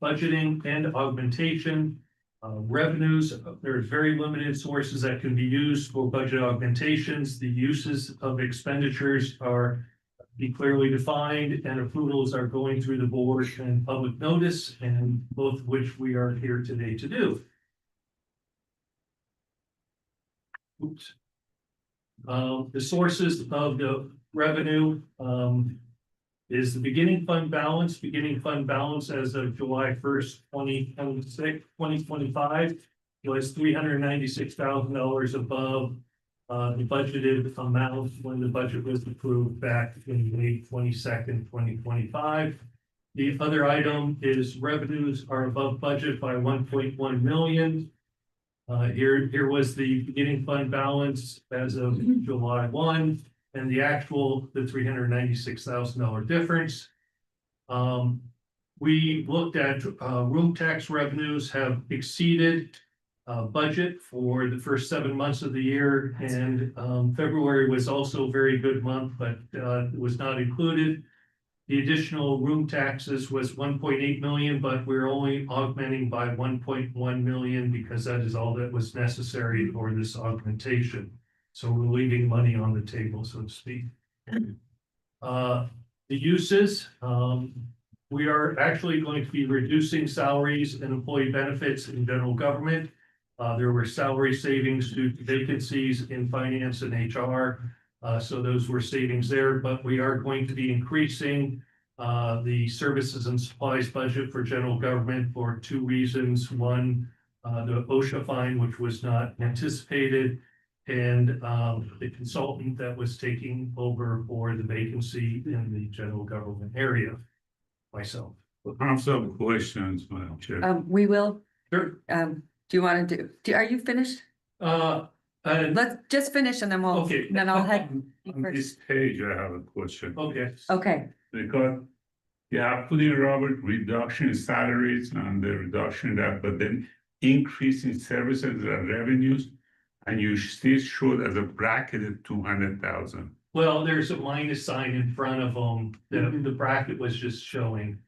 budgeting and augmentation. Revenues, there's very limited sources that can be used for budget augmentations. The uses of expenditures are be clearly defined, and approvals are going through the board and public notice, and both of which we are here today to do. Oops. The sources of the revenue is the beginning fund balance as of July 1st, 2025 was $396,000 above the budgeted amount when the budget was approved back in May 22nd, 2025. The other item is revenues are above budget by 1.1 million. Here was the beginning fund balance as of July 1, and the actual, the $396,000 difference. We looked at room tax revenues have exceeded budget for the first 7 months of the year, and February was also a very good month, but it was not included. The additional room taxes was 1.8 million, but we're only augmenting by 1.1 million because that is all that was necessary for this augmentation. So we're leaving money on the table, so to speak. The uses, we are actually going to be reducing salaries and employee benefits in general government. There were salary savings due to vacancies in finance and HR. So those were savings there, but we are going to be increasing the services and supplies budget for general government for two reasons. One, the OSHA fine, which was not anticipated, and the consultant that was taking over for the vacancy in the general government area, myself. I have some questions, Madam Chair. We will, Sure. do you want to are you finished? Let's just finish and then we'll, Okay. then I'll head. On this page, I have a question. Okay. Okay, Because you have put in, Robert, reduction in salaries and the reduction in that, but then increase in services and revenues, and you still showed as a bracketed 200,000. Well, there's a minus sign in front of them, the bracket was just showing.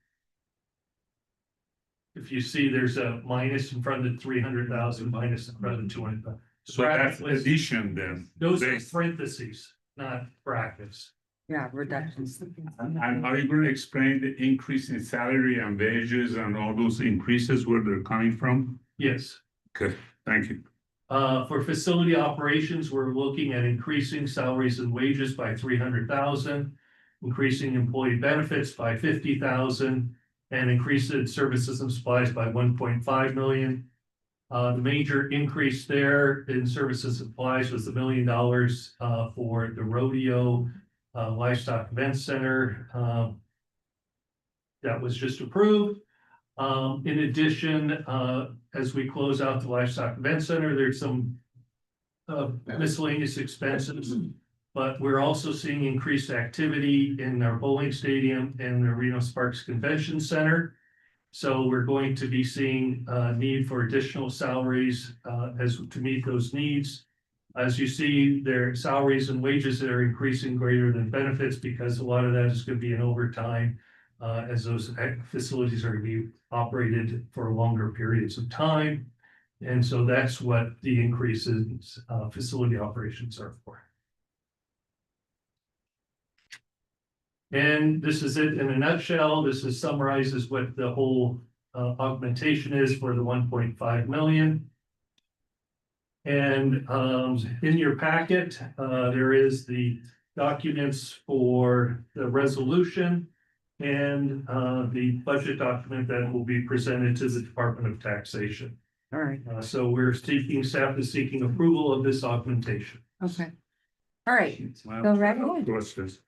If you see, there's a minus in front of the 300,000, minus in front of the 200,000. So that's addition then. Those are They- parentheses, not brackets. yeah, reductions. And are you going to explain the increase in salary and wages and all those increases, where they're coming from? Yes. Okay, thank you. For facility operations, we're looking at increasing salaries and wages by 300,000, increasing employee benefits by 50,000, and increasing services and supplies by 1.5 million. The major increase there in services and supplies was $1 million for the rodeo livestock event center. That was just approved. In addition, as we close out the livestock event center, there's some miscellaneous expenses. But we're also seeing increased activity in our bowling stadium and the Reno Sparks Convention Center. So we're going to be seeing need for additional salaries to meet those needs. As you see, their salaries and wages that are increasing greater than benefits, because a lot of that is going to be in overtime as those facilities are going to be operated for longer periods of time. And so that's what the increase in facility operations are for. And this is it in a nutshell. This is summarizes what the whole augmentation is for the 1.5 million. And in your packet, there is the documents for the resolution and the budget document that will be presented to the Department of Taxation. All right, So staff is seeking approval of this augmentation. okay. All right, Well, go right ahead. questions.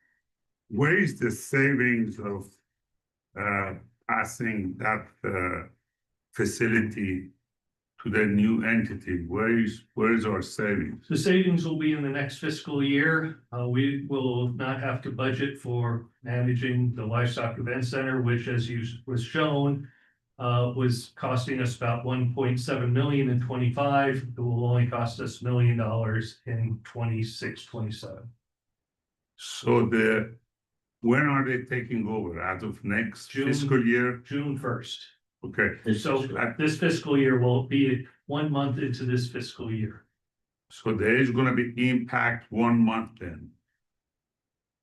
Where is the savings of passing that facility to the new entity? Where is our savings? The savings will be in the next fiscal year. We will not have to budget for managing the livestock event center, which, as was shown, was costing us about 1.7 million in 25. It will only cost us $1 million in 26, 27. So when are they taking over? As of next June. fiscal year? June 1st. Okay, So this fiscal year will be 1 month into this fiscal year. so there is gonna be impact 1 month then,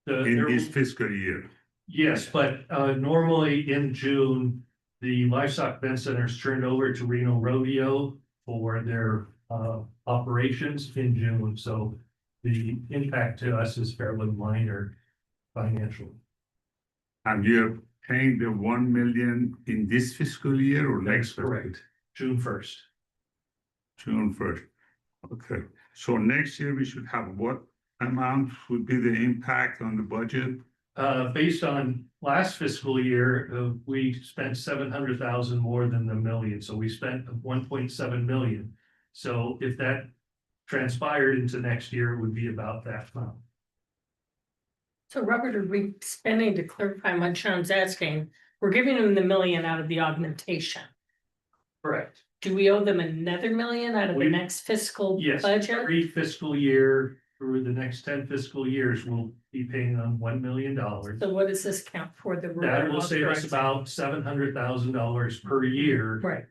in this fiscal year. Yes, but normally in June, the livestock event center is turned over to Reno Rodeo for their operations in June. So the impact to us is fairly minor financially. And you're paying the 1 million in this fiscal year or next? fiscal? Correct. June 1st. June 1st. Okay, so next year we should have what amount would be the impact on the budget? Based on last fiscal year, we spent 700,000 more than the million, so we spent 1.7 million. So if that transpired into next year, it would be about that amount. So Robert, are we spending, to clarify what Sean's asking, we're giving them the million out of the augmentation. Correct. Do we owe them another million out of the We- next fiscal Yes, budget? every fiscal year through the next 10 fiscal years, we'll be paying them $1 million. So what does this count for the? That will save us authorized- about $700,000 per year, Right,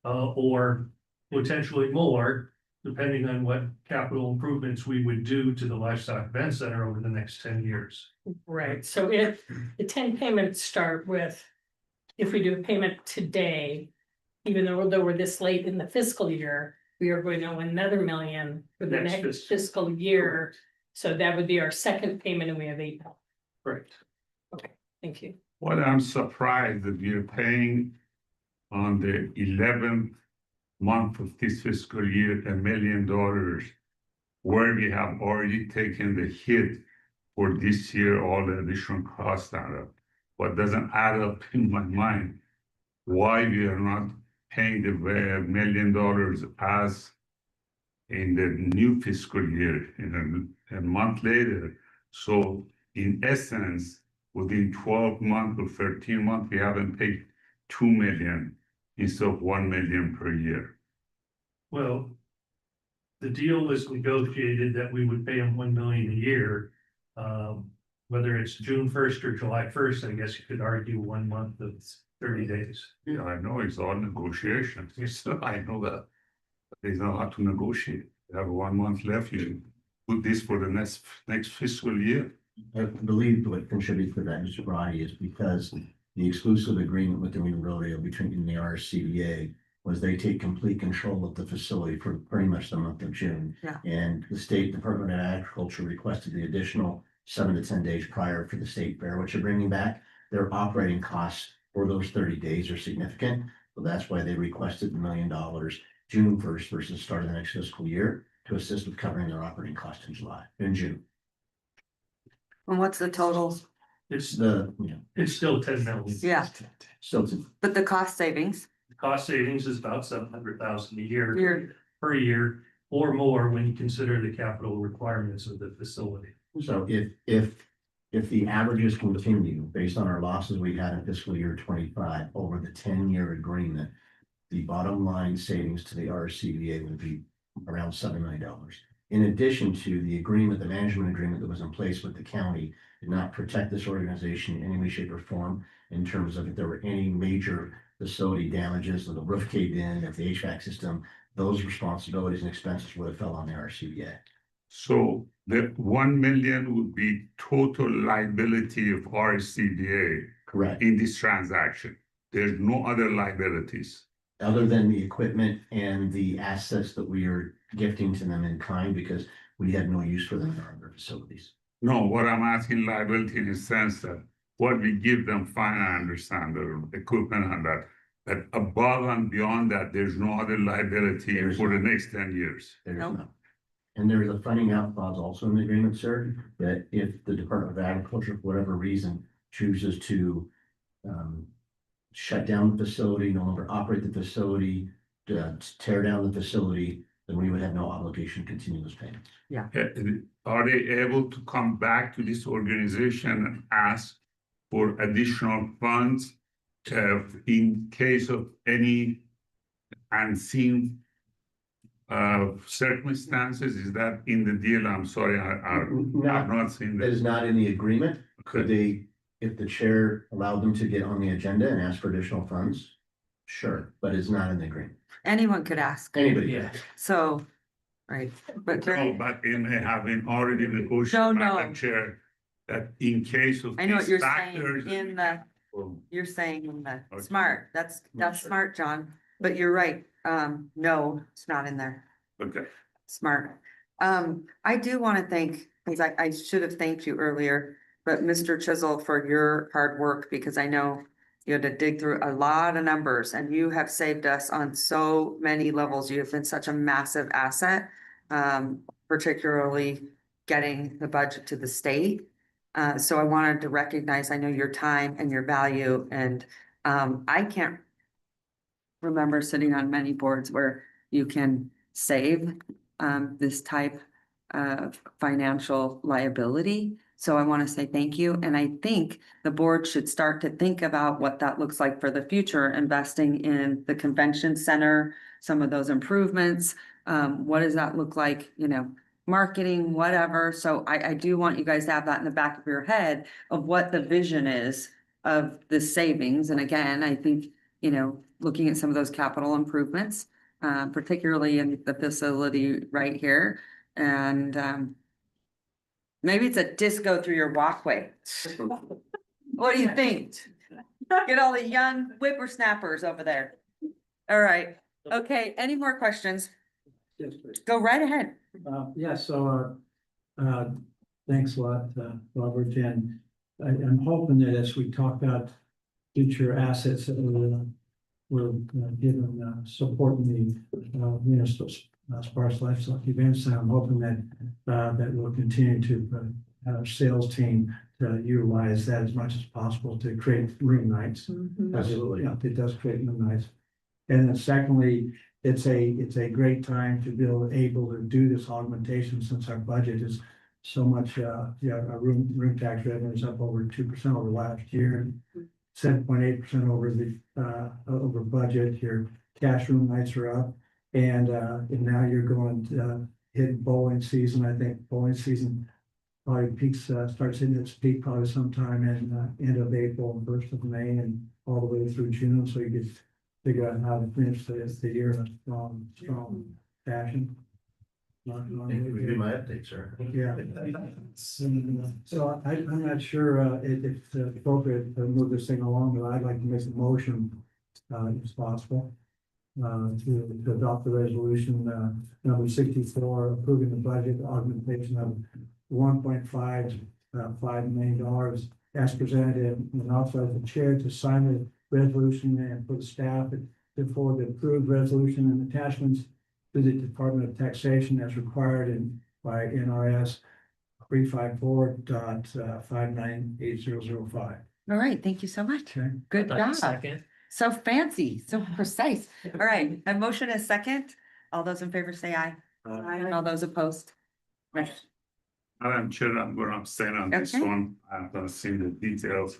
or potentially more, depending on what capital improvements we would do to the livestock event center over the next 10 years. right. So if the 10 payments start with, if we do a payment today, even though we're this late in the fiscal year, we are going to owe another million for the Next next fiscal year. So that would be our second payment and we have 8 million. Correct. Thank you. What I'm surprised that we're paying on the 11th month of this fiscal year, $1 million, where we have already taken the hit for this year, all the additional costs add up. What doesn't add up in my mind, why we are not paying the $1 million as in the new fiscal year, in a month later. So in essence, within 12 months or 13 months, we haven't paid 2 million instead of 1 million per year. Well, the deal was negotiated that we would pay them 1 million a year. Whether it's June 1st or July 1st, I guess you could argue 1 month of 30 days. Yeah, I know it's all negotiations. I know that. But there's not a lot to negotiate. We have 1 month left. You put this for the next fiscal year. I believe what contributes to that, Mr. Brady, is because the exclusive agreement with the Reno Rodeo between the RSCVA was they take complete control of the facility for pretty much the month of June. Yeah. And the State Department of Agriculture requested the additional 7 to 10 days prior for the state fair, which you're bringing back. Their operating costs for those 30 days are significant. So that's why they requested $1 million June 1st versus start of the next fiscal year to assist with covering their operating costs in June. And what's the total? It's, The, it's still 10 million. Yeah, still to but the cost savings, The cost savings is about 700,000 a year. you're, Per year or more when you consider the capital requirements of the facility. So if the averages continue based on our losses we had in fiscal year 25 over the 10-year agreement, the bottom line savings to the RSCVA would be around $7 million. In addition to the agreement, the management agreement that was in place with the county did not protect this organization in any way, shape, or form in terms of if there were any major facility damages or the roof caved in, if the HVAC system, those responsibilities and expenses would have fell on the RSCVA. So the 1 million would be total liability of RSCVA Correct. in this transaction. There's no other liabilities. Other than the equipment and the assets that we are gifting to them in kind because we had no use for them in our other facilities. No, what I'm asking liability in the sense that what we give them, fine, I understand the equipment and that. But above and beyond that, there's no other liability There's for the not. next 10 years. There's Nope. no. And there's a funding out clause also in the agreement, sir, that if the Department of Agriculture, for whatever reason, chooses to shut down the facility, no longer operate the facility, tear down the facility, then we would have no obligation to continue those payments. Are they able to come back to this organization and ask for additional funds in case of any unseen circumstances? Is that in the deal? I'm sorry, I've not seen That that. is not in the agreement. Could Okay. they, if the chair allowed them to get on the agenda and ask for additional funds? Sure, but it's not in the agreement. anyone could ask, Anybody. Yeah. so, right, but No, very, but in having already negotiated, No, Madam no. Chair, that in case of I know what these you're factors. saying in the, Oh, you're saying in the, Okay. smart, that's smart, John, but you're right, no, it's not in there. Okay, Smart. I do want to thank, because I should have thanked you earlier, but Mr. Chisel for your hard work, because I know you had to dig through a lot of numbers and you have saved us on so many levels. You have been such a massive asset, particularly getting the budget to the state. So I wanted to recognize, I know your time and your value, and I can't remember sitting on many boards where you can save this type of financial liability. So I want to say thank you. And I think the board should start to think about what that looks like for the future, investing in the convention center, some of those improvements. What does that look like, marketing, whatever. So I do want you guys to have that in the back of your head of what the vision is of the savings. And again, I think, looking at some of those capital improvements, particularly in the facility right here. And maybe it's a disco through your walkway. What do you think? Get all the young whippersnappers over there. All right. Okay, any more questions? Yes, please. Go right ahead. Thanks a lot, Robert, and I'm hoping that as we talk about future assets that will we're given supporting the municipal sparse livestock events. And I'm hoping that we'll continue to have our sales team to utilize that as much as possible to create room nights. Absolutely. Yeah, it does create room nights. And then secondly, it's a great time to be able to do this augmentation since our budget is so much, our room tax revenue is up over 2% over last year. 7.8% over over budget. Your cash room nights are up. And now you're going to hit bowling season. I think bowling season probably peaks, starts in its peak probably sometime in end of April, 1st of May, and all the way through June. So you can figure out how to finish the year in a strong fashion. We do my update, sir. Yeah. So I'm not sure if it's appropriate to move this thing along, but I'd like to make a motion, if possible, to adopt the resolution, number 64, approving the budget augmentation of $1.5 million as presented, and authorize the chair to sign the resolution and put staff before the approved resolution and attachments to the Department of Taxation as required by NRS 354.598005. All right, thank you so much. Okay. Good job. Second. So fancy, so precise. All right, a motion is second. All those in favor say aye. And all those opposed. Right. Madam Chair, I'm going to abstain on this Okay. one. I haven't seen the details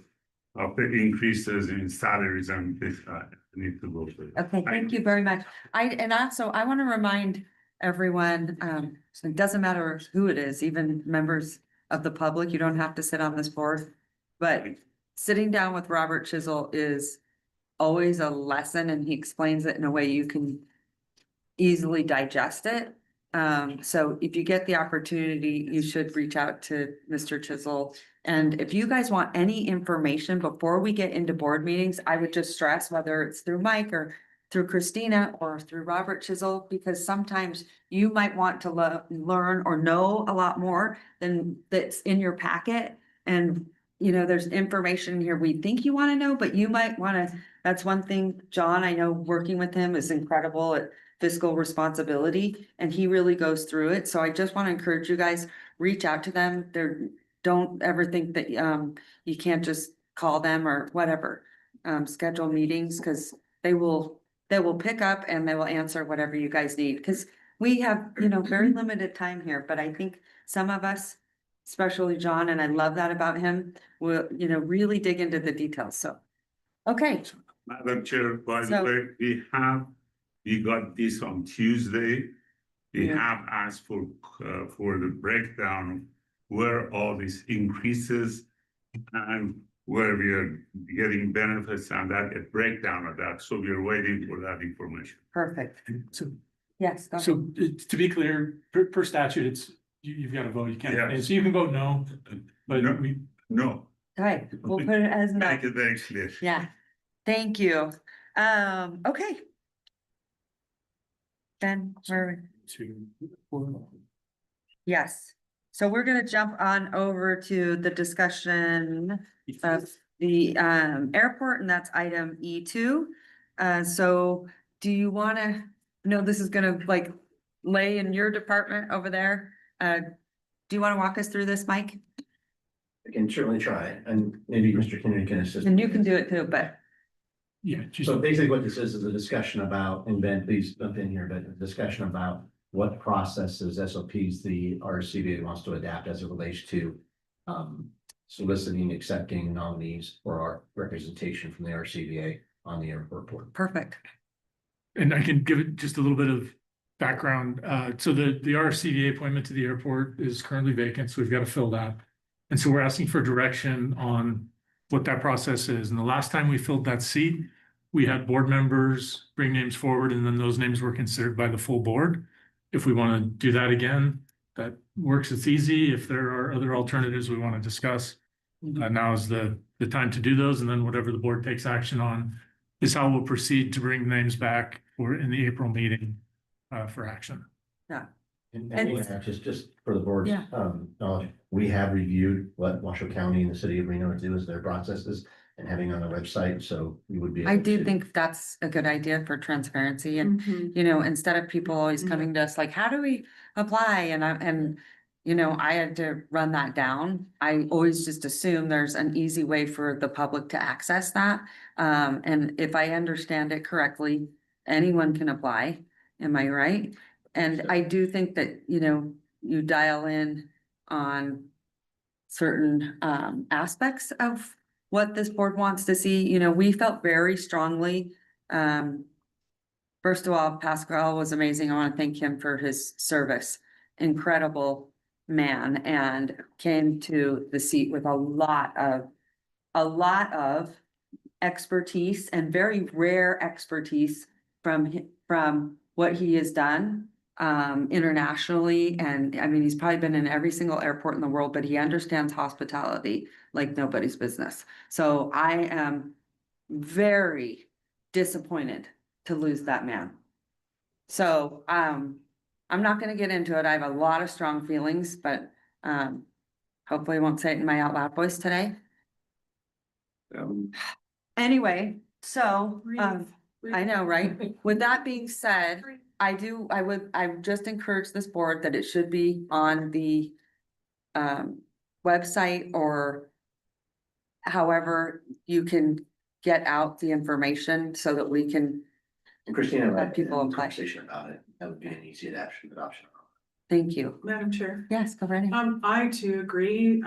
of the increases in salaries and this, I need to go through. Okay, thank you very much. And also, I want to remind everyone, so it doesn't matter who it is, even members of the public, you don't have to sit on this board. But sitting down with Robert Chisel is always a lesson, and he explains it in a way you can easily digest it. So if you get the opportunity, you should reach out to Mr. Chisel. And if you guys want any information before we get into board meetings, I would just stress whether it's through Mike or through Christina or through Robert Chisel, because sometimes you might want to learn or know a lot more than that's in your packet. And, you know, there's information here we think you want to know, but you might want to, that's one thing, John, I know working with him is incredible at fiscal responsibility, and he really goes through it. So I just want to encourage you guys, reach out to them. Don't ever think that you can't just call them or whatever. Schedule meetings, because they will pick up and they will answer whatever you guys need. Because we have, you know, very limited time here, but I think some of us, especially John, and I love that about him, will, you know, really dig into the details. So, okay. Madam Chair, by the So- way, we got this on Tuesday. We Yeah. have asked for the breakdown where all these increases and where we are getting benefits and that a breakdown of that. So we are waiting for that information. Perfect. So, Yes. Go ahead. so to be clear, per statute, it's, you've got to vote, you can't, Yes. and so you can vote no, but No. we, No, Okay, we'll put it as no. make it very clear. Yeah, thank you. Okay. Then we're, yes, so we're gonna jump on over to the discussion of the airport, and that's item E2. So do you wanna, no, this is gonna like lay in your department over there. Do you wanna walk us through this, Mike? I can certainly try, and maybe Mr. Kennedy can assist. And you can do it too, but yeah, just, So basically what this is a discussion about, and Ben, please jump in here, but a discussion about what processes, SOPs the RSCVA wants to adapt as it relates to soliciting, accepting nominees for our representation from the RSCVA on the airport board. perfect. and I can give it just a little bit of background. So the RSCVA appointment to the airport is currently vacant, so we've got to fill that. And so we're asking for direction on what that process is. And the last time we filled that seat, we had board members bring names forward, and then those names were considered by the full board. If we want to do that again, that works, it's easy. If there are other alternatives we want to discuss, now is the time to do those, and then whatever the board takes action on is how we'll proceed to bring names back for in the April meeting for action. And just for the board's Yeah. knowledge, we have reviewed what Washoe County and the city of Reno do as their processes. and having on the website, so you would be. I able do to- think that's a good idea for transparency and, Mhm. you know, instead of people always Mhm. coming to us like, how do we apply? And, you know, I had to run that down. I always just assume there's an easy way for the public to access that. And if I understand it correctly, anyone can apply. Am I right? And I do think that, you know, you dial in on certain aspects of what this board wants to see. You know, we felt very strongly. First of all, Pascal was amazing. I want to thank him for his service. Incredible man, and came to the seat with a lot of expertise and very rare expertise from what he has done internationally. And I mean, he's probably been in every single airport in the world, but he understands hospitality like nobody's business. So I am very disappointed to lose that man. So I'm not gonna get into it. I have a lot of strong feelings, but hopefully I won't say it in my out loud voice today. Anyway, so I know, right? With that being said, I just encourage this board that it should be on the website or however you can get out the information so that we can, Christina, Let people have a apply. conversation about it. That would be an easy adoption. thank you. Madam Chair. Yes, go right ahead. I too agree,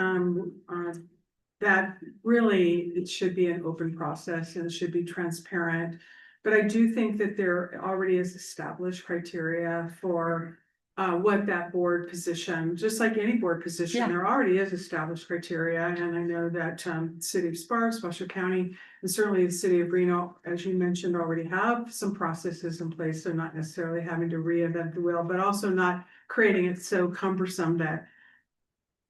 that really it should be an open process and it should be transparent. But I do think that there already is established criteria for what that board position, just like any board position, Yeah. there already is established criteria. And I know that City of Sparks, Washoe County, and certainly the city of Reno, as you mentioned, already have some processes in place. So not necessarily having to reinvent the wheel, but also not creating it so cumbersome that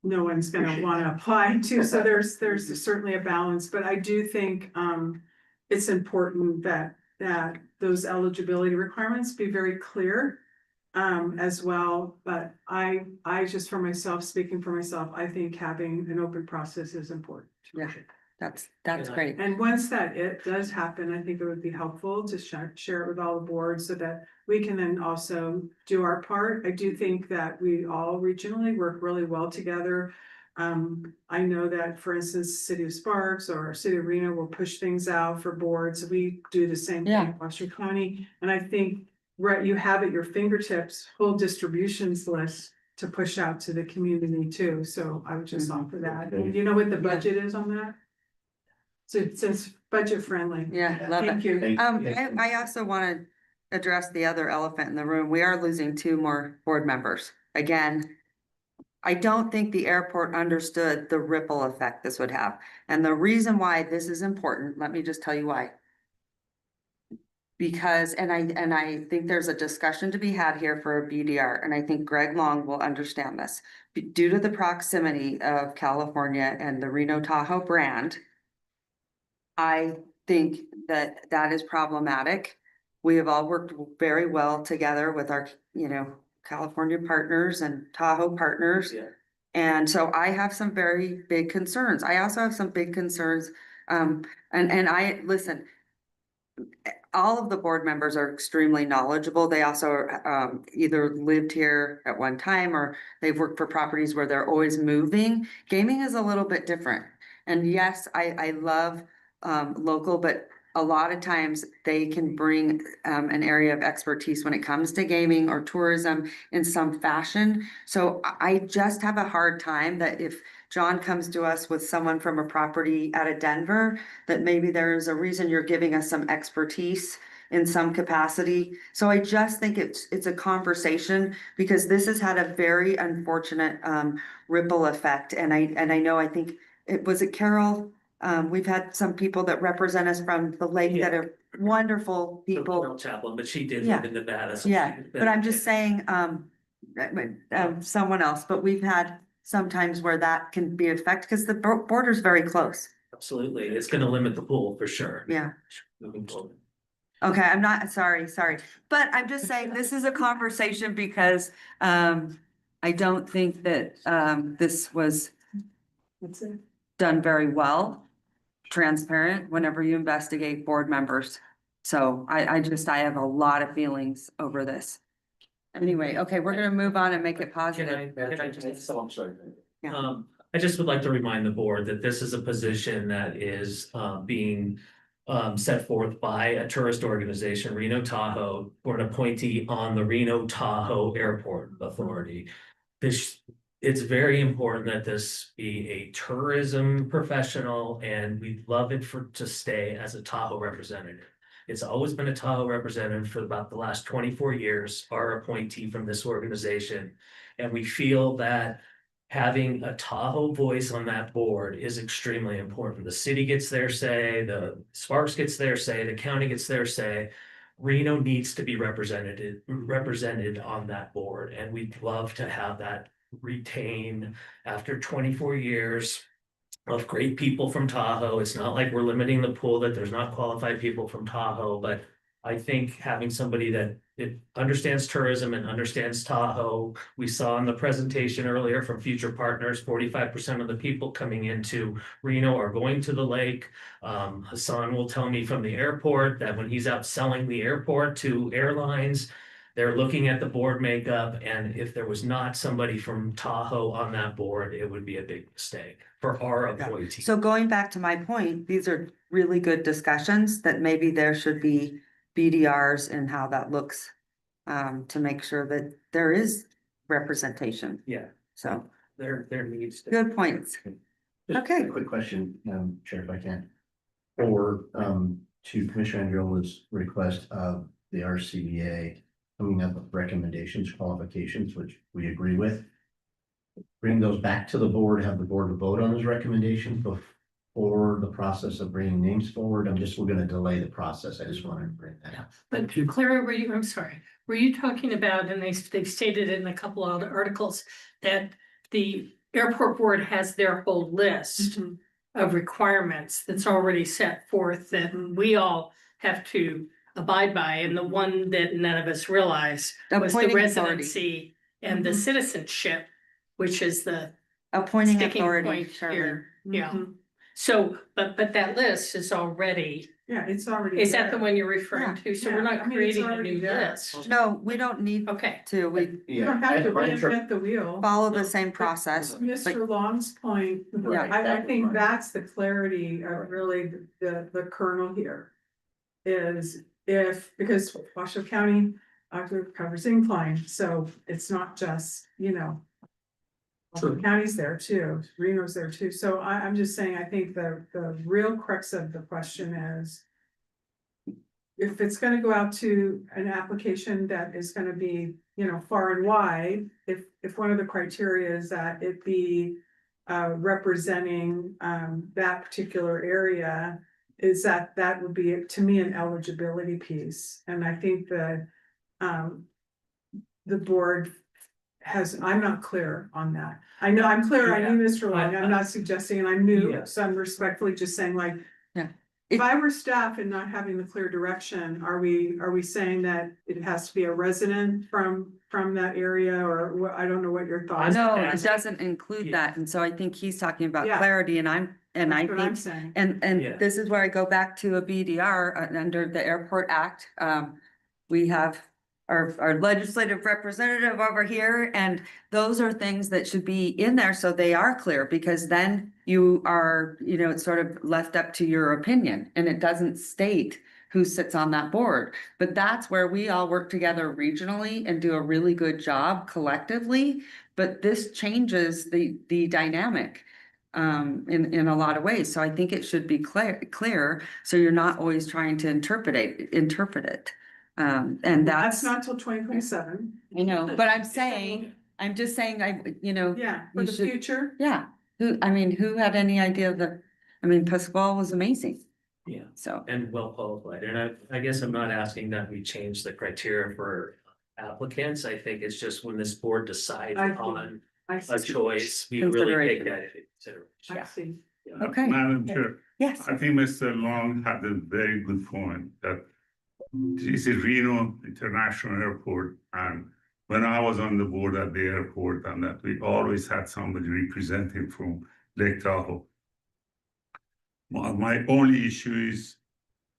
no one's gonna Appreciate wanna apply to, so there's certainly a balance, but I do think it's important that those eligibility requirements be very clear as well, but I just for myself, speaking for myself, I think having an open process is important. Yeah. That's Yeah. great. And once that it does happen, I think it would be helpful to share it with all the boards so that we can then also do our part. I do think that we all regionally work really well together. I know that, for instance, City of Sparks or City of Reno will push things out for boards. We do the same thing Yeah. in Washoe County. And I think, right, you have at your fingertips, whole distributions list to push out to the community too. So I would just offer that. And you know what the budget is on that? So it's budget friendly. Yeah, love Thank it. you. I also want to address the other elephant in the room. We are losing 2 more board members. Again, I don't think the airport understood the ripple effect this would have. And the reason why this is important, let me just tell you why. Because, and I think there's a discussion to be had here for a BDR, and I think Greg Long will understand this. Due to the proximity of California and the Reno Tahoe brand, I think that that is problematic. We have all worked very well together with our, you know, California partners and Tahoe partners. Yeah. And so I have some very big concerns. I also have some big concerns. And I, listen, all of the board members are extremely knowledgeable. They also either lived here at one time or they've worked for properties where they're always moving. Gaming is a little bit different. And yes, I love local, but a lot of times they can bring an area of expertise when it comes to gaming or tourism in some fashion. So I just have a hard time that if John comes to us with someone from a property out of Denver, that maybe there's a reason you're giving us some expertise in some capacity. So I just think it's a conversation because this has had a very unfortunate ripple effect. And I know, I think it was Carol. We've had some people that represent us from the lake that are wonderful people. Carol Chaplin, but she did Yeah. live in Nevada. so Yeah, she's but been- I'm just saying, someone else, but we've had sometimes where that can be affected because the border's very close. Absolutely, it's gonna limit the pool for sure. Yeah. Moving forward. Okay, I'm not, sorry, but I'm just saying this is a conversation because, I don't think that, this was done very well. transparent whenever you investigate board members. So I have a lot of feelings over this. Anyway, okay, we're gonna move on and make it positive. I'm sorry. Yeah. I just would like to remind the board that this is a position that is being set forth by a tourist organization, Reno Tahoe, for an appointee on the Reno Tahoe Airport Authority. It's very important that this be a tourism professional, and we'd love it to stay as a Tahoe representative. It's always been a Tahoe representative for about the last 24 years, our appointee from this organization. And we feel that having a Tahoe voice on that board is extremely important. The city gets their say, the Sparks gets their say, the county gets their say. Reno needs to be represented on that board, and we'd love to have that retained after 24 years of great people from Tahoe. It's not like we're limiting the pool, that there's not qualified people from Tahoe, but I think having somebody that understands tourism and understands Tahoe. We saw in the presentation earlier from Future Partners, 45% of the people coming into Reno are going to the lake. Hassan will tell me from the airport that when he's out selling the airport to airlines, they're looking at the board makeup, and if there was not somebody from Tahoe on that board, it would be a big mistake for our appointee. So going back to my point, these are really good discussions that maybe there should be BDRs and how that looks to make sure that there is representation. Yeah, So there needs to. good points. Just Okay. a quick question, Chair, if I can. Or to Commissioner Andriola's request of the RSCVA coming up with recommendations, qualifications, which we agree with. Bring those back to the board, have the board vote on those recommendations before the process of bringing names forward. We're gonna delay the process. I just wanted to bring that up. But Clara, I'm sorry, were you talking about, and they've stated it in a couple of articles, that the airport board has their whole list of requirements that's already set forth that we all have to abide by, and the one that none of us realized was the Appointing residency and the citizenship, which is the Appointing sticking authority, point Charlene. here. Yeah. So, but that list is already, Yeah, it's already. is that the there. one you're referring to? So we're Yeah, not I mean, it's creating a already new there. list. No, we don't need Okay. to. We You don't have to reinvent the wheel. follow the same process. Mr. Long's point, Yeah. I think that's the clarity of really the kernel here. Is because Washoe County covers incline, so it's not just, Washoe County's there too, Reno's there too, so I'm just saying, I think the real crux of the question is. If it's gonna go out to an application that is gonna be, far and wide, if one of the criteria is that it be. Representing that particular area, is that would be, to me, an eligibility piece, and I think that. The board I'm not clear on that. I know, I'm clear, I knew Mr. Long, I'm not suggesting, and I'm new, Yeah. so I'm respectfully just saying like. Yeah. If I were staff and not having the clear direction, are we saying that it has to be a resident from that area, or what, I don't know what your thoughts. No, are. it doesn't include that. And so I think he's talking about Yeah. clarity, and I That's what I'm think, saying. and Yeah. this is where I go back to a BDR under the Airport Act. We have our legislative representative over here, and those are things that should be in there so they are clear, because then you are, it's sort of left up to your opinion, and it doesn't state who sits on that board. But that's where we all work together regionally and do a really good job collectively. But this changes the dynamic in a lot of ways. So I think it should be clear, so you're not always trying to interpret it. And That's that's, not till 2027. I know, but I'm just saying, Yeah, for you the should- future. yeah. Who had any idea that, Pasquale was amazing, Yeah, so. and well qualified. And I guess I'm not asking that we change the criteria for applicants. I think it's just when this board decides I see. on I a see. choice, we really take Consideration. that into consideration. I see. Okay. Madam Chair, Yes, I think Mr. Long had a very good point that this is Reno International Airport, and when I was on the board at the airport, and that we always had somebody representing from Lake Tahoe. My only issue is,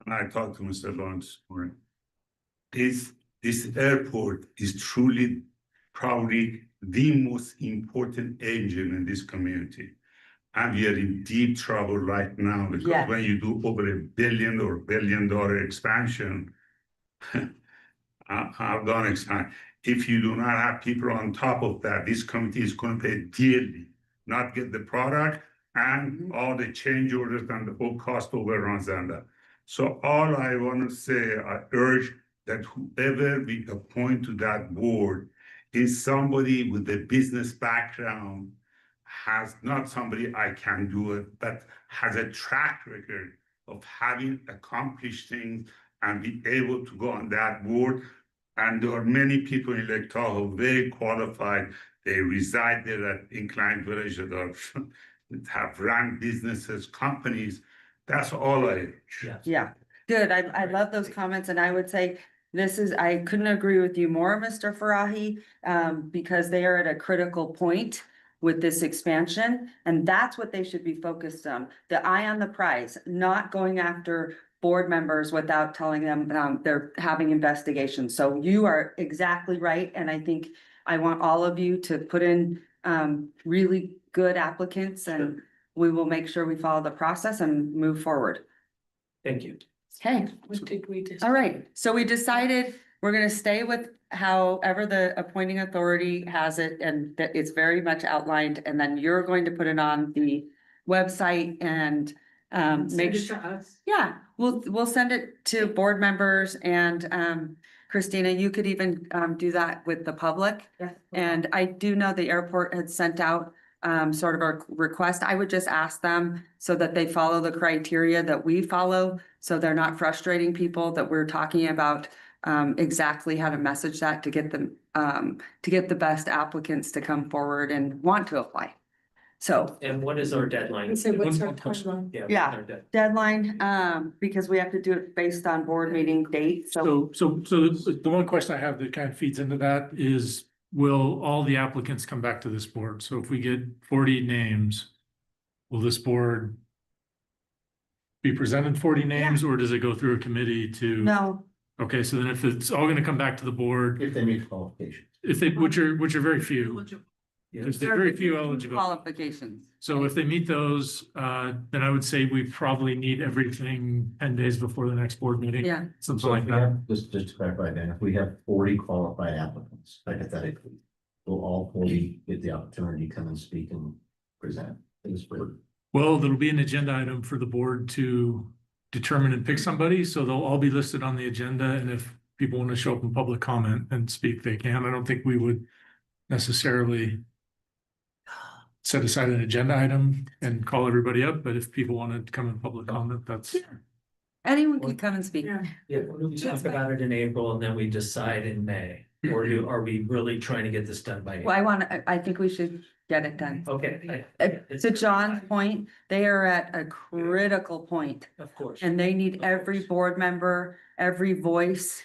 and I talked to Mr. Lawrence this morning, is this airport is truly probably the most important engine in this community. And we are in deep trouble right now because Yes. when you do over $1 billion or $1 billion expansion, I've done expand. If you do not have people on top of that, this committee is going to pay dearly, not get the product and all the change orders and the whole cost overruns and that. So all I want to say, I urge that whoever we appoint to that board is somebody with a business background, has not somebody I can do it, but has a track record of having accomplished things and be able to go on that board. And there are many people in Lake Tahoe very qualified. They reside there at Incline Village that are that have run businesses, companies. That's all I urge. Yeah, good. I love those comments and I would say I couldn't agree with you more, Mr. Farahi, because they are at a critical point with this expansion, and that's what they should be focused on. The eye on the prize, not going after board members without telling them they're having investigations. So you are exactly right, and I think I want all of you to put in really good applicants, and we will make sure we follow the process and move forward. Thank you. Okay, What did we do? all right, so we decided we're gonna stay with however the appointing authority has it, and that it's very much outlined, and then you're going to put it on the website and make Send it sure. to us. Yeah, we'll send it to board members and Christina, you could even do that with the public. Yes. And I do know the airport had sent out sort of a request. I would just ask them so that they follow the criteria that we follow. So they're not frustrating people, that we're talking about exactly how to message that to get them to get the best applicants to come forward and want to apply. So And what is our deadline? So what's our One question. timeline? Yeah. what's our deadline? deadline, because we have to do it based on board meeting date, so. So the one question I have that kind of feeds into that is, will all the applicants come back to this board? So if we get 40 names, will this board be presented 40 names, or does it go through a committee to? No, Okay, so then if it's all gonna come back to the board, If they meet the qualifications. if they, which are very few, there's very few eligible. qualifications. So if they meet those, then I would say we probably need everything 10 days before the next board meeting. Yeah, Something So like if we that. have, just to clarify, then, if we have 40 qualified applicants, hypothetically, will all 40 get the opportunity to come and speak and present to this board? Well, there'll be an agenda item for the board to determine and pick somebody, so they'll all be listed on the agenda, and if people want to show up in public comment and speak, they can. I don't think we would necessarily set aside an agenda item and call everybody up, but if people want to come in public comment, that's. anyone can come and speak. Yeah. Yeah, we talk about it in April and then we decide in May, or are we really trying to get this done by? Well, I think we should get it done. Okay. To John's point, they are at a critical point, Of course. and they need every board member, every voice.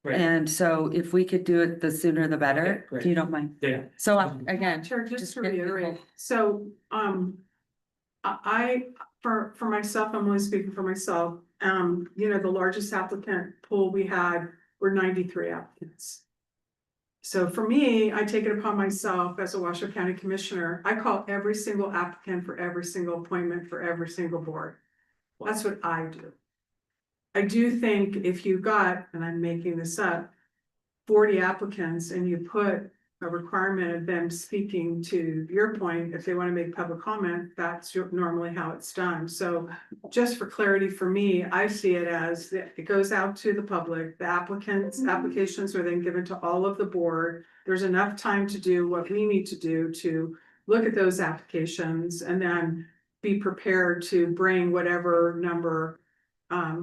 Right. And so if we could do it, the sooner the Okay, better, great. if you don't mind. Yeah. So again, Chair, just to get reiterate, people- so, for myself, I'm only speaking for myself. The largest applicant pool we had were 93 applicants. So for me, I take it upon myself as a Washoe County Commissioner, I call every single applicant for every single appointment for every single board. That's what I do. I do think if you got, and I'm making this up, 40 applicants and you put a requirement of them speaking, to your point, if they want to make public comment, that's normally how it's done. So just for clarity for me, I see it as that it goes out to the public, the applications are then given to all of the board. There's enough time to do what we need to do to look at those applications and then be prepared to bring whatever number.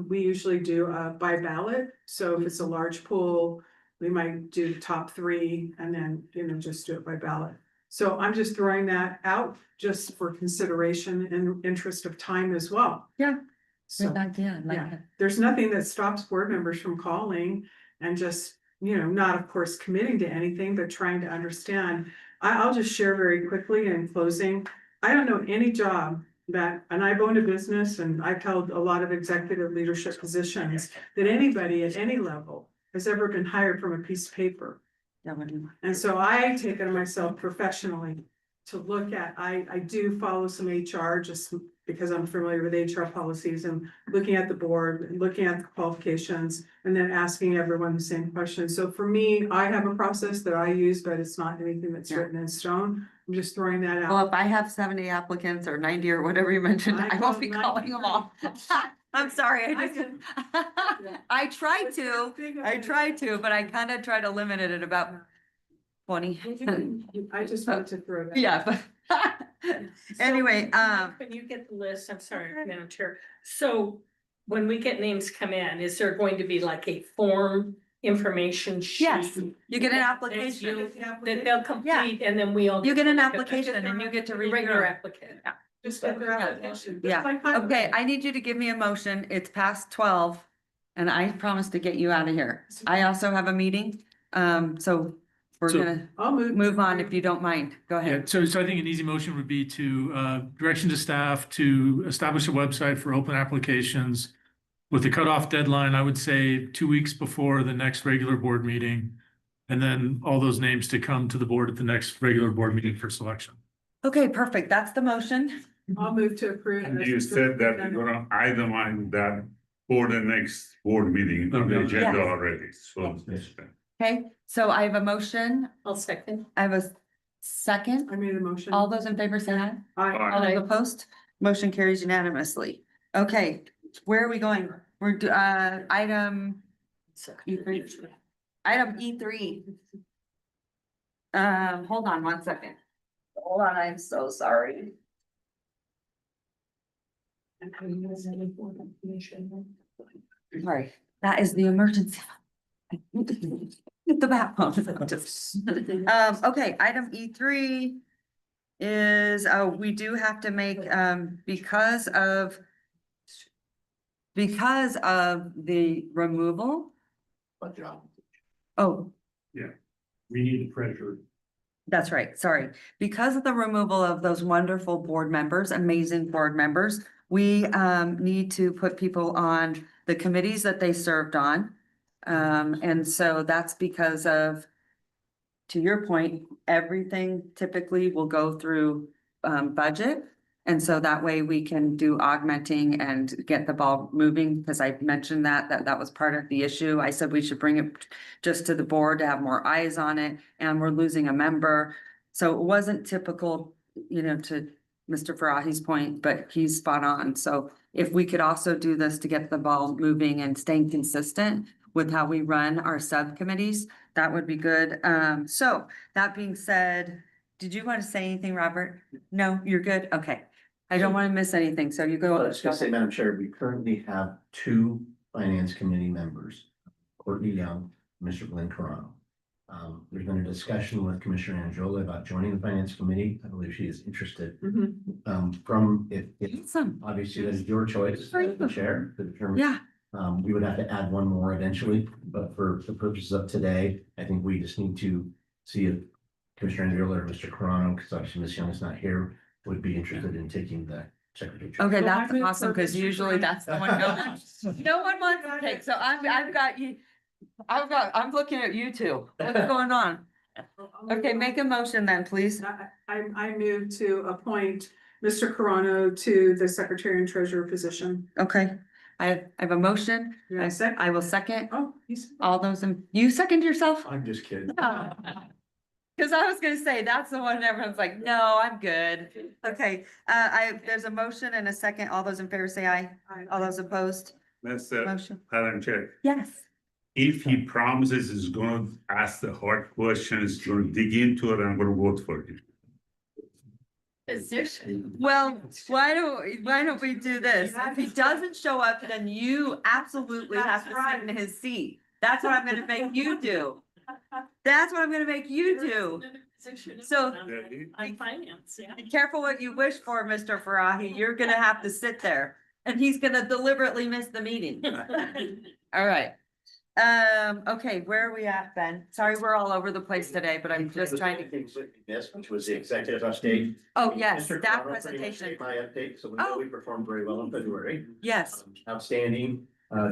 We usually do by ballot. So if it's a large pool, we might do the top 3 and then, just do it by ballot. So I'm just throwing that out just for consideration and interest of time as well. Yeah. So, good idea, I like yeah, that. there's nothing that stops board members from calling and just, not of course committing to anything, but trying to understand. I'll just share very quickly in closing. I don't know any job that, and I've owned a business and I've held a lot of executive leadership positions, that anybody at any level has ever been hired from a piece of paper. That would- And so I take it on myself professionally to look at, I do follow some HR just because I'm familiar with HR policies and looking at the board and looking at the qualifications and then asking everyone the same question. So for me, I have a process that I use, but it's not anything that's Yeah. written in stone. I'm just throwing that Well, out. if I have 70 applicants or 90 or whatever you mentioned, I I won't be called calling them all. I'm sorry, I just, I tried to, but I kind of try to limit it at about 20. I just wanted to throw that. Yeah, but anyway, When you get the list, I'm sorry, Madam Chair, so when we get names come in, is there going to be like a form information sheet? yes, you get an That application. you- That they'll complete and then we all. You get an to look at application and you get to read Regular your. applicant. Just get their application. just Yeah. like highway. Okay, I need you to give me a motion. It's past 12. And I promise to get you out of here. I also have a meeting. So we're So- gonna I'll move on if you don't mind. Go Yeah, ahead. so I think an easy motion would be to direction to staff to establish a website for open applications. With the cutoff deadline, I would say 2 weeks before the next regular board meeting. And then all those names to come to the board at the next regular board meeting for selection. Okay, perfect. That's the motion. I'll move to approve. And you said that you're gonna itemize that for the next board meeting on the agenda Yes. already, so. Okay, so I have a motion. I'll second. I have a second. I made a motion. All those in favor say aye. All I, those opposed, motion carries unanimously. Okay, where are we going? We're, item E3. Item E3. Hold on 1 second. Hold on, I'm so sorry. Sorry, that is the emergency. Hit the backbone. Okay, item E3 is, we do have to make, because of the removal. Oh, We need the treasurer. that's right, sorry. Because of the removal of those wonderful board members, amazing board members, we need to put people on the committees that they served on. And so that's because of, to your point, everything typically will go through budget. And so that way we can do augmenting and get the ball moving, because I mentioned that was part of the issue. I said we should bring it just to the board to have more eyes on it, and we're losing a member. So it wasn't typical, to Mr. Farahi's point, but he's spot on. So if we could also do this to get the ball moving and staying consistent with how we run our subcommittees, that would be good. So that being said, did you want to say anything, Robert? No, you're good? Okay. I don't want to miss anything, so you go. I was gonna say, Madam Chair, we currently have 2 finance committee members, Courtney Young, Mr. Glenn Carano. There's been a discussion with Commissioner Angiola about joining the finance committee. I believe she is interested. From it, Awesome. obviously that is your choice, as the chair, to determine. Yeah, We would have to add one more eventually, but for the purposes of today, I think we just need to see if Commissioner Angiola or Mr. Carano, because obviously Ms. Young is not here, would be interested in taking the secretary. okay, Well, that's I move awesome, for because Mr. usually Grant. that's the one no one wants to take, so I've got you. I'm looking at you two. What's going on? Okay, make a motion then, please. I move to appoint Mr. Carano to the secretary and treasurer position. Okay, I have a motion. You want a second? I will second. Oh, he's. All those, you second yourself? I'm just kidding. Cause I was gonna say, that's the one everyone's like, no, I'm good. Okay, there's a motion and a second. All those in favor say aye. All those opposed, That's motion. Madam Chair. Yes. If he promises he's gonna ask the hard questions, gonna dig into it, I'm gonna vote for him. Position. Well, why don't we do this? If he doesn't show up, then you absolutely have to sit in his seat. That's what I'm gonna make you do. That's what I'm gonna make you do. So- On finance, yeah. Be careful what you wish for, Mr. Farahi. You're gonna have to sit there and he's gonna deliberately miss the meeting. All right. Okay, where are we at, Ben? Sorry, we're all over the place today, but I'm just trying to. This, which was the executive update. Oh, yes, Mr. staff Connell pretty much presentation. gave My update, so we know Oh. we performed very well in February. Yes, Outstanding.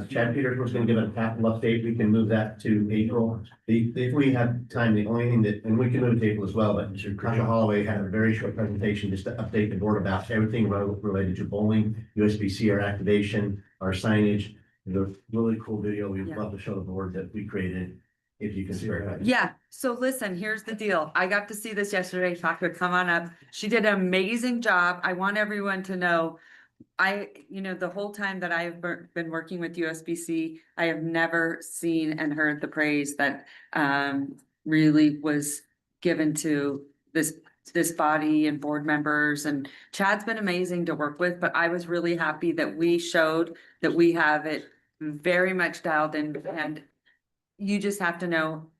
Chad Peters was gonna give a capital update. We can move that to April. If we have time, the only thing that, and we can move to April as well, but Mr. Tasha Holloway had a very short presentation just to update the board about everything related to bowling, USB-C, our activation, our signage. The really cool video we'd Yeah. love to show the board that we created, if you can spare it. yeah. So listen, here's the deal. I got to see this yesterday. Taka, come on up. She did an amazing job. I want everyone to know. The whole time that I've been working with USB-C, I have never seen and heard the praise that really was given to this body and board members, and Chad's been amazing to work with, but I was really happy that we showed that we have it very much dialed in, and you just have to know,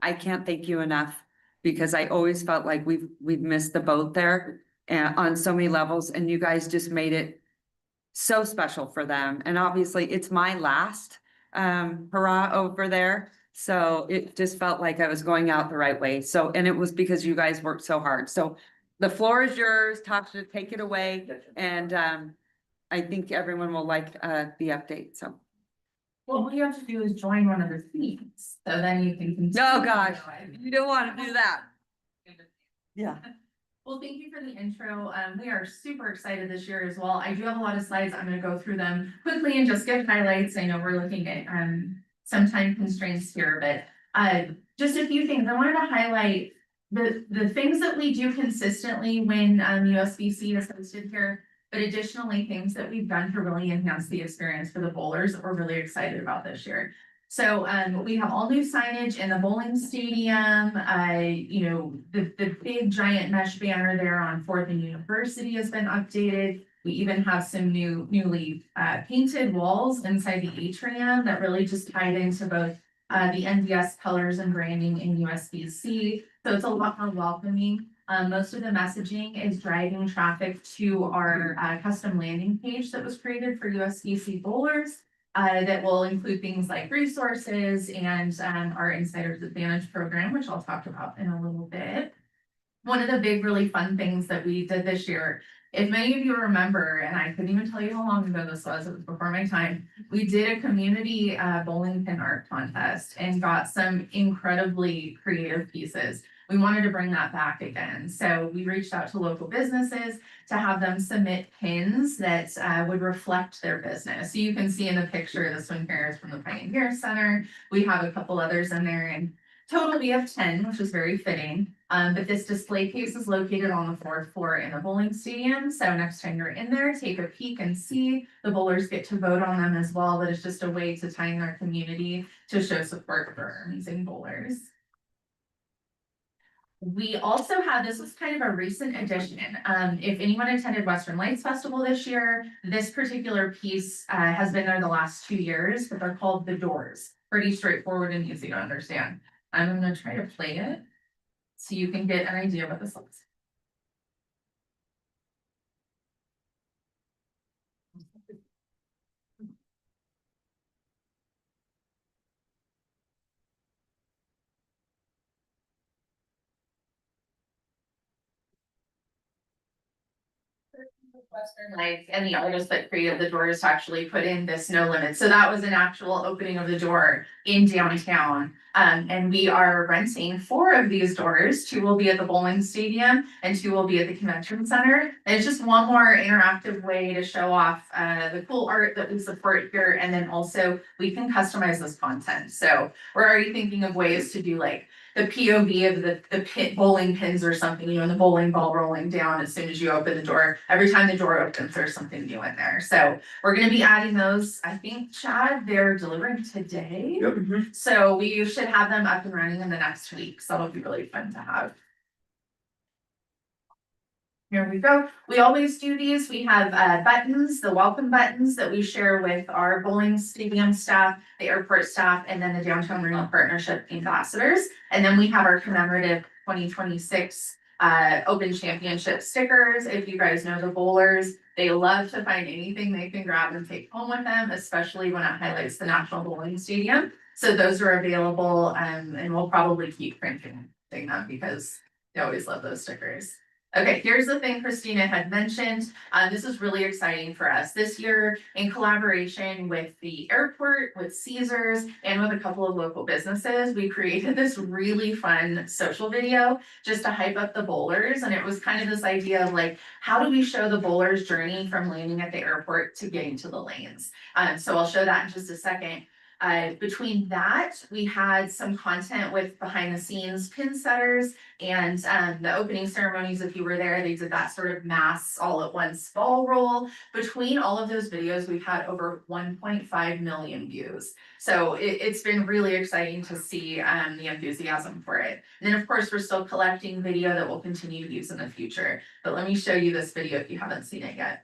I can't thank you enough, because I always felt like we've missed the boat there on so many levels, and you guys just made it so special for them. And obviously it's my last hurrah over there. So it just felt like I was going out the right way. So, and it was because you guys worked so hard. So the floor is yours, Tasha, take it away. And I think everyone will like the update, so. Well, all you have to do is join one of the themes, so then you can. continue. Oh, gosh, you don't want to do that. Yeah. Well, thank you for the intro. We are super excited this year as well. I do have a lot of slides. I'm gonna go through them quickly and just give highlights. I know we're looking at some time constraints here, but just a few things. I wanted to highlight the things that we do consistently when USB-C is hosted here, but additionally things that we've done to really enhance the experience for the bowlers that we're really excited about this year. So we have all new signage in the bowling stadium. The big giant mesh banner there on 4th and University has been updated. We even have some newly painted walls inside the atrium that really just tied into both the NDS colors and branding in USB-C. So it's a lot more welcoming. Most of the messaging is driving traffic to our custom landing page that was created for USB-C bowlers. That will include things like resources and our Insider's Advantage program, which I'll talk about in a little bit. One of the big, really fun things that we did this year, if many of you remember, and I couldn't even tell you how long ago this was, it was before my time, we did a community bowling pin art contest and got some incredibly creative pieces. We wanted to bring that back again. So we reached out to local businesses to have them submit pins that would reflect their business. So you can see in the picture, this one here is from the Pioneer Center. We have a couple others in there, and total we have 10, which is very fitting. But this display case is located on the 4th floor in the bowling stadium. So next time you're in there, take a peek and see. The bowlers get to vote on them as well, but it's just a way to tie in our community to show support for our amazing bowlers. We also have, this was kind of a recent addition. If anyone attended Western Lights Festival this year, this particular piece has been there the last 2 years, but they're called The Doors. Pretty straightforward and easy to understand. I'm gonna try to play it so you can get an idea of what this looks like. Western Lights and the artist that created the doors actually put in this no limit. So that was an actual opening of the door in downtown. And we are renting 4 of these doors. 2 will be at the bowling stadium and 2 will be at the convention center. And it's just one more interactive way to show off the cool art that we support here. And then also we can customize this content. So we're already thinking of ways to do like the POV of the pit bowling pins or something, and the bowling ball rolling down as soon as you open the door. Every time the door opens, there's something new in there. So we're gonna be adding those. I think, Chad, they're delivering today. Yep. So we should have them up and running in the next week. So that'll be really fun to have. Here we go. We always do these. We have buttons, the welcome buttons that we share with our bowling stadium staff, the airport staff, and then the Downtown Marine Partnership ambassadors. And then we have our commemorative 2026 Open Championship stickers. If you guys know the bowlers, they love to find anything they can grab and take home with them, especially when it highlights the National Bowling Stadium. So those are available, and we'll probably keep printing them because I always love those stickers. Okay, here's the thing Christina had mentioned. This is really exciting for us. This year, in collaboration with the airport, with Caesars, and with a couple of local businesses, we created this really fun social video just to hype up the bowlers. And it was kind of this idea of like, how do we show the bowlers' journey from landing at the airport to getting to the lanes? So I'll show that in just a second. Between that, we had some content with behind the scenes pin setters and the opening ceremonies. If you were there, they did that sort of mass all at once ball roll. Between all of those videos, we've had over 1.5 million views. So it's been really exciting to see the enthusiasm for it. And then of course, we're still collecting video that we'll continue to use in the future. But let me show you this video if you haven't seen it yet.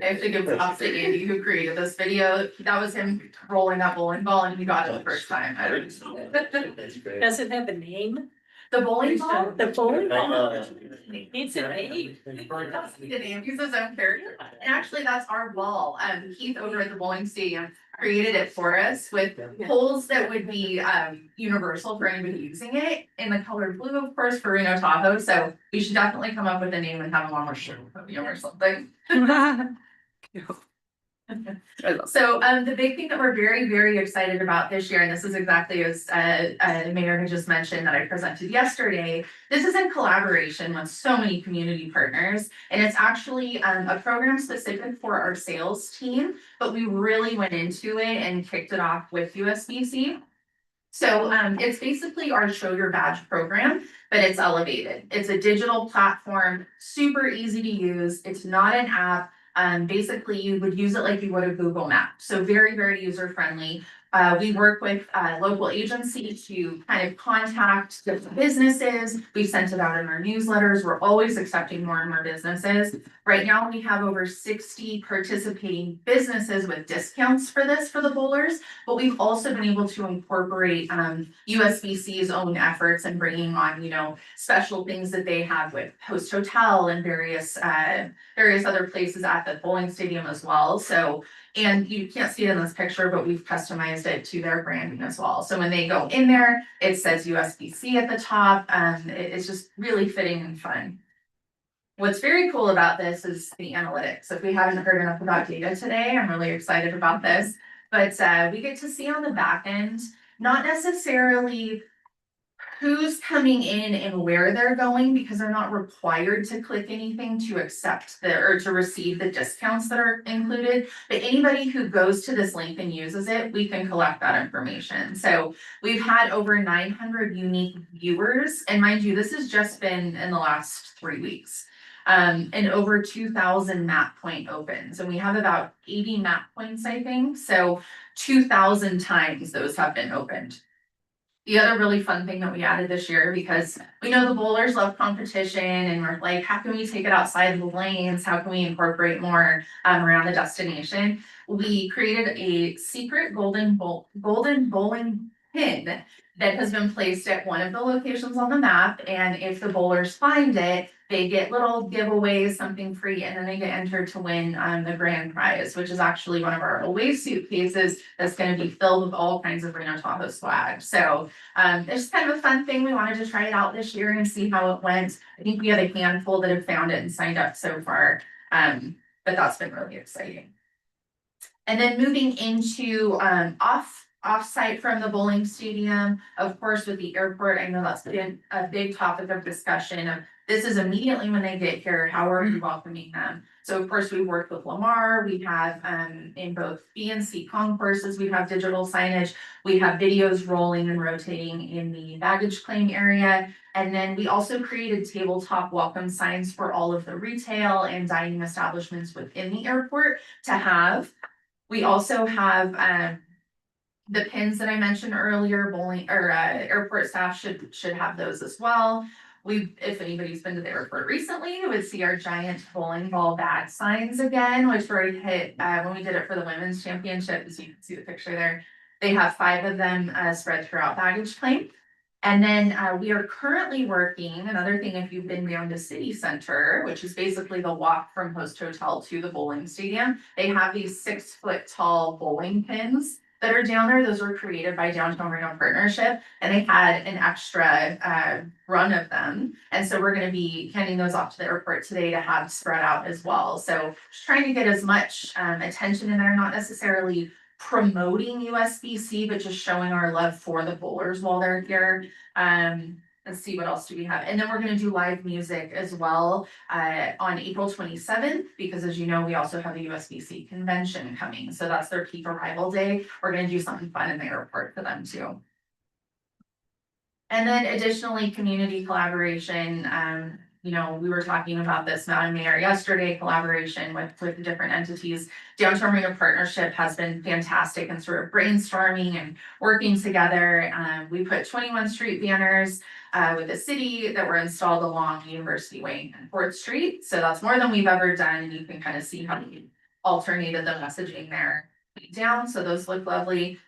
I have to give props to Andy who created this video. That was him rolling that bowling ball and he got it the first time. Does it have a name? The bowling ball? The bowling ball? It's a name. The name, he's his own character. And actually, that's our ball. Keith over at the bowling stadium created it for us with holes that would be universal for anybody using it in the color blue, of course, for Reno Tahoe. So we should definitely come up with a name and have him on our show podium or something. So the big thing that we're very, very excited about this year, and this is exactly as the mayor had just mentioned that I presented yesterday, this is in collaboration with so many community partners, and it's actually a program specific for our sales team, but we really went into it and kicked it off with USBC. So it's basically our Show Your Badge program, but it's elevated. It's a digital platform, super easy to use. It's not an app. Basically you would use it like you would a Google map. So very, very user friendly. We work with local agencies to kind of contact different businesses. We sent it out in our newsletters. We're always accepting more and more businesses. Right now we have over 60 participating businesses with discounts for this for the bowlers, but we've also been able to incorporate USBC's own efforts and bringing on, you know, special things that they have with Host Hotel and various other places at the bowling stadium as well. So, and you can't see it in this picture, but we've customized it to their branding as well. So when they go in there, it says USBC at the top. It's just really fitting and fun. What's very cool about this is the analytics. If we haven't heard enough about data today, I'm really excited about this. But we get to see on the back end, not necessarily who's coming in and where they're going, because they're not required to click anything to accept or to receive the discounts that are included. But anybody who goes to this link and uses it, we can collect that information. So we've had over 900 unique viewers, and mind you, this has just been in the last 3 weeks. And over 2,000 map point opens, and we have about 80 map points, I think. So 2,000 times those have been opened. The other really fun thing that we added this year, because we know the bowlers love competition and we're like, how can we take it outside of the lanes? How can we incorporate more around the destination? We created a secret golden bowling pin that has been placed at one of the locations on the map. And if the bowlers find it, they get little giveaways, something free, and then they get entered to win the grand prize, which is actually one of our away suitcases that's going to be filled with all kinds of Reno Tahoe swag. So it's just kind of a fun thing. We wanted to try it out this year and see how it went. I think we had a handful that have found it and signed up so far, but that's been really exciting. And then moving into offsite from the bowling stadium. Of course, with the airport, I know that's been a big topic of discussion. This is immediately when they get here, how are we welcoming them? So of course, we worked with Lamar, we have in both B and C concourses, we have digital signage, we have videos rolling and rotating in the baggage claim area. And then we also created tabletop welcome signs for all of the retail and dining establishments within the airport to have. We also have the pins that I mentioned earlier, bowling or airport staff should have those as well. If anybody's been to the airport recently, you would see our giant bowling ball bag signs again, which were hit when we did it for the women's championship, as you can see the picture there. They have 5 of them spread throughout baggage claim. And then we are currently working, another thing, if you've been down to City Center, which is basically the walk from Host Hotel to the bowling stadium, they have these 6-foot tall bowling pins that are down there. Those were created by Downtown Reno Partnership, and they had an extra run of them. And so we're gonna be handing those off to the airport today to have spread out as well. So just trying to get as much attention in there, not necessarily promoting USBC, but just showing our love for the bowlers while they're here. Let's see, what else do we have? And then we're gonna do live music as well on April 27th, because as you know, we also have a USBC convention coming. So that's their peak arrival day. We're gonna do something fun in the airport for them too. And then additionally, community collaboration. You know, we were talking about this, Madam Mayor, yesterday, collaboration with the different entities. Downtown Reno Partnership has been fantastic and sort of brainstorming and working together. We put 21 street banners with the city that were installed along University Way and 4th Street. So that's more than we've ever done, and you can kind of see how we alternated the messaging there down. So those look lovely.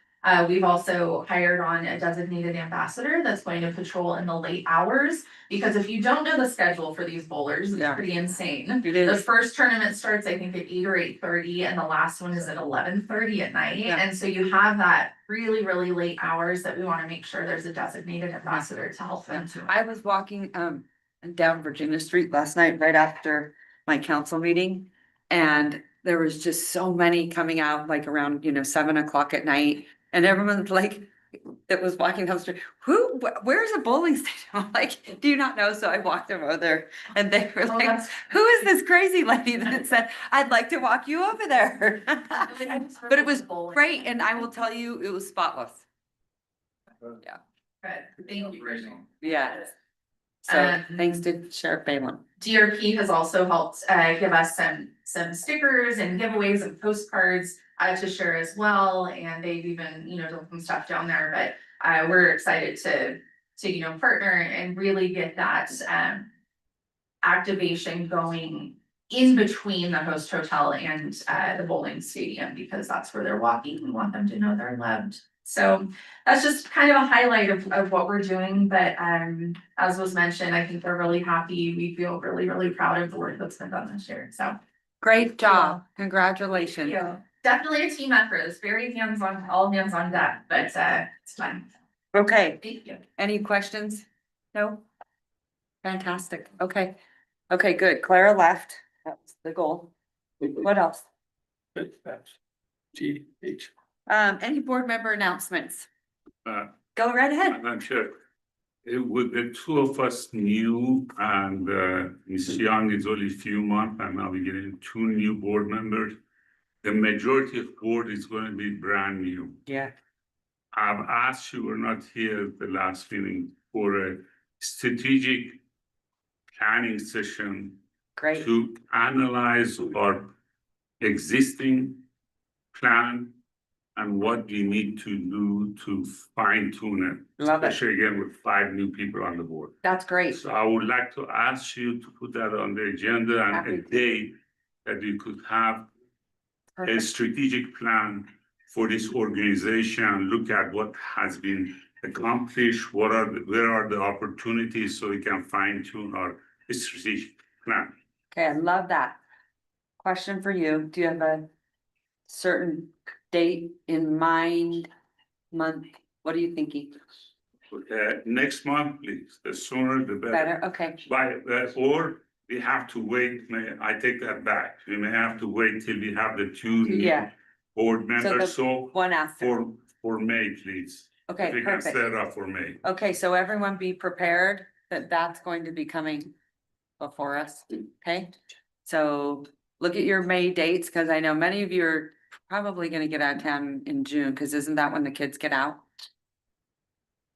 We've also hired on a designated ambassador that's going to patrol in the late hours, because if you don't know the schedule for these bowlers, it's pretty insane. It The is. first tournament starts, I think, at 8 or 8:30, and the last one is at 11:30 at night. Yeah. And so you have that really, really late hours that we want to make sure there's a designated ambassador to help them too. I was walking down Virginia Street last night, right after my council meeting. And there was just so many coming out, like around, 7 o'clock at night. And everyone's like, that was walking down the street, where's the bowling station? I'm like, do you not know? So I walked over there and they were Oh, like, that's- who is this crazy lady that said, I'd like to walk you over there? But it was great, and I will tell you, it was spotless. Yeah. Good. Thank you, Rachel. Yes. So thanks to Sheriff Balaam. DRP has also helped give us some stickers and giveaways and postcards to share as well, and they've even done some stuff down there. But we're excited to partner and really get that activation going in between the Host Hotel and the bowling stadium, because that's where they're walking. We want them to know they're loved. So that's just kind of a highlight of what we're doing. But as was mentioned, I think they're really happy. We feel really, really proud of the work that's been done this year. So Great job. Congratulations. yeah, definitely a team effort. It's very hands-on, all hands on deck, but it's fun. Okay, Thank you. any questions? No? Fantastic. Okay. Okay, good. Clara left. That was the goal. What else? GH. Any board member announcements? Uh, Go right ahead. Madam Chair, with the two of us new and Ms. Young is only a few months, and now we're getting 2 new board members. The majority of board is going to be brand new. Yeah. I've asked you, were not here at the last meeting, for a strategic planning session Great. to analyze our existing plan and what we need to do to fine tune it. Love it. Especially again with 5 new people on the board. That's great. So I would like to ask you to put that on the agenda and Happy a to. date that we could have a Perfect. strategic plan for this organization, look at what has been accomplished, where are the opportunities, so we can fine tune our strategic plan. Okay, I love that. Question for you. Do you have a certain date in mind, month? What are you thinking? Next month, please, the sooner the better. Better? Okay. Or we have to wait, I take that back, we may have to wait till we have the 2 new Yeah. board members, so One after. for for May, please. If Okay, you can perfect. set it up for May. Okay, so everyone be prepared that that's going to be coming before us, okay? So look at your May dates, because I know many of you are probably gonna get out of town in June, because isn't that when the kids get out?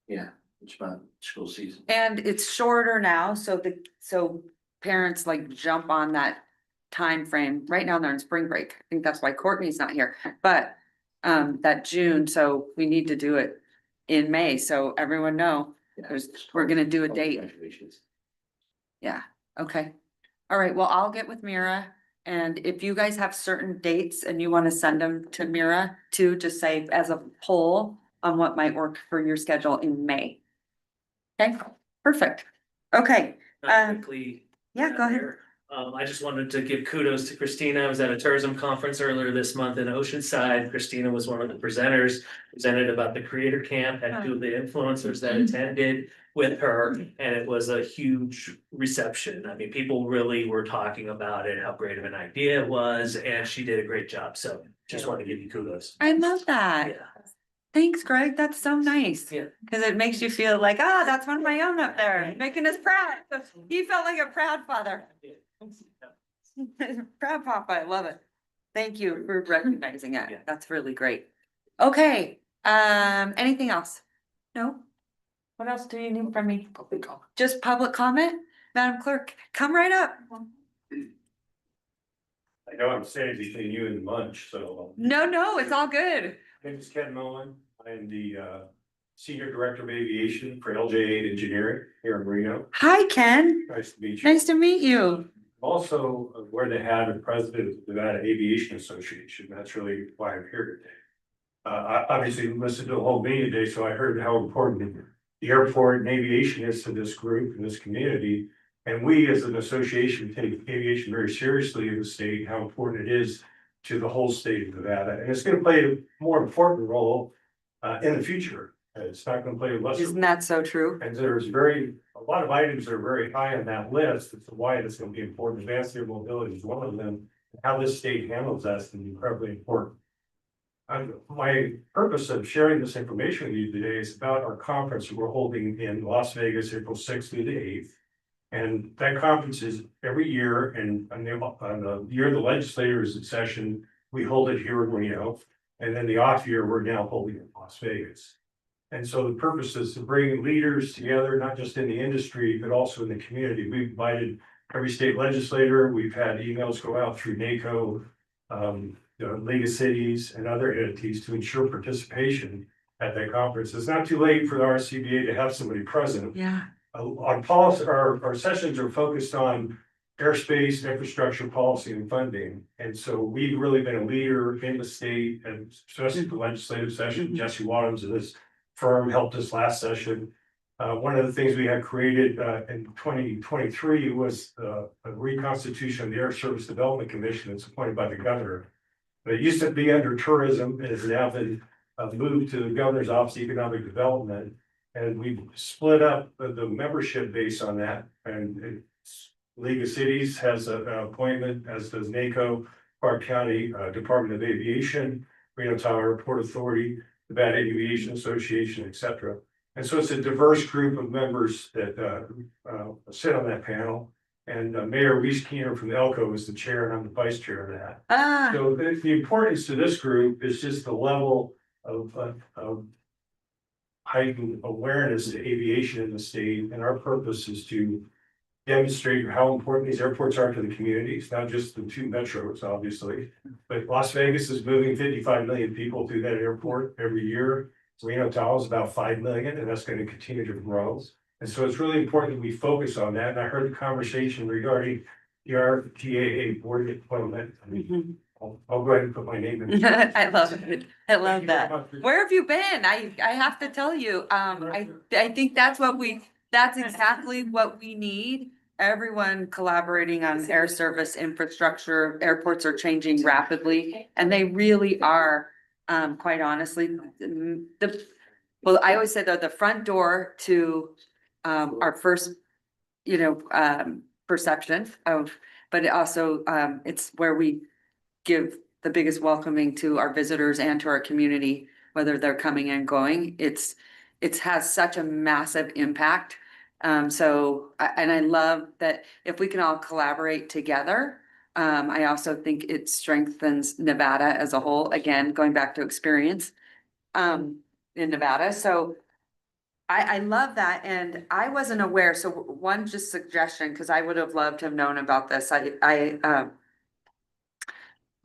Yeah, it's about school season. And it's shorter now, so parents like jump on that time frame. Right now they're in spring break. I think that's why Courtney's not here, but that June, so we need to do it in May, so everyone know we're gonna do a date. Graduations. Yeah, okay. All right, well, I'll get with Mira, and if you guys have certain dates and you wanna send them to Mira too, just say as a poll on what might work for your schedule in May. Okay, perfect. Okay, Quickly. yeah, go ahead. Mayor, I just wanted to give kudos to Christina. I was at a tourism conference earlier this month in Oceanside. Christina was one of the presenters, presented about the creator camp, had two of the influencers that attended with her, and it was a huge reception. I mean, people really were talking about it, how great of an idea it was, and she did a great job. So just want to give you kudos. I love that. Yeah. Thanks, Greg. That's so nice. Yeah. Cause it makes you feel like, that's one of my own up there, making us proud. He felt like a proud father. Proud papa, I love it. Thank you for recognizing Yeah. it. That's really great. Okay, anything else? No? What else do you need from me? Just public comment? Madam Clerk, come right up. I know I'm standing between you and lunch, so. No, it's all good. My name is Ken Mullen. I am the Senior Director of Aviation for LJ8 Engineering here in Reno. Hi, Ken. Nice to meet you. Nice to meet you. Also, wear the hat of President of the Nevada Aviation Association. That's really why I'm here today. I obviously listened to the whole meeting today, so I heard how important the airport and aviation is to this group and this community. And we, as an association, take aviation very seriously in the state, how important it is to the whole state of Nevada. And it's gonna play a more important role in the future. It's not gonna play a lesser. Isn't that so true? And there's a lot of items that are very high on that list. It's why it's gonna be important. Advanced air mobility is one of them. How this state handles that is gonna be incredibly important. My purpose of sharing this information with you today is about our conference we're holding in Las Vegas, April 6th through the 8th. And that conference is every year, and on the year the legislators in session, we hold it here in Reno. And then the off year, we're now holding it in Las Vegas. And so the purpose is to bring leaders together, not just in the industry, but also in the community. We've invited every state legislator. We've had emails go out through NACO, the League of Cities and other entities to ensure participation at that conference. It's not too late for the RSCVA to have somebody present. Yeah. On policy, our sessions are focused on airspace, infrastructure, policy and funding. And so we've really been a leader in the state and especially the legislative session. Jesse Wadhams of this firm helped us last session. One of the things we had created in 2023 was a reconstitution of the Air Service Development Commission that's appointed by the governor. It used to be under tourism and has now been moved to the governor's office of economic development. And we split up the membership base on that, and League of Cities has an appointment, as does NACO, Park County Department of Aviation, Reno Tahoe Airport Authority, Nevada Aviation Association, et cetera. And so it's a diverse group of members that sit on that panel. And Mayor Reese Keener from Elko is the chair, and I'm the vice chair of that. So the importance to this group is just the level of heightened awareness to aviation in the state, and our purpose is to demonstrate how important these airports are to the communities, not just the two metros, obviously. But Las Vegas is moving 55 million people through that airport every year. Reno Tahoe is about 5 million, and that's going to continue to grow. And so it's really important that we focus on that. And I heard the conversation regarding the RTAA board appointment. I'll go ahead and put my name in. I love it. I love that. Where have you been? I have to tell you, I think that's exactly what we need. Everyone collaborating on air service infrastructure. Airports are changing rapidly, and they really are, quite honestly, well, I always say they're the front door to our first, perception of, but it also, it's where we give the biggest welcoming to our visitors and to our community whether they're coming and going. It's has such a massive impact. And I love that if we can all collaborate together. I also think it strengthens Nevada as a whole, again, going back to experience in Nevada. So I love that, and I wasn't aware, so one just suggestion, because I would have loved to have known about this.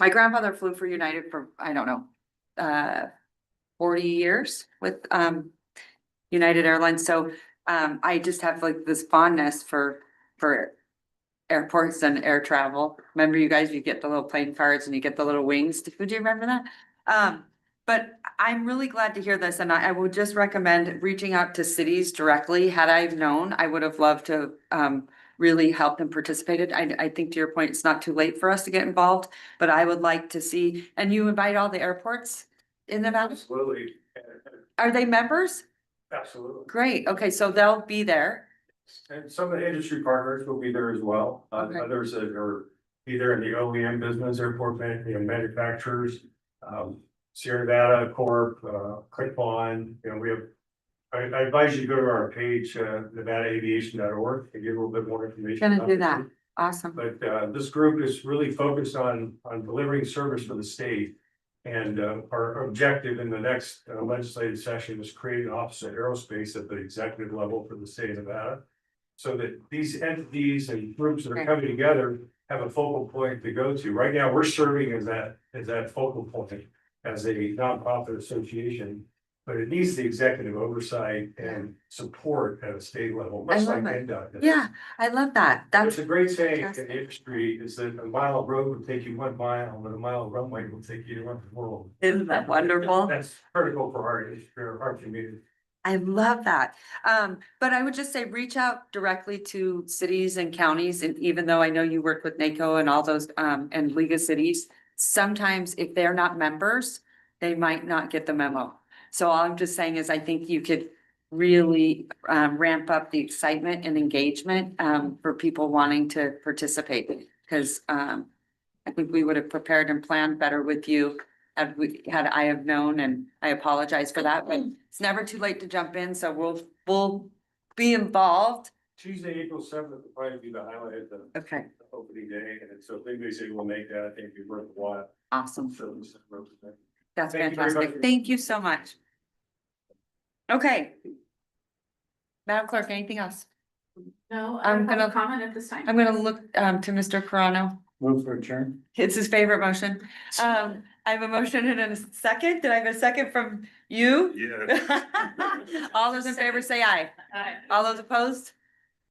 My grandfather flew for United for, I don't know, 40 years with United Airlines. So I just have like this fondness for airports and air travel. Remember you guys, you get the little plane cards and you get the little wings. Do you remember that? But I'm really glad to hear this, and I would just recommend reaching out to cities directly. Had I known, I would have loved to really helped and participated. I think to your point, it's not too late for us to get involved, but I would like to see, and you invite all the airports in Nevada? Absolutely, Are they members? absolutely. Great, okay, so they'll be there. And some of the industry partners will be there as well. Okay. Others that are either in the OEM business, manufacturers, Sierra Nevada Corp, Click-On, we have. I advise you to go to our page, nevadaaviation.org, and get a little bit more information. Gonna about do the that, group. awesome. But this group is really focused on delivering service for the state. And our objective in the next legislative session is create an office of aerospace at the executive level for the state of Nevada. So that these entities and groups that are coming together have a focal point to go to. Right now, we're serving as that focal point as a nonprofit association. But it needs the executive oversight and support at a state level, much like love it. NDOT does. Yeah, I love that. There's That's a great saying in fantastic. the industry is that a mile of road will take you 1 mile, but a mile of runway will take you around the world. Isn't that wonderful? That's critical for our industry, for our community. I love that. But I would just say, reach out directly to cities and counties, and even though I know you work with NACO and all those, and League of Cities, sometimes if they're not members, they might not get the memo. So all I'm just saying is, I think you could really ramp up the excitement and engagement for people wanting to participate. Because I think we would have prepared and planned better with you had I have known, and I apologize for that, but it's never too late to jump in, so we'll be involved. Tuesday, April 7th will probably be the highlight of the Okay, opening day, and so if anybody say we'll make that, I think it'd be worth a while. awesome. So this is representative. That's Thank you very fantastic. much. Thank you so much. Okay. Madam Clerk, anything else? No, I'm I'm gonna- gonna comment at this time. I'm gonna look to Mr. Carano. Move for adjourn. It's his favorite motion. I have a motion and a second. Did I have a second from you? Yeah. All those in favor say aye. All those opposed?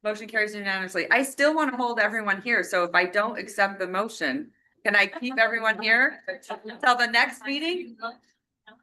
Motion carries unanimously. I still want to hold everyone here, so if I don't accept the motion, can I keep everyone here till the next meeting?